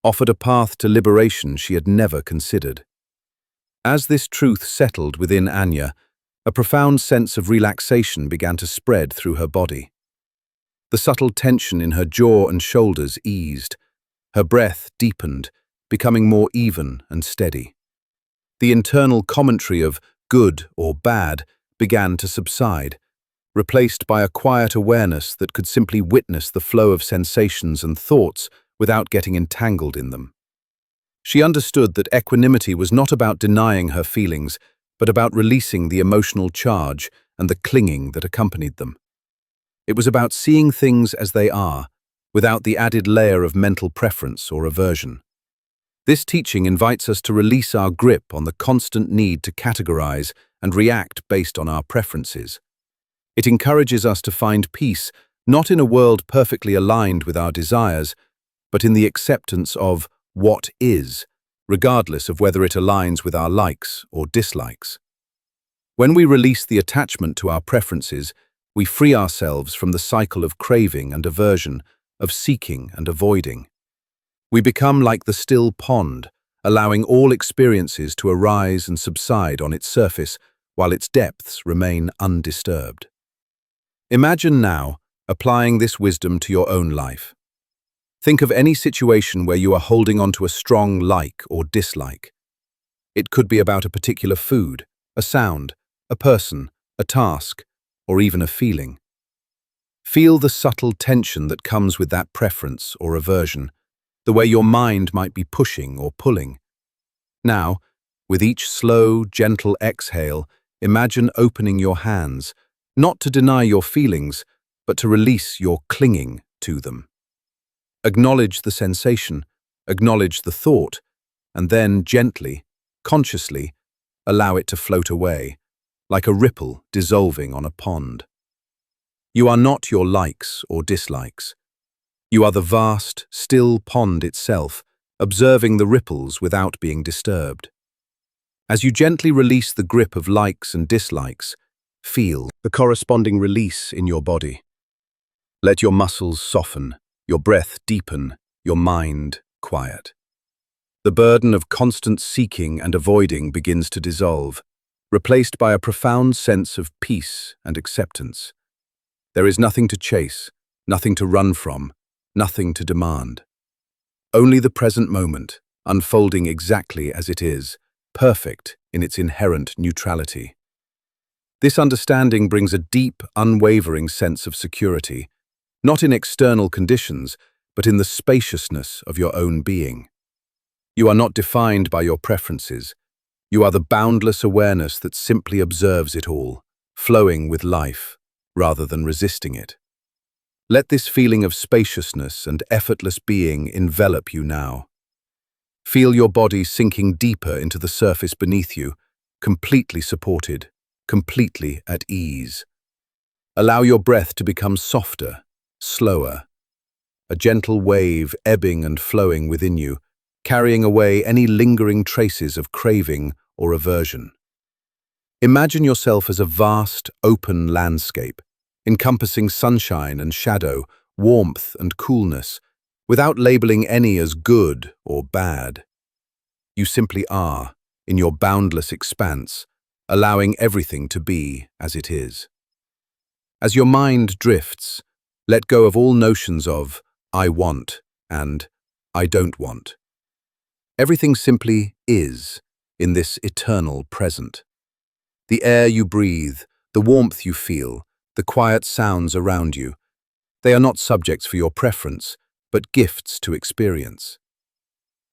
offered a path to liberation she had never considered. As this truth settled within Anya, a profound sense of relaxation began to spread through her body. The subtle tension in her jaw and shoulders eased. Her breath deepened, becoming more even and steady. The internal commentary of good or bad began to subside, replaced by a quiet awareness that could simply witness the flow of sensations and thoughts without getting entangled in them. She understood that equanimity was not about denying her feelings, but about releasing the emotional charge and the clinging that accompanied them. It was about seeing things as they are, without the added layer of mental preference or aversion. This teaching invites us to release our grip on the constant need to categorize and react based on our preferences. It encourages us to find peace not in a world perfectly aligned with our desires, but in the acceptance of what is, regardless of whether it aligns with our likes or dislikes. When we release the attachment to our preferences, we free ourselves from the cycle of craving and aversion, of seeking and avoiding. We become like the still pond, allowing all experiences to arise and subside on its surface, while its depths remain undisturbed. Imagine now applying this wisdom to your own life. Think of any situation where you are holding on to a strong like or dislike. It could be about a particular food, a sound, a person, a task, or even a feeling. Feel the subtle tension that comes with that preference or aversion. the way your mind might be pushing or pulling. Now, with each slow, gentle exhale, imagine opening your hands, not to deny your feelings, but to release your clinging to them. Acknowledge the sensation, acknowledge the thought, and then gently, consciously, allow it to float away, like a ripple dissolving on a pond. You are not your likes or dislikes. You are the vast, still pond itself, observing the ripples without being disturbed. As you gently release the grip of likes and dislikes, feel the corresponding release in your body. Let your muscles soften, your breath deepen, your mind quiet. The burden of constant seeking and avoiding begins to dissolve, replaced by a profound sense of peace and acceptance. There is nothing to chase, nothing to run from, nothing to demand. Only the present moment, unfolding exactly as it is, perfect in its inherent neutrality. This understanding brings a deep, unwavering sense of security, not in external conditions, but in the spaciousness of your own being. You are not defined by your preferences. You are the boundless awareness that simply observes it all, flowing with life, rather than resisting it. Let this feeling of spaciousness and effortless being envelop you now. Feel your body sinking deeper into the surface beneath you, completely supported, completely at ease. Allow your breath to become softer, slower, a gentle wave ebbing and flowing within you, carrying away any lingering traces of craving or aversion. Imagine yourself as a vast, open landscape, encompassing sunshine and shadow, warmth and coolness, without labeling any as good or bad. You simply are, in your boundless expanse, allowing everything to be as it is. As your mind drifts, let go of all notions of "I want" and "I don't want." Everything simply is in this eternal present. The air you breathe, the warmth you feel, the quiet sounds around you, they are not subjects for your preference, but gifts to experience.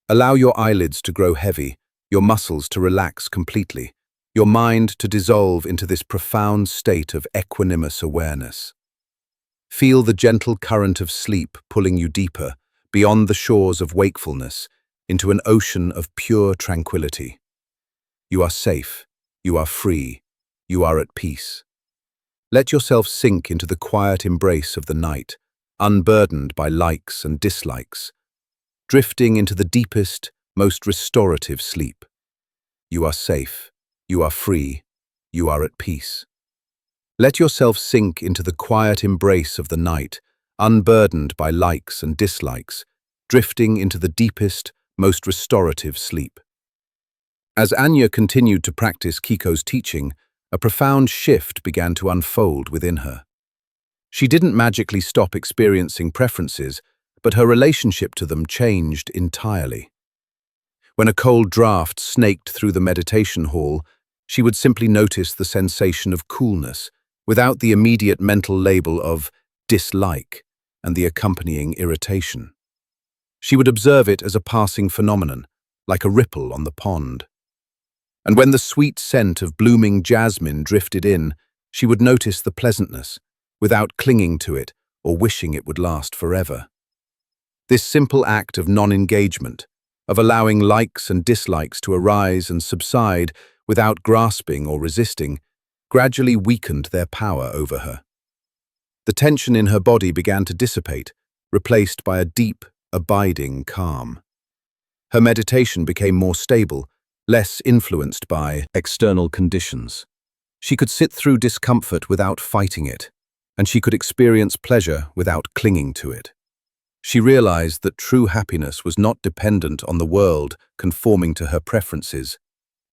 Allow your eyelids to grow heavy, your muscles to relax completely, your mind to dissolve into this profound state of equanimous awareness. Feel the gentle current of sleep pulling you deeper, beyond the shores of wakefulness, into an ocean of pure tranquility. You are safe, you are free, you are at peace. Let yourself sink into the quiet embrace of the night, unburdened by likes and dislikes, drifting into the deepest, most restorative sleep. You are safe, you are free, you are at peace. Let yourself sink into the quiet embrace of the night, unburdened by likes and dislikes, drifting into the deepest, most restorative sleep. As Anya continued to practice Kiko's teaching, a profound shift began to unfold within her. She didn't magically stop experiencing preferences, but her relationship to them changed entirely. When a cold draft snaked through the meditation hall, she would simply notice the sensation of coolness, without the immediate mental label of dislike and the accompanying irritation. She would observe it as a passing phenomenon, like a ripple on the pond. And when the sweet scent of blooming jasmine drifted in, she would notice the pleasantness, without clinging to it or wishing it would last forever. This simple act of non-engagement, of allowing likes and dislikes to arise and subside without grasping or resisting, gradually weakened their power over her. The tension in her body began to dissipate, replaced by a deep, abiding calm. Her meditation became more stable, less influenced by external conditions. She could sit through discomfort without fighting it, and she could experience pleasure without clinging to it. She realized that true happiness was not dependent on the world conforming to her preferences,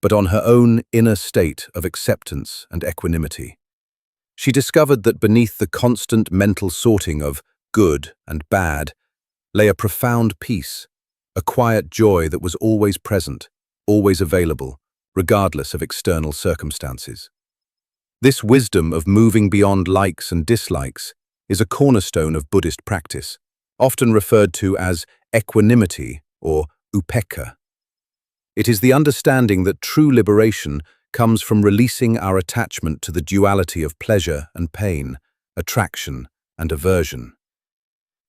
but on her own inner state of acceptance and equanimity. She discovered that beneath the constant mental sorting of good and bad lay a profound peace, a quiet joy that was always present, always available, regardless of external circumstances. This wisdom of moving beyond likes and dislikes is a cornerstone of Buddhist practice, often referred to as equanimity, or upekkha. It is the understanding that true liberation comes from releasing our attachment to the duality of pleasure and pain, attraction and aversion.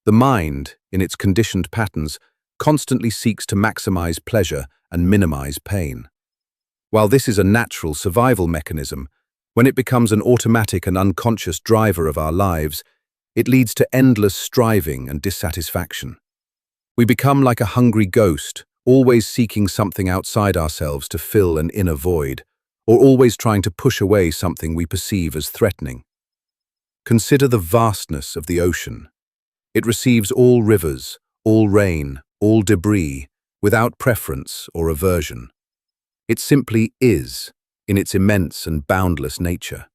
The mind, in its conditioned patterns, constantly seeks to maximize pleasure and minimize pain. While this is a natural survival mechanism, when it becomes an automatic and unconscious driver of our lives, it leads to endless striving and dissatisfaction. We become like a hungry ghost, always seeking something outside ourselves to fill an inner void, or always trying to push away something we perceive as threatening. Consider the vastness of the ocean. It receives all rivers, all rain, all debris, without preference or aversion. It simply is, in its immense and boundless nature.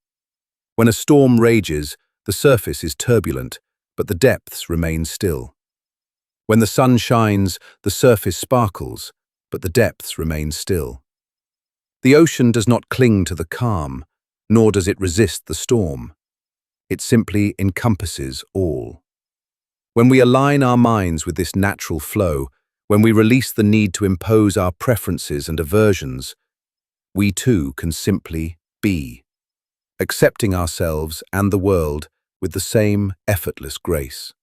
When a storm rages, the surface is turbulent, but the depths remain still. When the sun shines, the surface sparkles, but the depths remain still. The ocean does not cling to the calm, nor does it resist the storm. It simply encompasses all. When we align our minds with this natural flow, when we release the need to impose our preferences and aversions, we too can simply be, accepting ourselves and the world with the same effortless grace.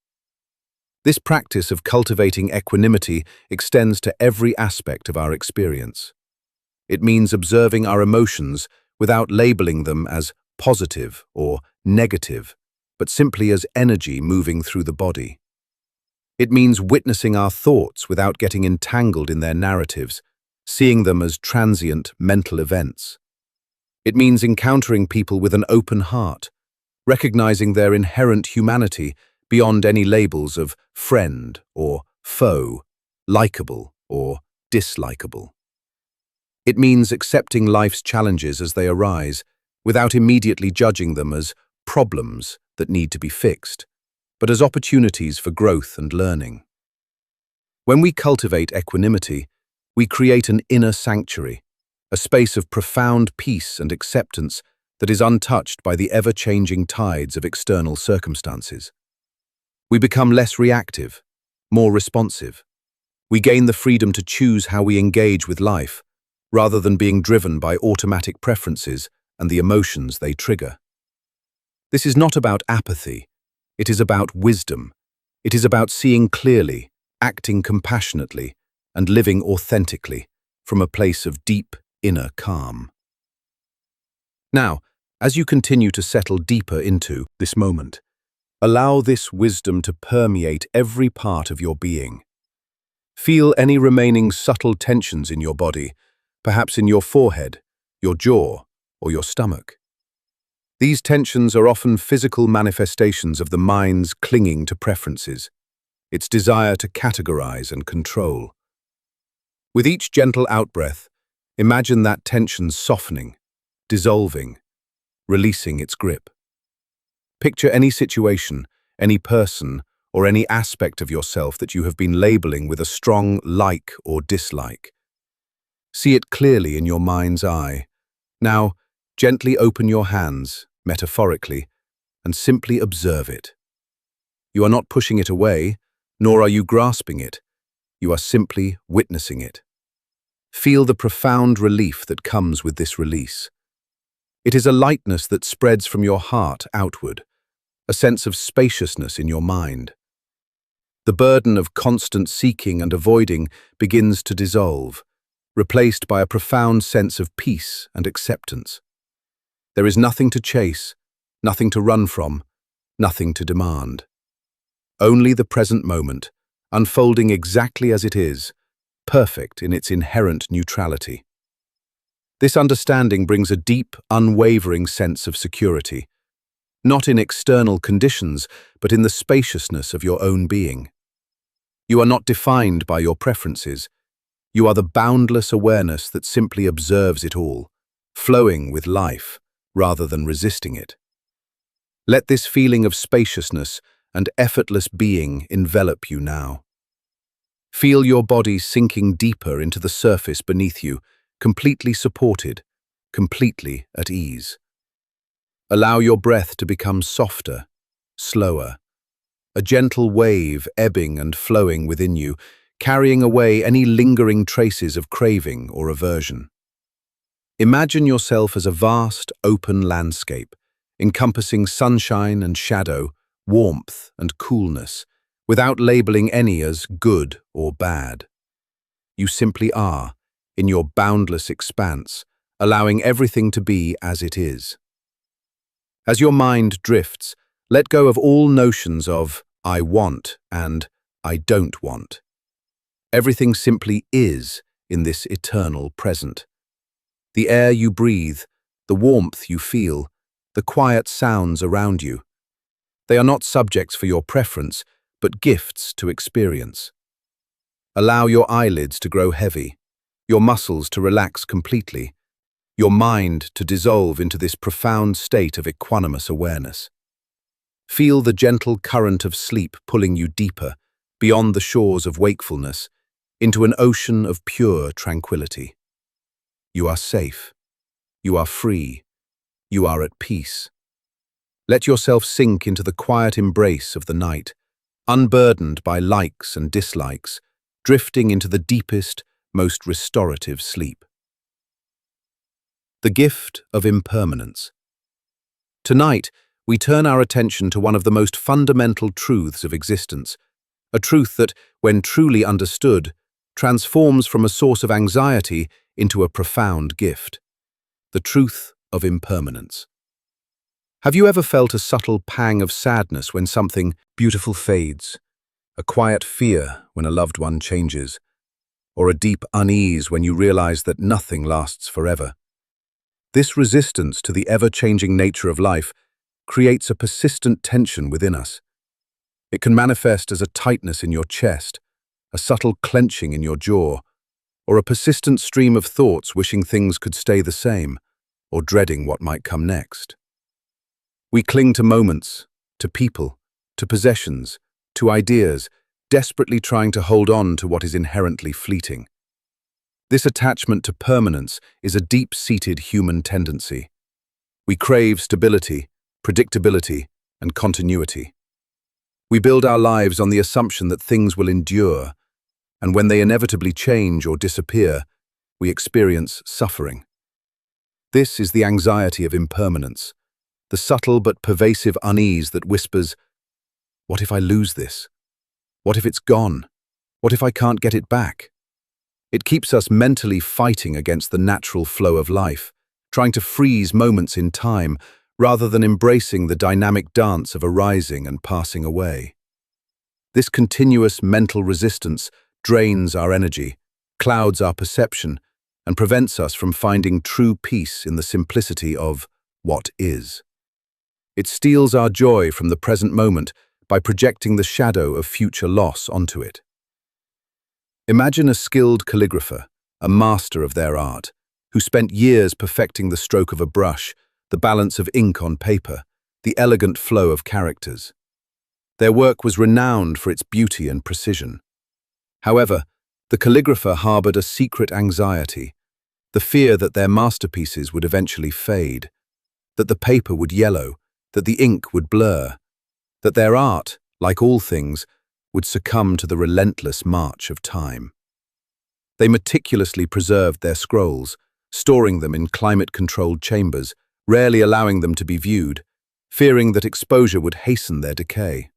This practice of cultivating equanimity extends to every aspect of our experience. It means observing our emotions without labeling them as positive or negative, but simply as energy moving through the body. It means witnessing our thoughts without getting entangled in their narratives, seeing them as transient mental events. It means encountering people with an open heart, recognizing their inherent humanity beyond any labels of friend or foe, likable or dislikable. It means accepting life's challenges as they arise, without immediately judging them as problems that need to be fixed, but as opportunities for growth and learning. When we cultivate equanimity, we create an inner sanctuary, a space of profound peace and acceptance that is untouched by the ever-changing tides of external circumstances. We become less reactive, more responsive. We gain the freedom to choose how we engage with life, rather than being driven by automatic preferences and the emotions they trigger. This is not about apathy. It is about wisdom. It is about seeing clearly, acting compassionately, and living authentically from a place of deep inner calm. Now, as you continue to settle deeper into this moment, allow this wisdom to permeate every part of your being. Feel any remaining subtle tensions in your body, perhaps in your forehead, your jaw, or your stomach. These tensions are often physical manifestations of the mind's clinging to preferences, its desire to categorize and control. With each gentle outbreath, imagine that tension softening, dissolving, releasing its grip. Picture any situation, any person, or any aspect of yourself that you have been labeling with a strong like or dislike. See it clearly in your mind's eye. Now, gently open your hands, metaphorically, and simply observe it. You are not pushing it away, nor are you grasping it. You are simply witnessing it. Feel the profound relief that comes with this release. It is a lightness that spreads from your heart outward, a sense of spaciousness in your mind. The burden of constant seeking and avoiding begins to dissolve, replaced by a profound sense of peace and acceptance. There is nothing to chase, nothing to run from, nothing to demand. Only the present moment, unfolding exactly as it is, perfect in its inherent neutrality. This understanding brings a deep, unwavering sense of security, not in external conditions, but in the spaciousness of your own being. You are not defined by your preferences. You are the boundless awareness that simply observes it all, flowing with life rather than resisting it. Let this feeling of spaciousness and effortless being envelop you now. Feel your body sinking deeper into the surface beneath you, completely supported, completely at ease. Allow your breath to become softer, slower, a gentle wave ebbing and flowing within you, carrying away any lingering traces of craving or aversion. Imagine yourself as a vast, open landscape, encompassing sunshine and shadow, warmth and coolness, without labeling any as good or bad. You simply are, in your boundless expanse, allowing everything to be as it is. As your mind drifts, let go of all notions of "I want" and "I don't want." Everything simply is in this eternal present. The air you breathe, the warmth you feel, the quiet sounds around you. They are not subjects for your preference, but gifts to experience. Allow your eyelids to grow heavy, your muscles to relax completely, your mind to dissolve into this profound state of equanimous awareness. Feel the gentle current of sleep pulling you deeper, beyond the shores of wakefulness, into an ocean of pure tranquility. You are safe. You are free. You are at peace. Let yourself sink into the quiet embrace of the night, unburdened by likes and dislikes, drifting into the deepest, most restorative sleep. The gift of impermanence. Tonight, we turn our attention to one of the most fundamental truths of existence, a truth that, when truly understood, transforms from a source of anxiety into a profound gift. The truth of impermanence. Have you ever felt a subtle pang of sadness when something beautiful fades, a quiet fear when a loved one changes, or a deep unease when you realize that nothing lasts forever? This resistance to the ever-changing nature of life creates a persistent tension within us. It can manifest as a tightness in your chest, a subtle clenching in your jaw, or a persistent stream of thoughts wishing things could stay the same, or dreading what might come next. We cling to moments, to people, to possessions, to ideas, desperately trying to hold on to what is inherently fleeting. This attachment to permanence is a deep-seated human tendency. We crave stability, predictability, and continuity. We build our lives on the assumption that things will endure, and when they inevitably change or disappear, we experience suffering. This is the anxiety of impermanence, the subtle but pervasive unease that whispers, "What if I lose this? What if it's gone? What if I can't get it back?" It keeps us mentally fighting against the natural flow of life, trying to freeze moments in time rather than embracing the dynamic dance of arising and passing away. This continuous mental resistance drains our energy, clouds our perception, and prevents us from finding true peace in the simplicity of what is. It steals our joy from the present moment by projecting the shadow of future loss onto it. Imagine a skilled calligrapher, a master of their art, who spent years perfecting the stroke of a brush, the balance of ink on paper, the elegant flow of characters. Their work was renowned for its beauty and precision. However, the calligrapher harbored a secret anxiety, the fear that their masterpieces would eventually fade, that the paper would yellow, that the ink would blur, that their art, like all things, would succumb to the relentless march of time. They meticulously preserved their scrolls, storing them in climate-controlled chambers, rarely allowing them to be viewed, fearing that exposure would hasten their decay.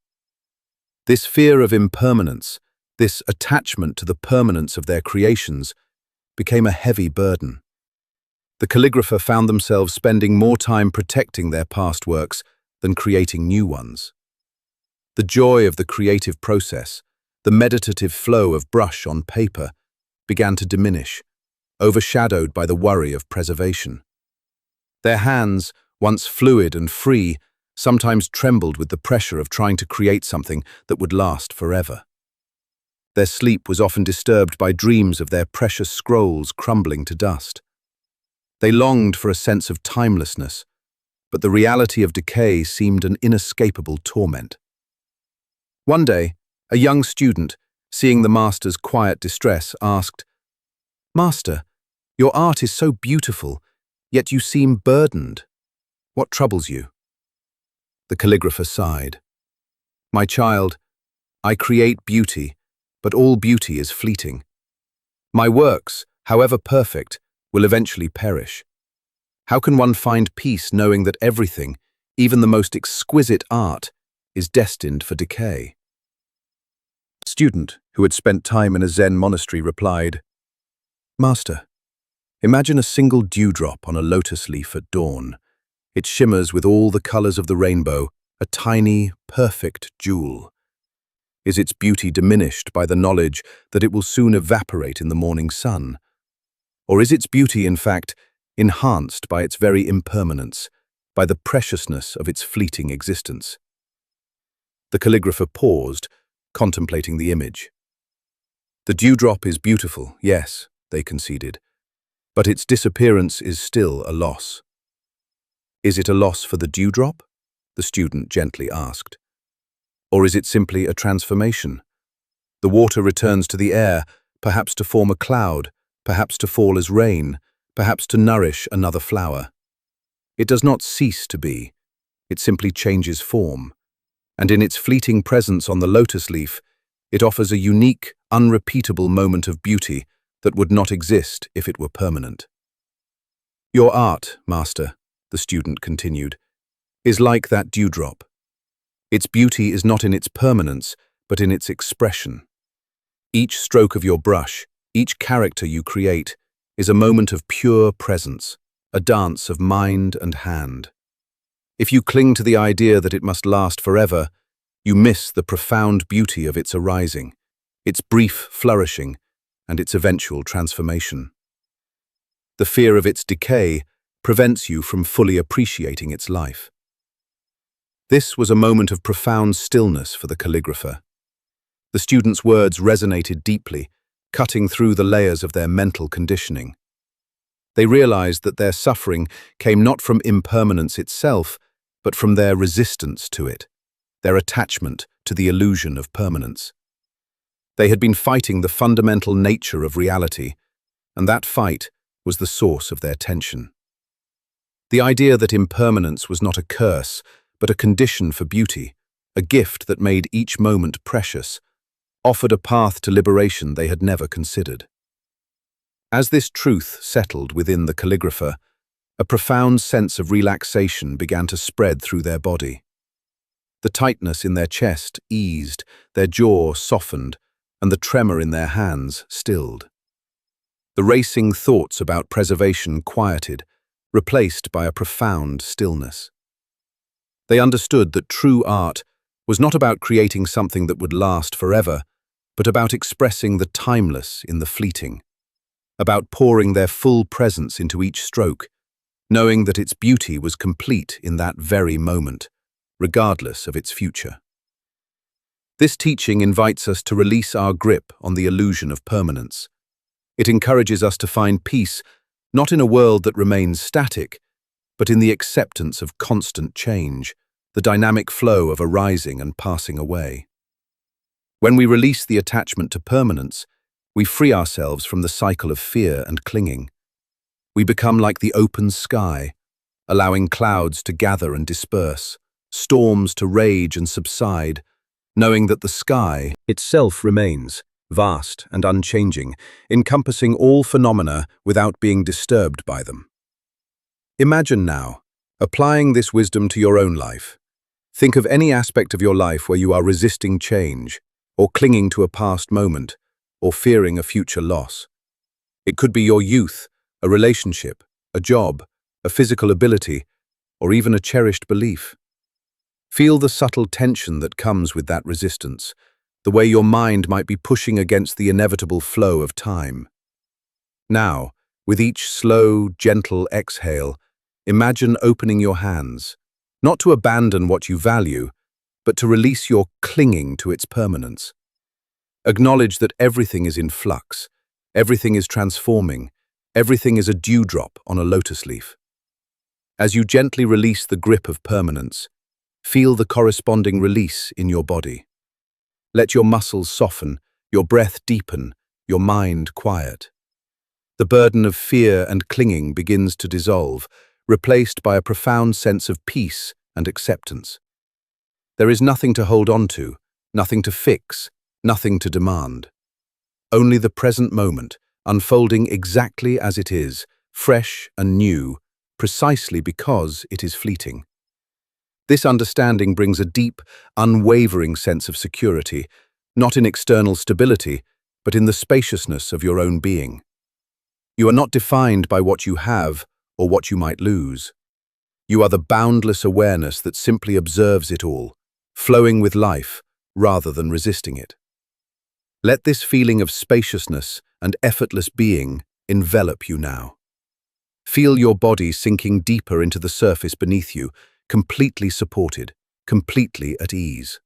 This fear of impermanence, this attachment to the permanence of their creations, became a heavy burden. The calligrapher found themselves spending more time protecting their past works than creating new ones. The joy of the creative process, the meditative flow of brush on paper, began to diminish, overshadowed by the worry of preservation. Their hands, once fluid and free, sometimes trembled with the pressure of trying to create something that would last forever. Their sleep was often disturbed by dreams of their precious scrolls crumbling to dust. They longed for a sense of timelessness, but the reality of decay seemed an inescapable torment. One day, a young student, seeing the master's quiet distress, asked, "Master, your art is so beautiful, yet you seem burdened. What troubles you?" The calligrapher sighed. My child, I create beauty, but all beauty is fleeting. My works, however perfect, will eventually perish. How can one find peace knowing that everything, even the most exquisite art, is destined for decay? A student who had spent time in a Zen monastery replied, Master, imagine a single dewdrop on a lotus leaf at dawn. It shimmers with all the colors of the rainbow, a tiny, perfect jewel. Is its beauty diminished by the knowledge that it will soon evaporate in the morning sun? Or is its beauty, in fact, enhanced by its very impermanence, by the preciousness of its fleeting existence? The calligrapher paused, contemplating the image. The dewdrop is beautiful, yes, they conceded, but its disappearance is still a loss. Is it a loss for the dewdrop? The student gently asked. Or is it simply a transformation? The water returns to the air, perhaps to form a cloud, perhaps to fall as rain, perhaps to nourish another flower. It does not cease to be, it simply changes form. And in its fleeting presence on the lotus leaf, it offers a unique, unrepeatable moment of beauty that would not exist if it were permanent. Your art, Master, the student continued, is like that dewdrop. Its beauty is not in its permanence, but in its expression. Each stroke of your brush, each character you create, is a moment of pure presence, a dance of mind and hand. If you cling to the idea that it must last forever, you miss the profound beauty of its arising, its brief flourishing, and its eventual transformation. The fear of its decay prevents you from fully appreciating its life. This was a moment of profound stillness for the calligrapher. The student's words resonated deeply, cutting through the layers of their mental conditioning. They realized that their suffering came not from impermanence itself, but from their resistance to it, their attachment to the illusion of permanence. They had been fighting the fundamental nature of reality, and that fight was the source of their tension. The idea that impermanence was not a curse, but a condition for beauty, a gift that made each moment precious, offered a path to liberation they had never considered. As this truth settled within the calligrapher, a profound sense of relaxation began to spread through their body. The tightness in their chest eased, their jaw softened, and the tremor in their hands stilled. The racing thoughts about preservation quieted, replaced by a profound stillness. They understood that true art was not about creating something that would last forever, but about expressing the timeless in the fleeting, about pouring their full presence into each stroke, knowing that its beauty was complete in that very moment, regardless of its future. This teaching invites us to release our grip on the illusion of permanence. It encourages us to find peace not in a world that remains static, but in the acceptance of constant change, the dynamic flow of arising and passing away. When we release the attachment to permanence, we free ourselves from the cycle of fear and clinging. We become like the open sky, allowing clouds to gather and disperse, storms to rage and subside, knowing that the sky itself remains vast and unchanging, encompassing all phenomena without being disturbed by them. Imagine now, applying this wisdom to your own life. Think of any aspect of your life where you are resisting change, or clinging to a past moment, or fearing a future loss. It could be your youth, a relationship, a job, a physical ability, or even a cherished belief. Feel the subtle tension that comes with that resistance, the way your mind might be pushing against the inevitable flow of time. Now, with each slow, gentle exhale, imagine opening your hands, not to abandon what you value, but to release your clinging to its permanence. Acknowledge that everything is in flux, everything is transforming, everything is a dewdrop on a lotus leaf. As you gently release the grip of permanence, feel the corresponding release in your body. Let your muscles soften, your breath deepen, your mind quiet. The burden of fear and clinging begins to dissolve, replaced by a profound sense of peace and acceptance. There is nothing to hold on to, nothing to fix, nothing to demand. Only the present moment, unfolding exactly as it is, fresh and new, precisely because it is fleeting. This understanding brings a deep, unwavering sense of security, not in external stability, but in the spaciousness of your own being. You are not defined by what you have or what you might lose. You are the boundless awareness that simply observes it all, flowing with life rather than resisting it. Let this feeling of spaciousness and effortless being envelop you now. Feel your body sinking deeper into the surface beneath you, completely supported, completely at ease.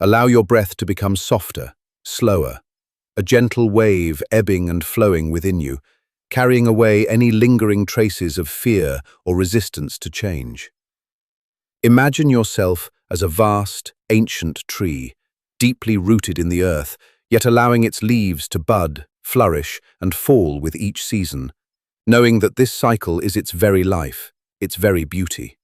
Allow your breath to become softer, slower, a gentle wave ebbing and flowing within you, carrying away any lingering traces of fear or resistance to change. Imagine yourself as a vast, ancient tree, deeply rooted in the earth, yet allowing its leaves to bud, flourish, and fall with each season, knowing that this cycle is its very life, its very beauty.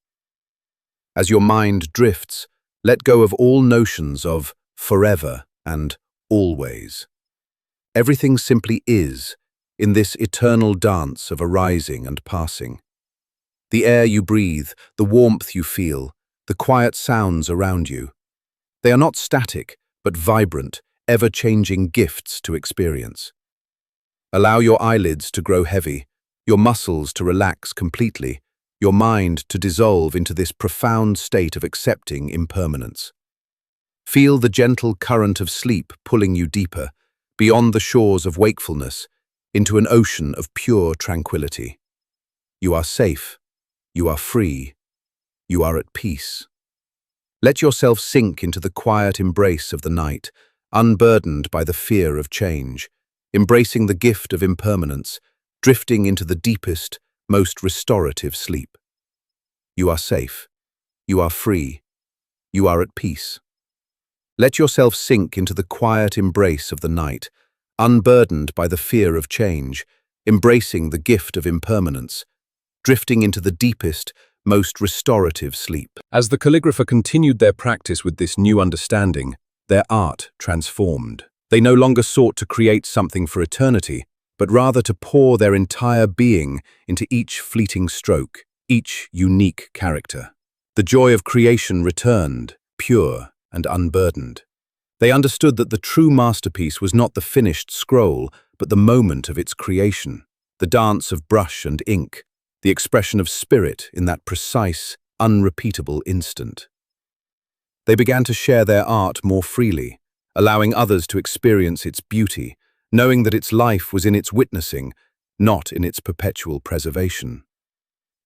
As your mind drifts, let go of all notions of forever and always. Everything simply is, in this eternal dance of arising and passing. The air you breathe, the warmth you feel, the quiet sounds around you. They are not static, but vibrant, ever-changing gifts to experience. Allow your eyelids to grow heavy, your muscles to relax completely, your mind to dissolve into this profound state of accepting impermanence. Feel the gentle current of sleep pulling you deeper, beyond the shores of wakefulness, into an ocean of pure tranquility. You are safe, you are free, you are at peace. Let yourself sink into the quiet embrace of the night, unburdened by the fear of change, embracing the gift of impermanence, drifting into the deepest, most restorative sleep. You are safe, you are free, you are at peace. Let yourself sink into the quiet embrace of the night, unburdened by the fear of change, embracing the gift of impermanence, drifting into the deepest, most restorative sleep. As the calligrapher continued their practice with this new understanding, their art transformed. They no longer sought to create something for eternity, but rather to pour their entire being into each fleeting stroke, each unique character. The joy of creation returned, pure and unburdened. They understood that the true masterpiece was not the finished scroll, but the moment of its creation, the dance of brush and ink, the expression of spirit in that precise, unrepeatable instant. They began to share their art more freely, allowing others to experience its beauty, knowing that its life was in its witnessing, not in its perpetual preservation.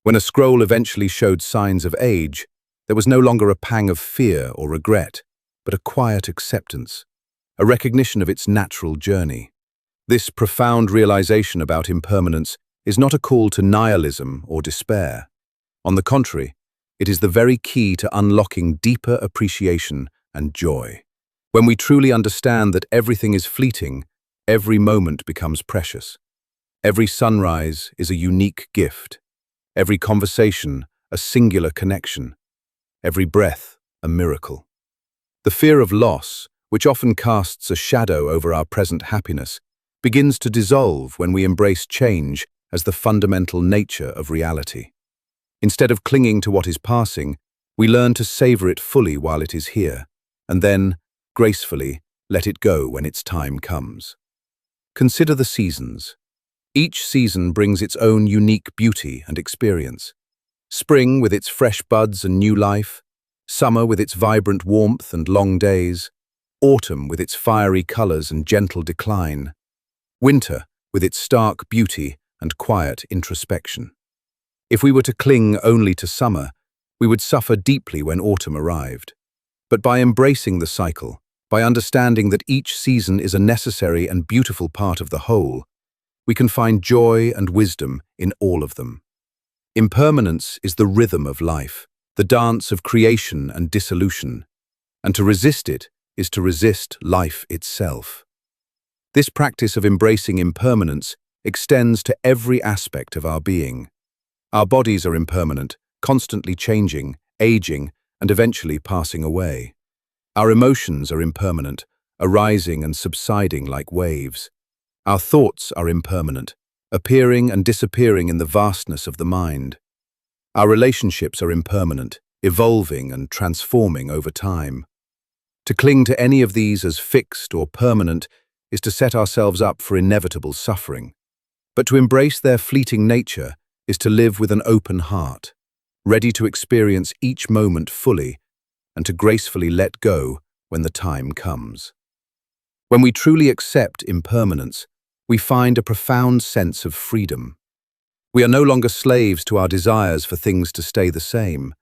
When a scroll eventually showed signs of age, there was no longer a pang of fear or regret, but a quiet acceptance, a recognition of its natural journey. This profound realization about impermanence is not a call to nihilism or despair. On the contrary, it is the very key to unlocking deeper appreciation and joy. When we truly understand that everything is fleeting, every moment becomes precious. Every sunrise is a unique gift. Every conversation, a singular connection. Every breath, a miracle. The fear of loss, which often casts a shadow over our present happiness, begins to dissolve when we embrace change as the fundamental nature of reality. Instead of clinging to what is passing, we learn to savor it fully while it is here, and then, gracefully, let it go when its time comes. Consider the seasons. Each season brings its own unique beauty and experience. Spring with its fresh buds and new life, summer with its vibrant warmth and long days, autumn with its fiery colors and gentle decline, winter with its stark beauty and quiet introspection. If we were to cling only to summer, we would suffer deeply when autumn arrived. But by embracing the cycle, by understanding that each season is a necessary and beautiful part of the whole, we can find joy and wisdom in all of them. Impermanence is the rhythm of life, the dance of creation and dissolution, and to resist it is to resist life itself. This practice of embracing impermanence extends to every aspect of our being. Our bodies are impermanent, constantly changing, aging, and eventually passing away. Our emotions are impermanent, arising and subsiding like waves. Our thoughts are impermanent, appearing and disappearing in the vastness of the mind. Our relationships are impermanent, evolving and transforming over time. To cling to any of these as fixed or permanent is to set ourselves up for inevitable suffering. But to embrace their fleeting nature is to live with an open heart, ready to experience each moment fully and to gracefully let go when the time comes. When we truly accept impermanence, we find a profound sense of freedom. We are no longer slaves to our desires for things to stay the same.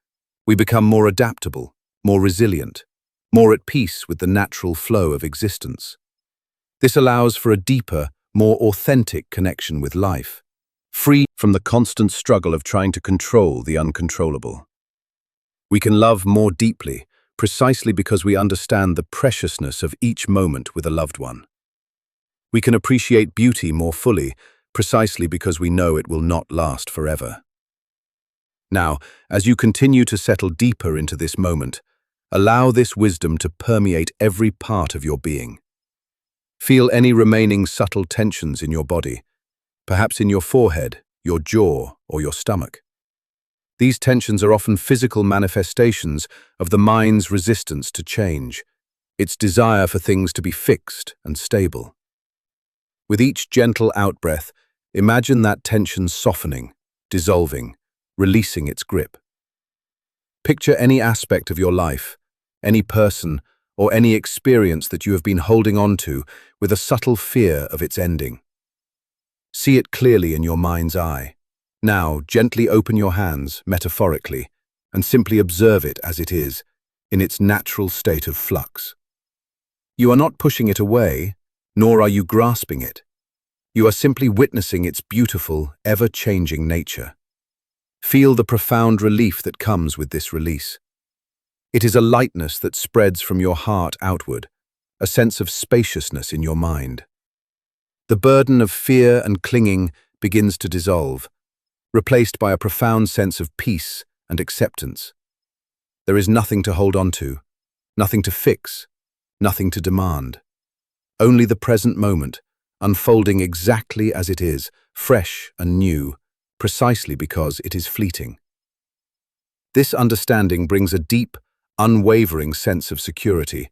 We become more adaptable, more resilient, more at peace with the natural flow of existence. This allows for a deeper, more authentic connection with life, free from the constant struggle of trying to control the uncontrollable. We can love more deeply, precisely because we understand the preciousness of each moment with a loved one. We can appreciate beauty more fully, precisely because we know it will not last forever. Now, as you continue to settle deeper into this moment, allow this wisdom to permeate every part of your being. Feel any remaining subtle tensions in your body, perhaps in your forehead, your jaw, or your stomach. These tensions are often physical manifestations of the mind's resistance to change, its desire for things to be fixed and stable. With each gentle out-breath, imagine that tension softening, dissolving, releasing its grip. Picture any aspect of your life, any person, or any experience that you have been holding on to with a subtle fear of its ending. See it clearly in your mind's eye. Now, gently open your hands, metaphorically, and simply observe it as it is, in its natural state of flux. You are not pushing it away, nor are you grasping it. You are simply witnessing its beautiful, ever-changing nature. Feel the profound relief that comes with this release. It is a lightness that spreads from your heart outward, a sense of spaciousness in your mind. The burden of fear and clinging begins to dissolve, replaced by a profound sense of peace and acceptance. There is nothing to hold on to, nothing to fix, nothing to demand. Only the present moment, unfolding exactly as it is, fresh and new, precisely because it is fleeting. This understanding brings a deep, unwavering sense of security,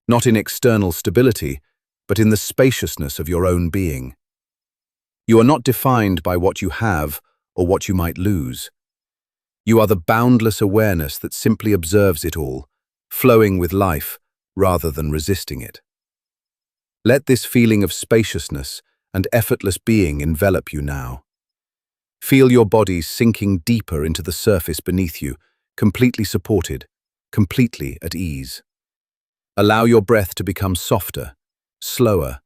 not in external stability, but in the spaciousness of your own being. You are not defined by what you have or what you might lose. You are the boundless awareness that simply observes it all, flowing with life rather than resisting it. Let this feeling of spaciousness and effortless being envelop you now. Feel your body sinking deeper into the surface beneath you, completely supported, completely at ease. Allow your breath to become softer, slower,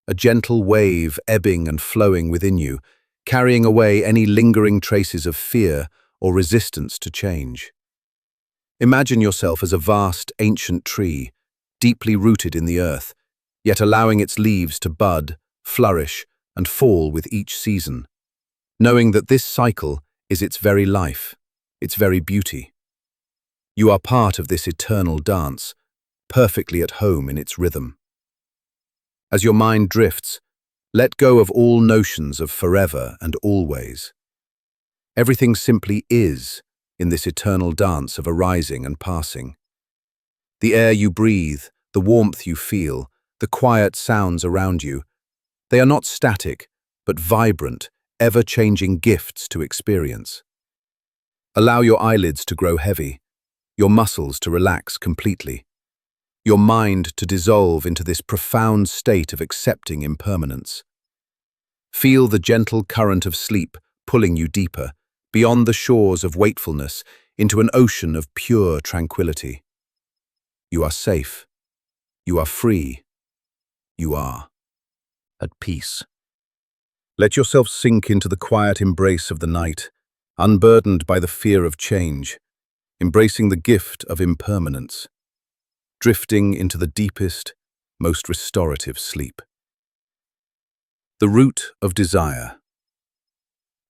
a gentle wave ebbing and flowing within you, carrying away any lingering traces of fear or resistance to change. Imagine yourself as a vast, ancient tree, deeply rooted in the earth, yet allowing its leaves to bud, flourish, and fall with each season, knowing that this cycle is its very life, its very beauty. You are part of this eternal dance, perfectly at home in its rhythm. As your mind drifts, let go of all notions of forever and always. Everything simply is in this eternal dance of arising and passing. The air you breathe, the warmth you feel, the quiet sounds around you, they are not static, but vibrant, ever-changing gifts to experience. Allow your eyelids to grow heavy, your muscles to relax completely, your mind to dissolve into this profound state of accepting impermanence. Feel the gentle current of sleep pulling you deeper, beyond the shores of wakefulness, into an ocean of pure tranquility. You are safe. You are free. You are at peace. Let yourself sink into the quiet embrace of the night, unburdened by the fear of change, embracing the gift of impermanence, drifting into the deepest, most restorative sleep. The root of desire.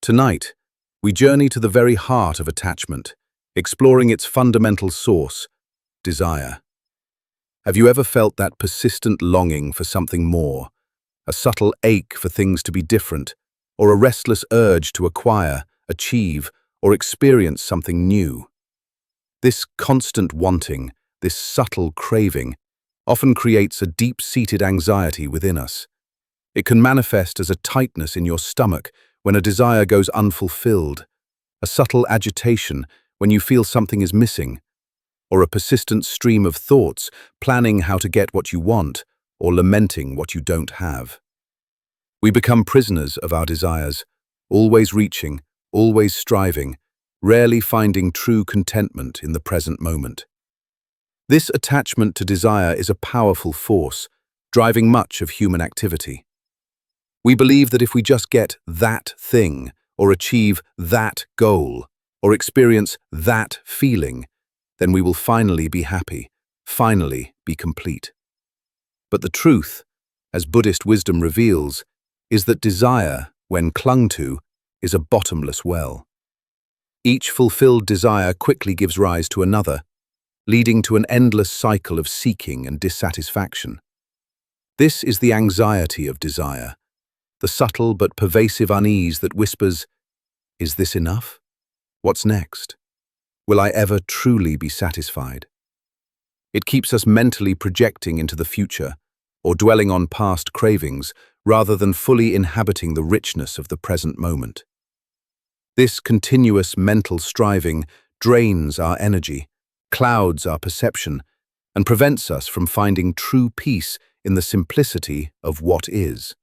Tonight, we journey to the very heart of attachment, exploring its fundamental source, desire. Have you ever felt that persistent longing for something more, a subtle ache for things to be different, or a restless urge to acquire, achieve, or experience something new? This constant wanting, this subtle craving, often creates a deep-seated anxiety within us. It can manifest as a tightness in your stomach when a desire goes unfulfilled, a subtle agitation when you feel something is missing, or a persistent stream of thoughts planning how to get what you want or lamenting what you don't have. We become prisoners of our desires, always reaching, always striving, rarely finding true contentment in the present moment. This attachment to desire is a powerful force, driving much of human activity. We believe that if we just get that thing, or achieve that goal, or experience that feeling, then we will finally be happy, finally be complete. But the truth, as Buddhist wisdom reveals, is that desire, when clung to, is a bottomless well. Each fulfilled desire quickly gives rise to another, leading to an endless cycle of seeking and dissatisfaction. This is the anxiety of desire, the subtle but pervasive unease that whispers, "Is this enough? What's next? Will I ever truly be satisfied?" It keeps us mentally projecting into the future, or dwelling on past cravings, rather than fully inhabiting the richness of the present moment. This continuous mental striving drains our energy, clouds our perception, and prevents us from finding true peace in the simplicity of what is.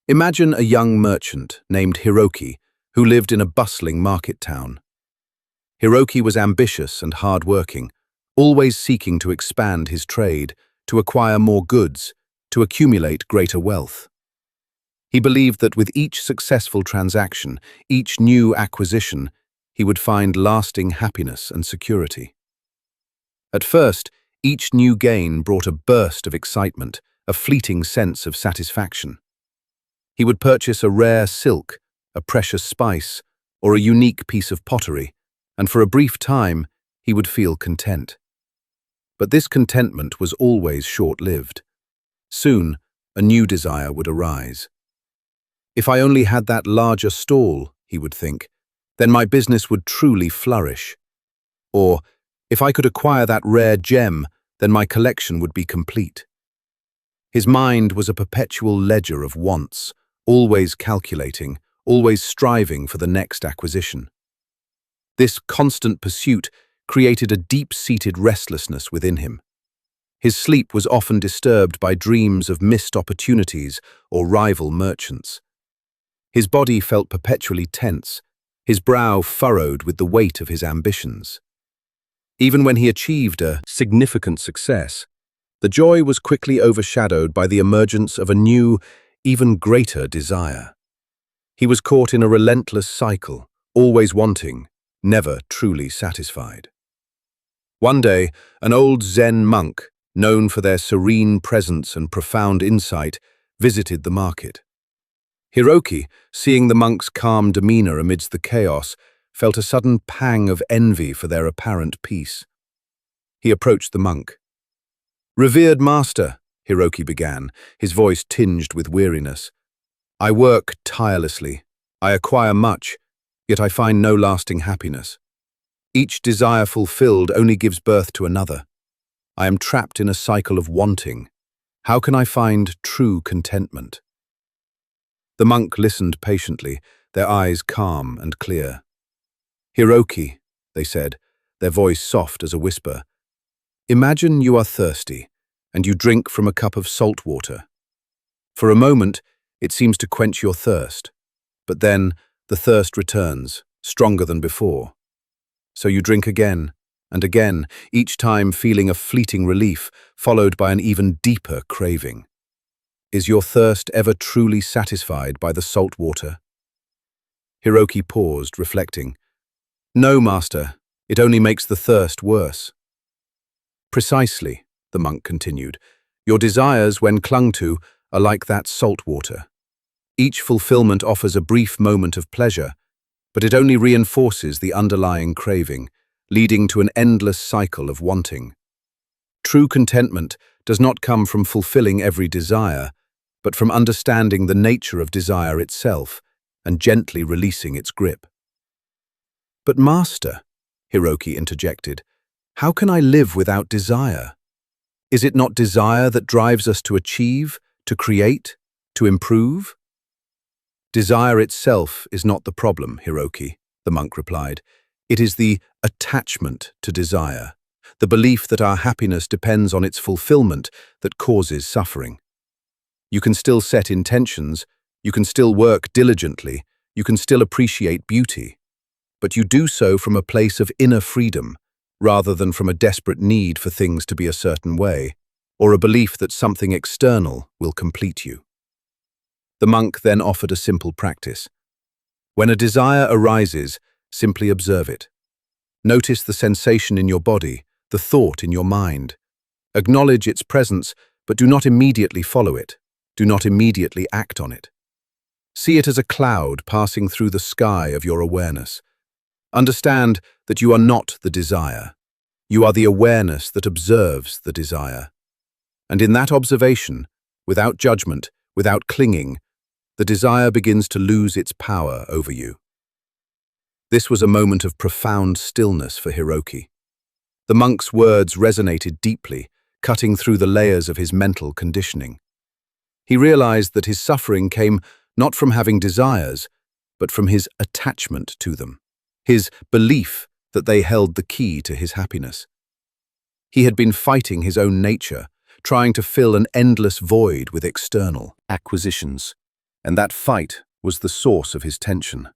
Imagine a young merchant named Hiroki who lived in a bustling market town. Hiroki was ambitious and hard-working, always seeking to expand his trade, to acquire more goods, to accumulate greater wealth. He believed that with each successful transaction, each new acquisition, he would find lasting happiness and security. At first, each new gain brought a burst of excitement, a fleeting sense of satisfaction. He would purchase a rare silk, a precious spice, or a unique piece of pottery, and for a brief time, he would feel content. But this contentment was always short-lived. Soon, a new desire would arise. If I only had that larger stall, he would think, then my business would truly flourish. Or, if I could acquire that rare gem, then my collection would be complete. His mind was a perpetual ledger of wants, always calculating, always striving for the next acquisition. This constant pursuit created a deep-seated restlessness within him. His sleep was often disturbed by dreams of missed opportunities or rival merchants. His body felt perpetually tense, his brow furrowed with the weight of his ambitions. Even when he achieved a significant success, the joy was quickly overshadowed by the emergence of a new, even greater desire. He was caught in a relentless cycle, always wanting, never truly satisfied. One day, an old Zen monk, known for their serene presence and profound insight, visited the market. Hiroki, seeing the monk's calm demeanor amidst the chaos, felt a sudden pang of envy for their apparent peace. He approached the monk. "Revered master," Hiroki began, his voice tinged with weariness, "I work tirelessly. I acquire much, yet I find no lasting happiness. Each desire fulfilled only gives birth to another. I am trapped in a cycle of wanting. How can I find true contentment?" The monk listened patiently, their eyes calm and clear. "Hiroki," they said, their voice soft as a whisper, "imagine you are thirsty, and you drink from a cup of salt water. For a moment, it seems to quench your thirst, but then the thirst returns, stronger than before. So you drink again and again, each time feeling a fleeting relief, followed by an even deeper craving. Is your thirst ever truly satisfied by the salt water?" Hiroki paused, reflecting. "No, master, it only makes the thirst worse." "Precisely," the monk continued, "your desires, when clung to, are like that salt water. Each fulfillment offers a brief moment of pleasure, but it only reinforces the underlying craving, leading to an endless cycle of wanting. True contentment does not come from fulfilling every desire, but from understanding the nature of desire itself and gently releasing its grip. "But Master," Hiroki interjected, "how can I live without desire? Is it not desire that drives us to achieve, to create, to improve?" "Desire itself is not the problem, Hiroki," the monk replied. "It is the attachment to desire, the belief that our happiness depends on its fulfillment that causes suffering. You can still set intentions, you can still work diligently, you can still appreciate beauty, but you do so from a place of inner freedom, rather than from a desperate need for things to be a certain way, or a belief that something external will complete you." The monk then offered a simple practice. When a desire arises, simply observe it. Notice the sensation in your body, the thought in your mind. Acknowledge its presence, but do not immediately follow it. Do not immediately act on it. See it as a cloud passing through the sky of your awareness. Understand that you are not the desire. You are the awareness that observes the desire. And in that observation, without judgment, without clinging, the desire begins to lose its power over you. This was a moment of profound stillness for Hiroki. The monk's words resonated deeply, cutting through the layers of his mental conditioning. He realized that his suffering came not from having desires, but from his attachment to them, his belief that they held the key to his happiness. He had been fighting his own nature, trying to fill an endless void with external acquisitions, and that fight was the source of his tension.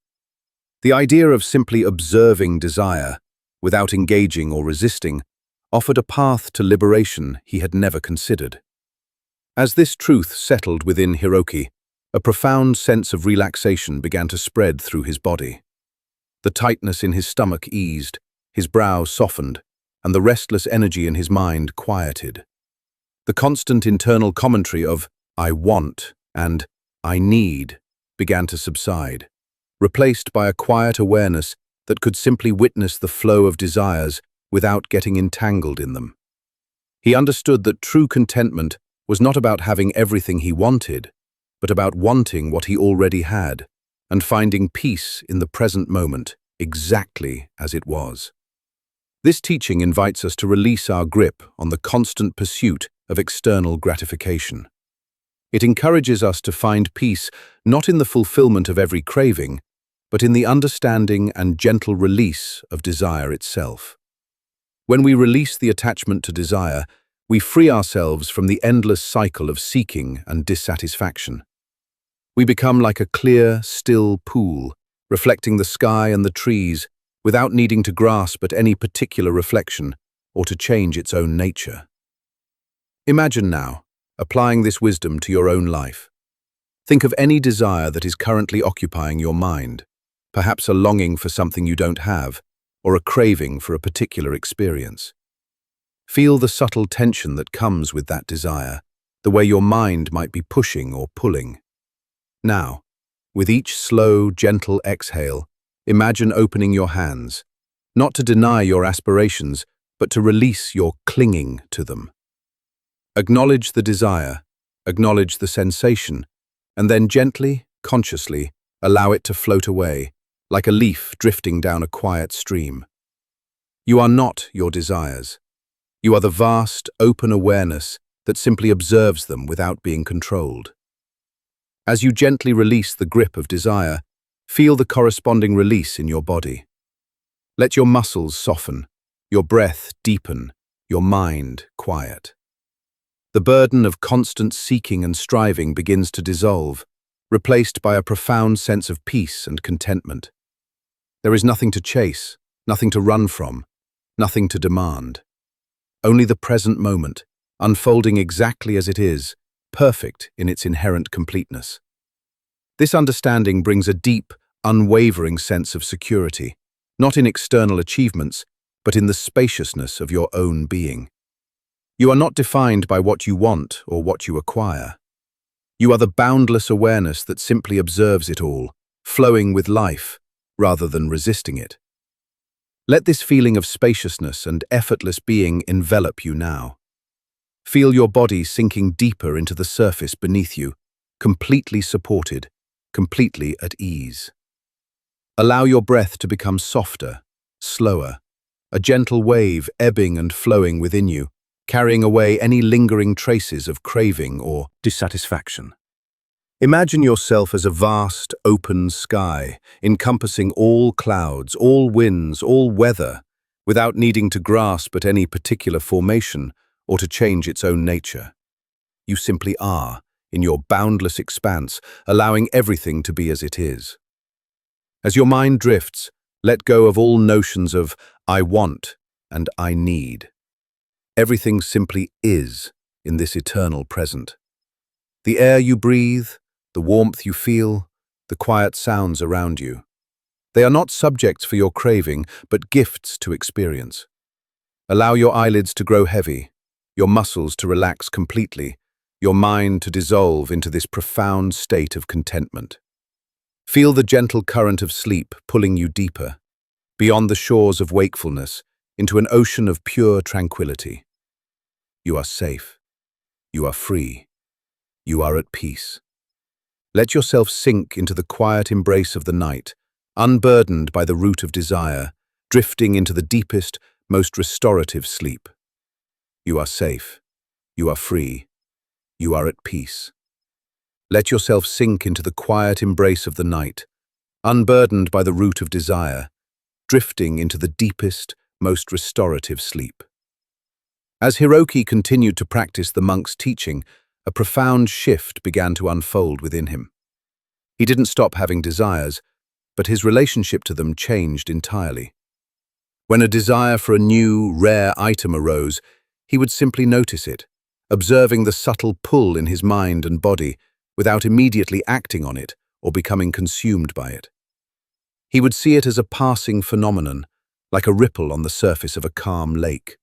The idea of simply observing desire, without engaging or resisting, offered a path to liberation he had never considered. As this truth settled within Hiroki, a profound sense of relaxation began to spread through his body. The tightness in his stomach eased, his brow softened, and the restless energy in his mind quieted. The constant internal commentary of "I want" and "I need" began to subside, replaced by a quiet awareness that could simply witness the flow of desires without getting entangled in them. He understood that true contentment was not about having everything he wanted, but about wanting what he already had, and finding peace in the present moment, exactly as it was. This teaching invites us to release our grip on the constant pursuit of external gratification. It encourages us to find peace not in the fulfillment of every craving, but in the understanding and gentle release of desire itself. When we release the attachment to desire, we free ourselves from the endless cycle of seeking and dissatisfaction. We become like a clear, still pool, reflecting the sky and the trees without needing to grasp at any particular reflection or to change its own nature. Imagine now, applying this wisdom to your own life. Think of any desire that is currently occupying your mind, perhaps a longing for something you don't have, or a craving for a particular experience. Feel the subtle tension that comes with that desire, the way your mind might be pushing or pulling. Now, with each slow, gentle exhale, imagine opening your hands, not to deny your aspirations, but to release your clinging to them. Acknowledge the desire, acknowledge the sensation, and then gently, consciously, allow it to float away, like a leaf drifting down a quiet stream. You are not your desires. You are the vast, open awareness that simply observes them without being controlled. As you gently release the grip of desire, feel the corresponding release in your body. Let your muscles soften, your breath deepen, your mind quiet. The burden of constant seeking and striving begins to dissolve, replaced by a profound sense of peace and contentment. There is nothing to chase, nothing to run from, nothing to demand. Only the present moment, unfolding exactly as it is, perfect in its inherent completeness. This understanding brings a deep, unwavering sense of security, not in external achievements, but in the spaciousness of your own being. You are not defined by what you want or what you acquire. You are the boundless awareness that simply observes it all, flowing with life, rather than resisting it. Let this feeling of spaciousness and effortless being envelop you now. Feel your body sinking deeper into the surface beneath you, completely supported, completely at ease. Allow your breath to become softer, slower, a gentle wave ebbing and flowing within you, carrying away any lingering traces of craving or dissatisfaction. Imagine yourself as a vast, open sky, encompassing all clouds, all winds, all weather, without needing to grasp at any particular formation or to change its own nature. You simply are, in your boundless expanse, allowing everything to be as it is. As your mind drifts, let go of all notions of "I want" and "I need." Everything simply is in this eternal present. The air you breathe, the warmth you feel, the quiet sounds around you. They are not subjects for your craving, but gifts to experience. Allow your eyelids to grow heavy, your muscles to relax completely, your mind to dissolve into this profound state of contentment. Feel the gentle current of sleep pulling you deeper, beyond the shores of wakefulness, into an ocean of pure tranquility. You are safe. You are free. You are at peace. Let yourself sink into the quiet embrace of the night, unburdened by the root of desire, drifting into the deepest, most restorative sleep. You are safe. You are free. You are at peace. Let yourself sink into the quiet embrace of the night, unburdened by the root of desire, drifting into the deepest, most restorative sleep. As Hiroki continued to practice the monk's teaching, a profound shift began to unfold within him. He didn't stop having desires, but his relationship to them changed entirely. When a desire for a new, rare item arose, he would simply notice it, observing the subtle pull in his mind and body without immediately acting on it or becoming consumed by it. He would see it as a passing phenomenon, like a ripple on the surface of a calm lake.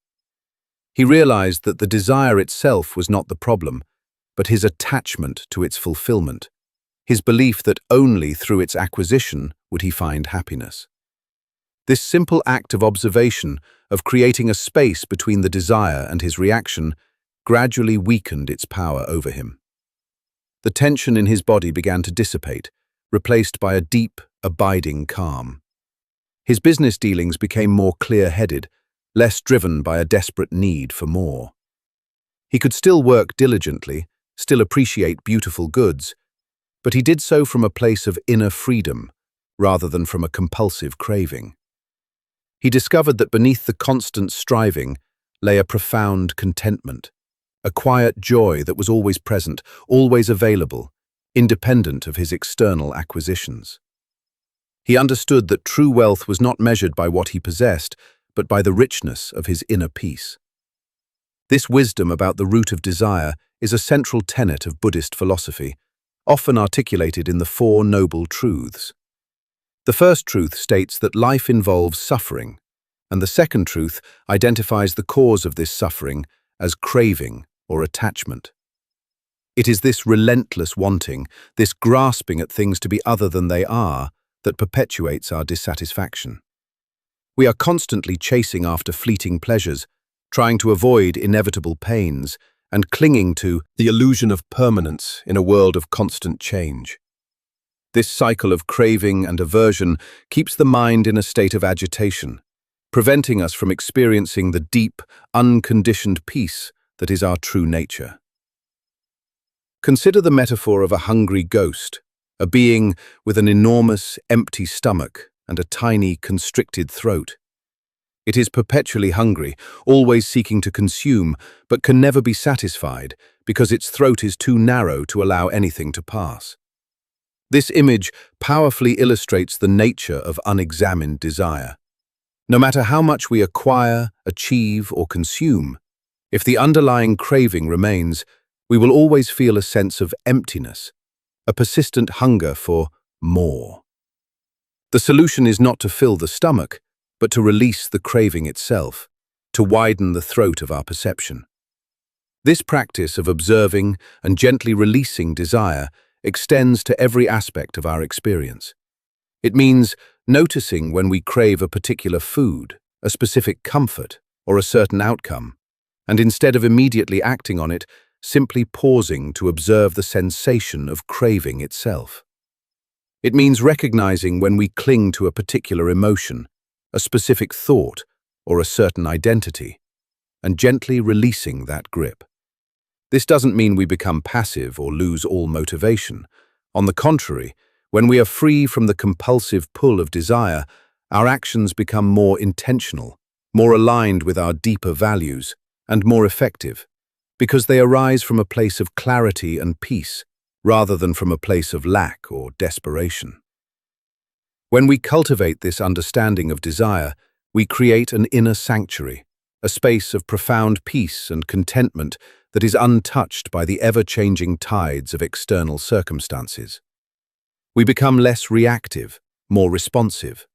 He realized that the desire itself was not the problem, but his attachment to its fulfillment, his belief that only through its acquisition would he find happiness. This simple act of observation, of creating a space between the desire and his reaction, gradually weakened its power over him. The tension in his body began to dissipate, replaced by a deep, abiding calm. His business dealings became more clear-headed, less driven by a desperate need for more. He could still work diligently, still appreciate beautiful goods, but he did so from a place of inner freedom, rather than from a compulsive craving. He discovered that beneath the constant striving lay a profound contentment, a quiet joy that was always present, always available, independent of his external acquisitions. He understood that true wealth was not measured by what he possessed, but by the richness of his inner peace. This wisdom about the root of desire is a central tenet of Buddhist philosophy, often articulated in the Four Noble Truths. The first truth states that life involves suffering, and the second truth identifies the cause of this suffering as craving or attachment. It is this relentless wanting, this grasping at things to be other than they are, that perpetuates our dissatisfaction. We are constantly chasing after fleeting pleasures, trying to avoid inevitable pains, and clinging to the illusion of permanence in a world of constant change. This cycle of craving and aversion keeps the mind in a state of agitation, preventing us from experiencing the deep, unconditioned peace that is our true nature. Consider the metaphor of a hungry ghost, a being with an enormous, empty stomach and a tiny, constricted throat. It is perpetually hungry, always seeking to consume, but can never be satisfied because its throat is too narrow to allow anything to pass. This image powerfully illustrates the nature of unexamined desire. No matter how much we acquire, achieve, or consume, if the underlying craving remains, we will always feel a sense of emptiness, a persistent hunger for more. The solution is not to fill the stomach, but to release the craving itself, to widen the throat of our perception. This practice of observing and gently releasing desire extends to every aspect of our experience. It means noticing when we crave a particular food, a specific comfort, or a certain outcome, and instead of immediately acting on it, simply pausing to observe the sensation of craving itself. It means recognizing when we cling to a particular emotion, a specific thought, or a certain identity, and gently releasing that grip. This doesn't mean we become passive or lose all motivation. On the contrary, when we are free from the compulsive pull of desire, our actions become more intentional, more aligned with our deeper values, and more effective, because they arise from a place of clarity and peace, rather than from a place of lack or desperation. When we cultivate this understanding of desire, we create an inner sanctuary, a space of profound peace and contentment that is untouched by the ever-changing tides of external circumstances. We become less reactive, more responsive.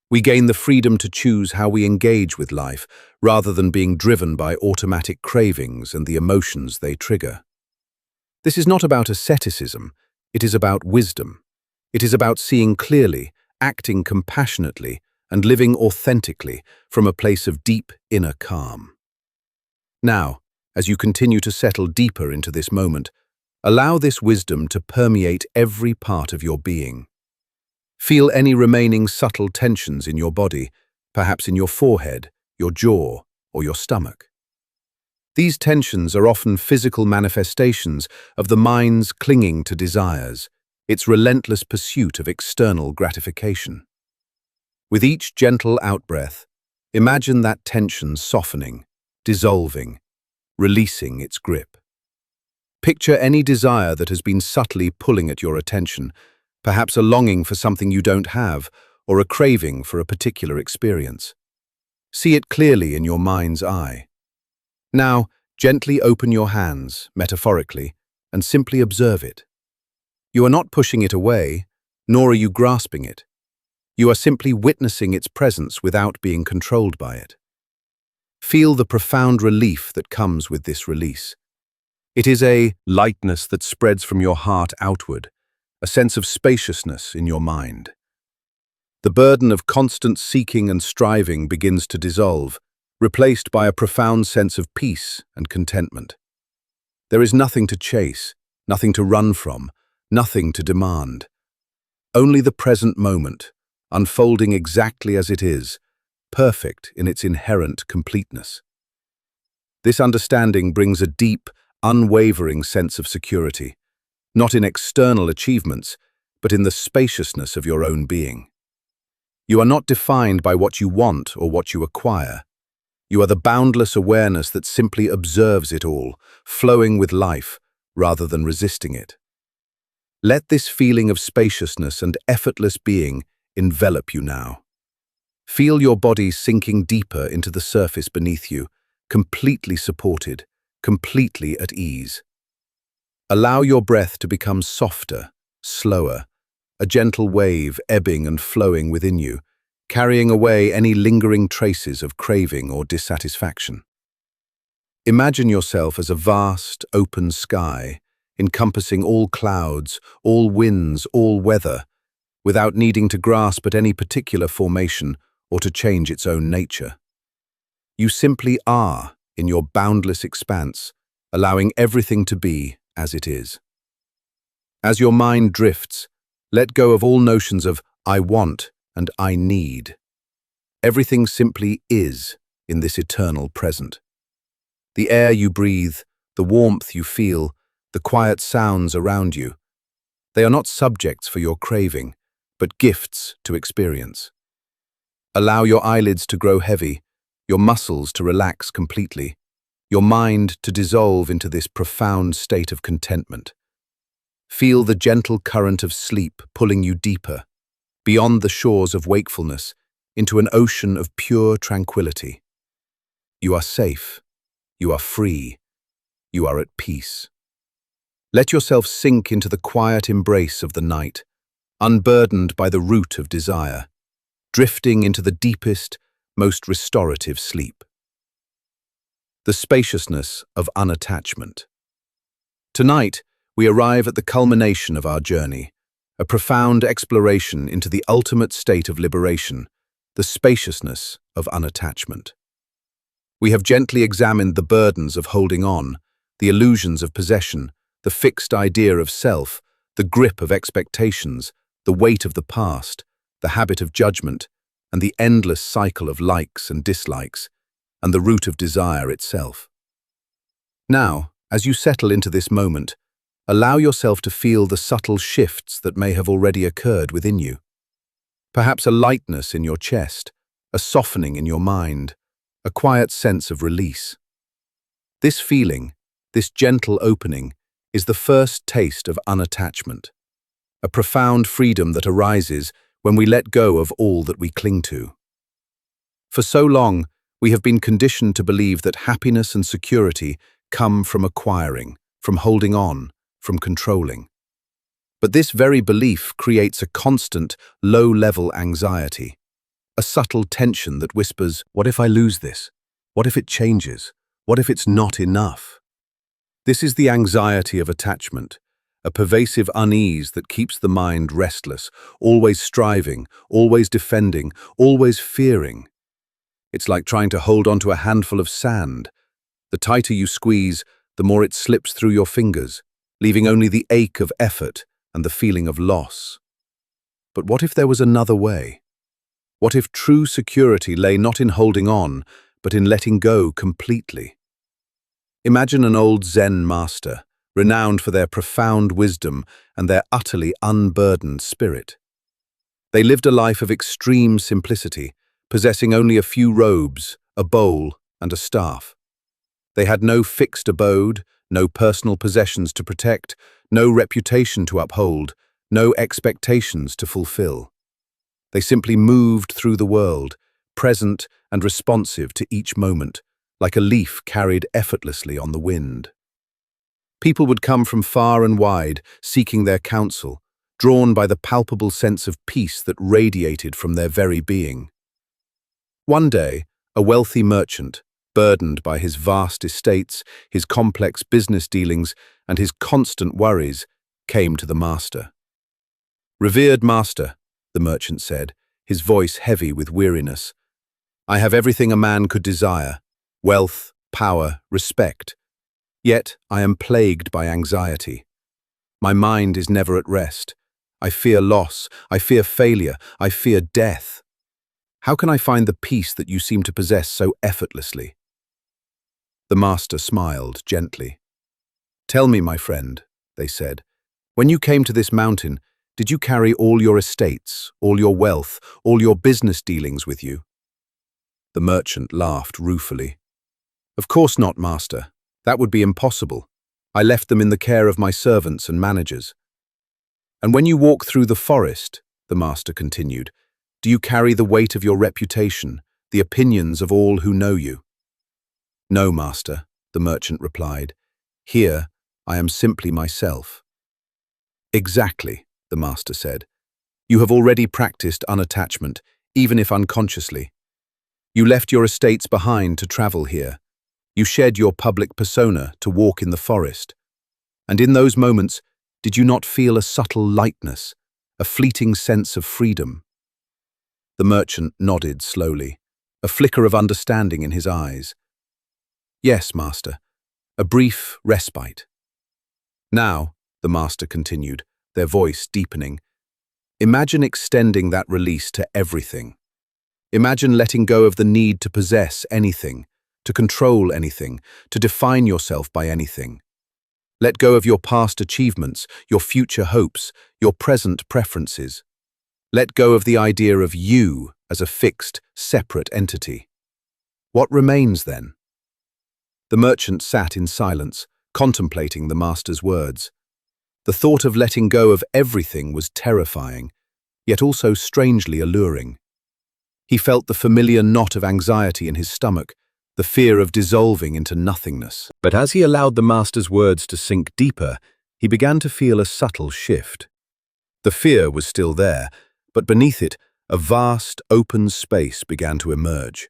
We gain the freedom to choose how we engage with life, rather than being driven by automatic cravings and the emotions they trigger. This is not about asceticism, it is about wisdom. It is about seeing clearly, acting compassionately, and living authentically from a place of deep inner calm. Now, as you continue to settle deeper into this moment, allow this wisdom to permeate every part of your being. Feel any remaining subtle tensions in your body, perhaps in your forehead, your jaw, or your stomach. These tensions are often physical manifestations of the mind's clinging to desires, its relentless pursuit of external gratification. With each gentle outbreath, imagine that tension softening, dissolving, releasing its grip. Picture any desire that has been subtly pulling at your attention, perhaps a longing for something you don't have, or a craving for a particular experience. See it clearly in your mind's eye. Now, gently open your hands, metaphorically, and simply observe it. You are not pushing it away, nor are you grasping it. You are simply witnessing its presence without being controlled by it. Feel the profound relief that comes with this release. It is a lightness that spreads from your heart outward, a sense of spaciousness in your mind. The burden of constant seeking and striving begins to dissolve, replaced by a profound sense of peace and contentment. There is nothing to chase, nothing to run from, nothing to demand. Only the present moment, unfolding exactly as it is, perfect in its inherent completeness. This understanding brings a deep, unwavering sense of security, not in external achievements, but in the spaciousness of your own being. You are not defined by what you want or what you acquire. You are the boundless awareness that simply observes it all, flowing with life, rather than resisting it. Let this feeling of spaciousness and effortless being envelop you now. Feel your body sinking deeper into the surface beneath you, completely supported, completely at ease. Allow your breath to become softer, slower, a gentle wave ebbing and flowing within you, carrying away any lingering traces of craving or dissatisfaction. Imagine yourself as a vast, open sky, encompassing all clouds, all winds, all weather, without needing to grasp at any particular formation or to change its own nature. You simply are in your boundless expanse, allowing everything to be as it is. As your mind drifts, let go of all notions of I want and I need. Everything simply is in this eternal present. The air you breathe, the warmth you feel, the quiet sounds around you, they are not subjects for your craving, but gifts to experience. Allow your eyelids to grow heavy, your muscles to relax completely, your mind to dissolve into this profound state of contentment. Feel the gentle current of sleep pulling you deeper, beyond the shores of wakefulness, into an ocean of pure tranquility. You are safe, you are free, you are at peace. Let yourself sink into the quiet embrace of the night, unburdened by the root of desire, drifting into the deepest, most restorative sleep. The spaciousness of unattachment. Tonight, we arrive at the culmination of our journey, a profound exploration into the ultimate state of liberation, the spaciousness of unattachment. We have gently examined the burdens of holding on, the illusions of possession, the fixed idea of self, the grip of expectations, the weight of the past, the habit of judgment, and the endless cycle of likes and dislikes, and the root of desire itself. Now, as you settle into this moment, allow yourself to feel the subtle shifts that may have already occurred within you. Perhaps a lightness in your chest, a softening in your mind, a quiet sense of release. This feeling, this gentle opening, is the first taste of unattachment, a profound freedom that arises when we let go of all that we cling to. For so long, we have been conditioned to believe that happiness and security come from acquiring, from holding on, from controlling. But this very belief creates a constant, low-level anxiety, a subtle tension that whispers, "What if I lose this? What if it changes? What if it's not enough?" This is the anxiety of attachment, a pervasive unease that keeps the mind restless, always striving, always defending, always fearing. It's like trying to hold onto a handful of sand. The tighter you squeeze, the more it slips through your fingers, leaving only the ache of effort and the feeling of loss. But what if there was another way? What if true security lay not in holding on, but in letting go completely? Imagine an old Zen master, renowned for their profound wisdom and their utterly unburdened spirit. They lived a life of extreme simplicity, possessing only a few robes, a bowl, and a staff. They had no fixed abode, no personal possessions to protect, no reputation to uphold, no expectations to fulfill. They simply moved through the world, present and responsive to each moment, like a leaf carried effortlessly on the wind. People would come from far and wide, seeking their counsel, drawn by the palpable sense of peace that radiated from their very being. One day, a wealthy merchant, burdened by his vast estates, his complex business dealings, and his constant worries, came to the master. "Revered master," the merchant said, his voice heavy with weariness, "I have everything a man could desire, wealth, power, respect. Yet I am plagued by anxiety. My mind is never at rest. I fear loss, I fear failure, I fear death. How can I find the peace that you seem to possess so effortlessly?" The master smiled gently. "Tell me, my friend," they said, "when you came to this mountain, did you carry all your estates, all your wealth, all your business dealings with you?" The merchant laughed ruefully. "Of course not, master. That would be impossible. I left them in the care of my servants and managers." "And when you walk through the forest," the master continued, "do you carry the weight of your reputation, the opinions of all who know you?" "No, master," the merchant replied. "Here, I am simply myself." "Exactly," the master said. "You have already practiced unattachment, even if unconsciously. You left your estates behind to travel here. You shed your public persona to walk in the forest. And in those moments, did you not feel a subtle lightness, a fleeting sense of freedom?" The merchant nodded slowly, a flicker of understanding in his eyes. "Yes, master, a brief respite." "Now," the master continued, their voice deepening, "imagine extending that release to everything. Imagine letting go of the need to possess anything, to control anything, to define yourself by anything. Let go of your past achievements, your future hopes, your present preferences. Let go of the idea of you as a fixed, separate entity. What remains then?" The merchant sat in silence, contemplating the master's words. The thought of letting go of everything was terrifying, yet also strangely alluring. He felt the familiar knot of anxiety in his stomach, the fear of dissolving into nothingness. But as he allowed the master's words to sink deeper, he began to feel a subtle shift. The fear was still there, but beneath it, a vast, open space began to emerge.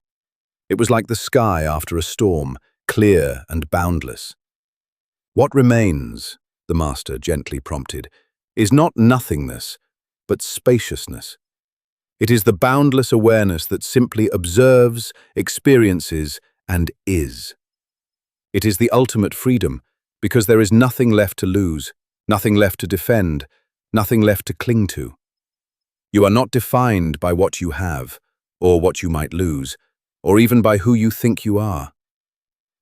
It was like the sky after a storm, clear and boundless. "What remains?" the master gently prompted. is not nothingness, but spaciousness. It is the boundless awareness that simply observes, experiences, and is. It is the ultimate freedom, because there is nothing left to lose, nothing left to defend, nothing left to cling to. You are not defined by what you have, or what you might lose, or even by who you think you are.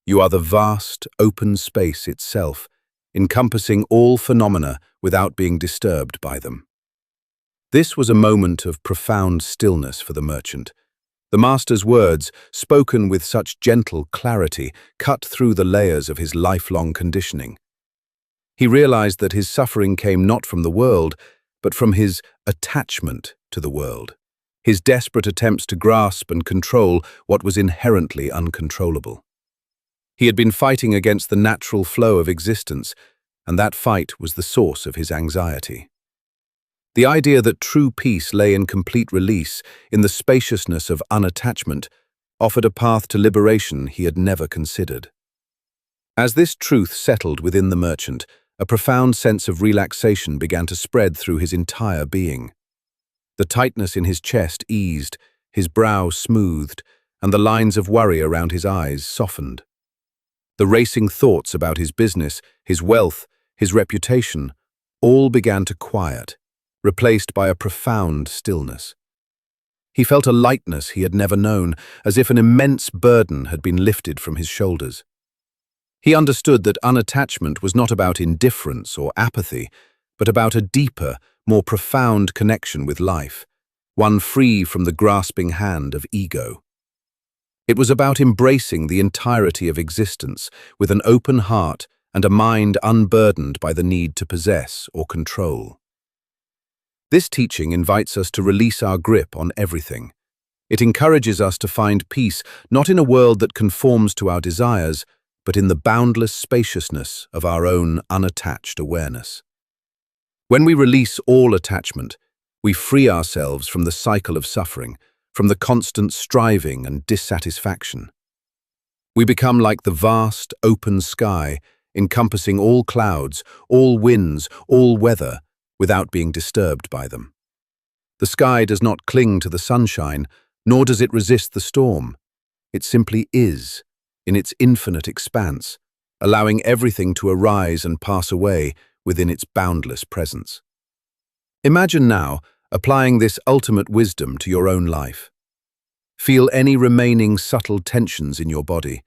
You are the vast, open space itself, encompassing all phenomena without being disturbed by them. This was a moment of profound stillness for the merchant. The master's words, spoken with such gentle clarity, cut through the layers of his lifelong conditioning. He realized that his suffering came not from the world, but from his attachment to the world, his desperate attempts to grasp and control what was inherently uncontrollable. He had been fighting against the natural flow of existence, and that fight was the source of his anxiety. The idea that true peace lay in complete release, in the spaciousness of unattachment, offered a path to liberation he had never considered. As this truth settled within the merchant, a profound sense of relaxation began to spread through his entire being. The tightness in his chest eased, his brow smoothed, and the lines of worry around his eyes softened. The racing thoughts about his business, his wealth, his reputation, all began to quiet, replaced by a profound stillness. He felt a lightness he had never known, as if an immense burden had been lifted from his shoulders. He understood that unattachment was not about indifference or apathy, but about a deeper, more profound connection with life, one free from the grasping hand of ego. It was about embracing the entirety of existence with an open heart and a mind unburdened by the need to possess or control. This teaching invites us to release our grip on everything. It encourages us to find peace not in a world that conforms to our desires, but in the boundless spaciousness of our own unattached awareness. When we release all attachment, we free ourselves from the cycle of suffering, from the constant striving and dissatisfaction. We become like the vast, open sky, encompassing all clouds, all winds, all weather, without being disturbed by them. The sky does not cling to the sunshine, nor does it resist the storm. It simply is, in its infinite expanse, allowing everything to arise and pass away within its boundless presence. Imagine now applying this ultimate wisdom to your own life. Feel any remaining subtle tensions in your body,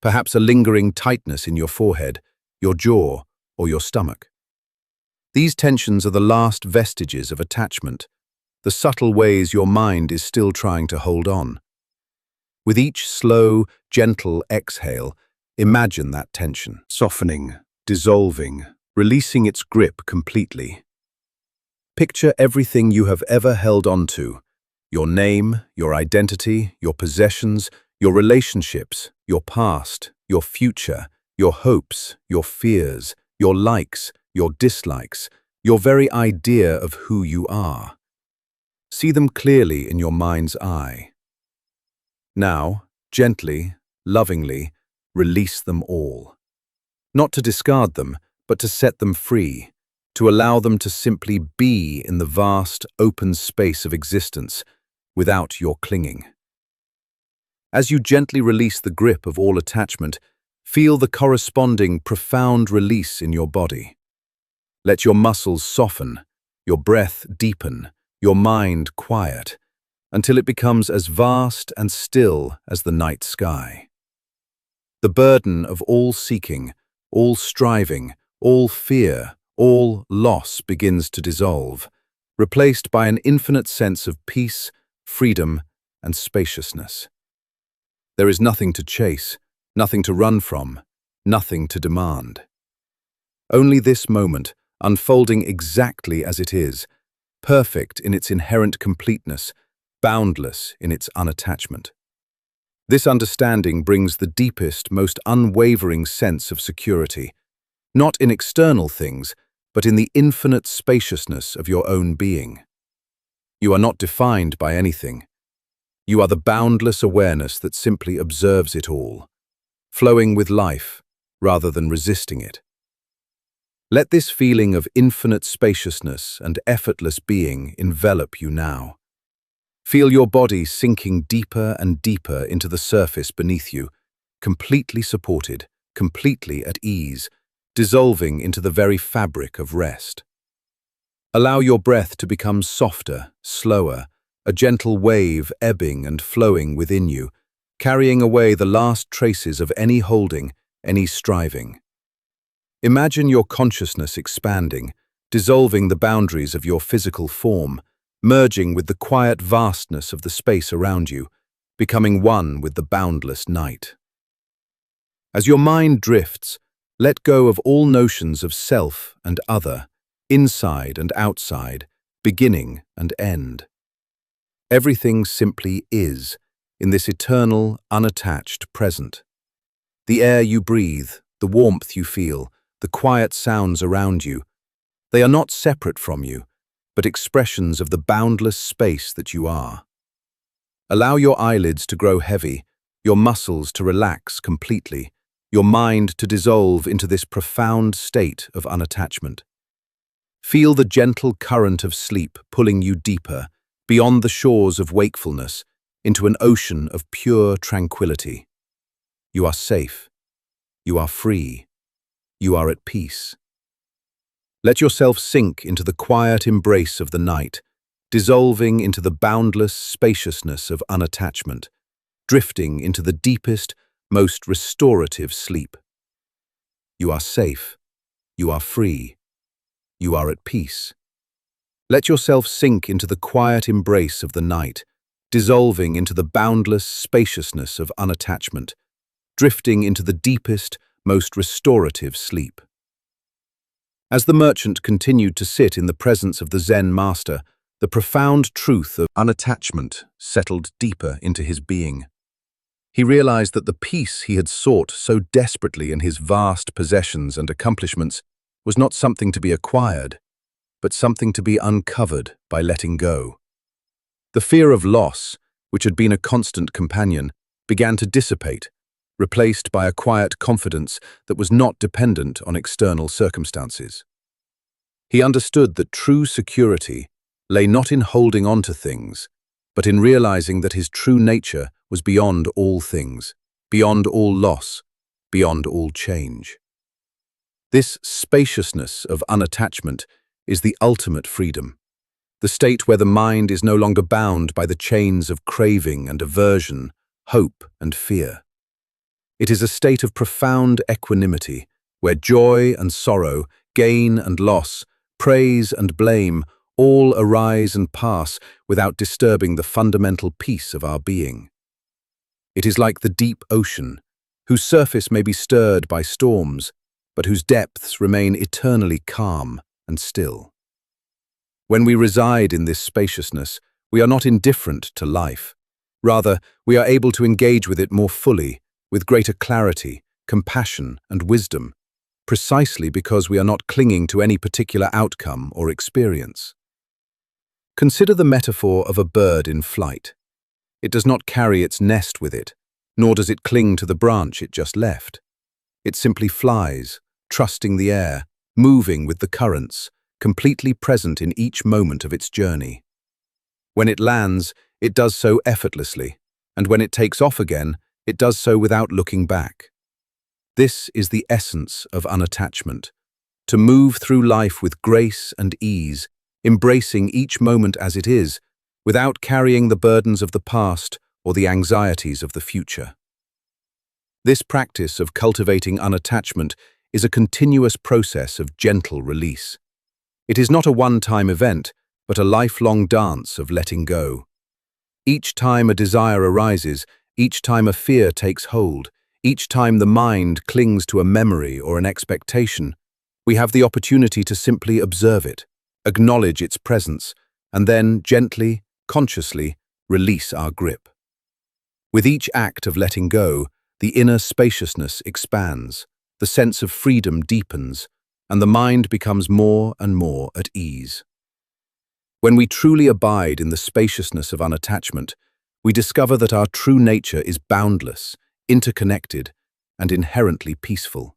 perhaps a lingering tightness in your forehead, your jaw, or your stomach. These tensions are the last vestiges of attachment, the subtle ways your mind is still trying to hold on. With each slow, gentle exhale, imagine that tension, softening, dissolving, releasing its grip completely. Picture everything you have ever held on to, your name, your identity, your possessions, your relationships, your past, your future, your hopes, your fears, your likes, your dislikes, your very idea of who you are. See them clearly in your mind's eye. Now, gently, lovingly, release them all. Not to discard them, but to set them free, to allow them to simply be in the vast, open space of existence, without your clinging. As you gently release the grip of all attachment, feel the corresponding profound release in your body. Let your muscles soften, your breath deepen, your mind quiet, until it becomes as vast and still as the night sky. The burden of all seeking, all striving, all fear, all loss begins to dissolve, replaced by an infinite sense of peace, freedom, and spaciousness. There is nothing to chase, nothing to run from, nothing to demand. Only this moment, unfolding exactly as it is, perfect in its inherent completeness, boundless in its unattachment. This understanding brings the deepest, most unwavering sense of security, not in external things, but in the infinite spaciousness of your own being. You are not defined by anything. You are the boundless awareness that simply observes it all, flowing with life rather than resisting it. Let this feeling of infinite spaciousness and effortless being envelop you now. Feel your body sinking deeper and deeper into the surface beneath you, completely supported, completely at ease, dissolving into the very fabric of rest. Allow your breath to become softer, slower, a gentle wave ebbing and flowing within you, carrying away the last traces of any holding, any striving. Imagine your consciousness expanding, dissolving the boundaries of your physical form, merging with the quiet vastness of the space around you, becoming one with the boundless night. As your mind drifts, let go of all notions of self and other, inside and outside, beginning and end. Everything simply is, in this eternal, unattached present. The air you breathe, the warmth you feel, the quiet sounds around you, they are not separate from you, but expressions of the boundless space that you are. Allow your eyelids to grow heavy, your muscles to relax completely, your mind to dissolve into this profound state of unattachment. Feel the gentle current of sleep pulling you deeper, beyond the shores of wakefulness, into an ocean of pure tranquility. You are safe. You are free. You are at peace. Let yourself sink into the quiet embrace of the night, dissolving into the boundless spaciousness of unattachment, drifting into the deepest, most restorative sleep. You are safe. You are free. You are at peace. Let yourself sink into the quiet embrace of the night, dissolving into the boundless spaciousness of unattachment, drifting into the deepest, most restorative sleep. As the merchant continued to sit in the presence of the Zen master, the profound truth of unattachment settled deeper into his being. He realized that the peace he had sought so desperately in his vast possessions and accomplishments was not something to be acquired, but something to be uncovered by letting go. The fear of loss, which had been a constant companion, began to dissipate, replaced by a quiet confidence that was not dependent on external circumstances. He understood that true security lay not in holding on to things, but in realizing that his true nature was beyond all things, beyond all loss, beyond all change. This spaciousness of unattachment is the ultimate freedom, the state where the mind is no longer bound by the chains of craving and aversion, hope and fear. It is a state of profound equanimity, where joy and sorrow, gain and loss, praise and blame all arise and pass without disturbing the fundamental peace of our being. It is like the deep ocean, whose surface may be stirred by storms, but whose depths remain eternally calm and still. When we reside in this spaciousness, we are not indifferent to life. Rather, we are able to engage with it more fully, with greater clarity, compassion, and wisdom, precisely because we are not clinging to any particular outcome or experience. Consider the metaphor of a bird in flight. It does not carry its nest with it, nor does it cling to the branch it just left. It simply flies, trusting the air, moving with the currents, completely present in each moment of its journey. When it lands, it does so effortlessly, and when it takes off again, it does so without looking back. This is the essence of unattachment, to move through life with grace and ease, embracing each moment as it is, without carrying the burdens of the past or the anxieties of the future. This practice of cultivating unattachment is a continuous process of gentle release. It is not a one-time event, but a lifelong dance of letting go. Each time a desire arises, each time a fear takes hold, each time the mind clings to a memory or an expectation, we have the opportunity to simply observe it, acknowledge its presence, and then gently, consciously, release our grip. With each act of letting go, the inner spaciousness expands, the sense of freedom deepens, and the mind becomes more and more at ease. When we truly abide in the spaciousness of unattachment, we discover that our true nature is boundless, interconnected, and inherently peaceful.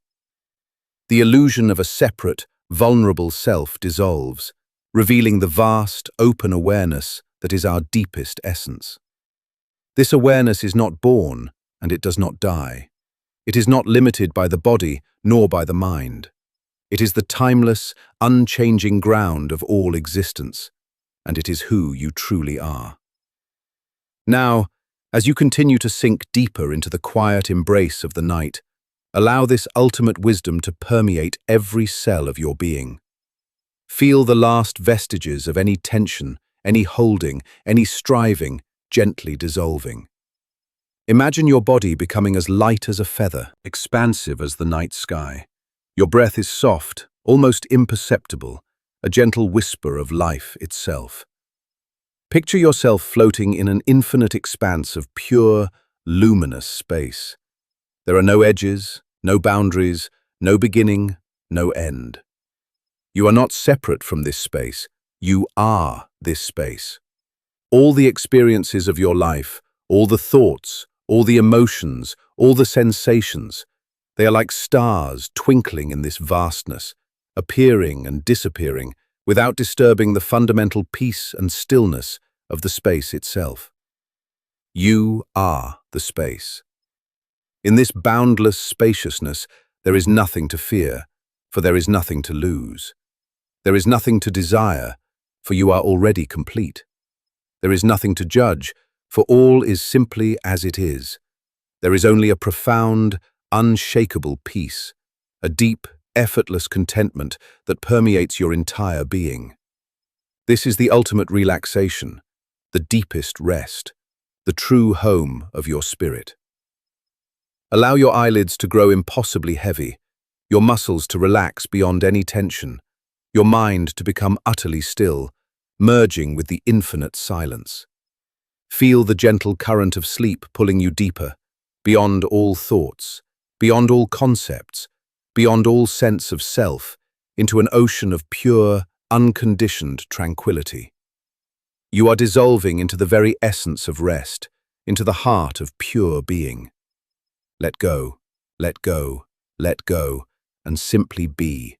The illusion of a separate, vulnerable self dissolves, revealing the vast, open awareness that is our deepest essence. This awareness is not born, and it does not die. It is not limited by the body nor by the mind. It is the timeless, unchanging ground of all existence, and it is who you truly are. Now, as you continue to sink deeper into the quiet embrace of the night, allow this ultimate wisdom to permeate every cell of your being. Feel the last vestiges of any tension, any holding, any striving, gently dissolving. Imagine your body becoming as light as a feather, expansive as the night sky. Your breath is soft, almost imperceptible, a gentle whisper of life itself. Picture yourself floating in an infinite expanse of pure, luminous space. There are no edges, no boundaries, no beginning, no end. You are not separate from this space. You are this space. All the experiences of your life, all the thoughts, all the emotions, all the sensations, they are like stars twinkling in this vastness, appearing and disappearing without disturbing the fundamental peace and stillness of the space itself. You are the space. In this boundless spaciousness, there is nothing to fear, for there is nothing to lose. There is nothing to desire, for you are already complete. There is nothing to judge, for all is simply as it is. There is only a profound, unshakable peace, a deep, effortless contentment that permeates your entire being. This is the ultimate relaxation, the deepest rest, the true home of your spirit. Allow your eyelids to grow impossibly heavy, your muscles to relax beyond any tension, your mind to become utterly still, merging with the infinite silence. Feel the gentle current of sleep pulling you deeper, beyond all thoughts, beyond all concepts, beyond all sense of self, into an ocean of pure, unconditioned tranquility. You are dissolving into the very essence of rest, into the heart of pure being. Let go, let go, let go, and simply be,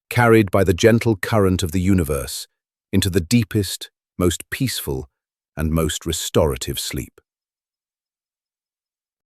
carried by the gentle current of the universe into the deepest, most peaceful, and most restorative sleep.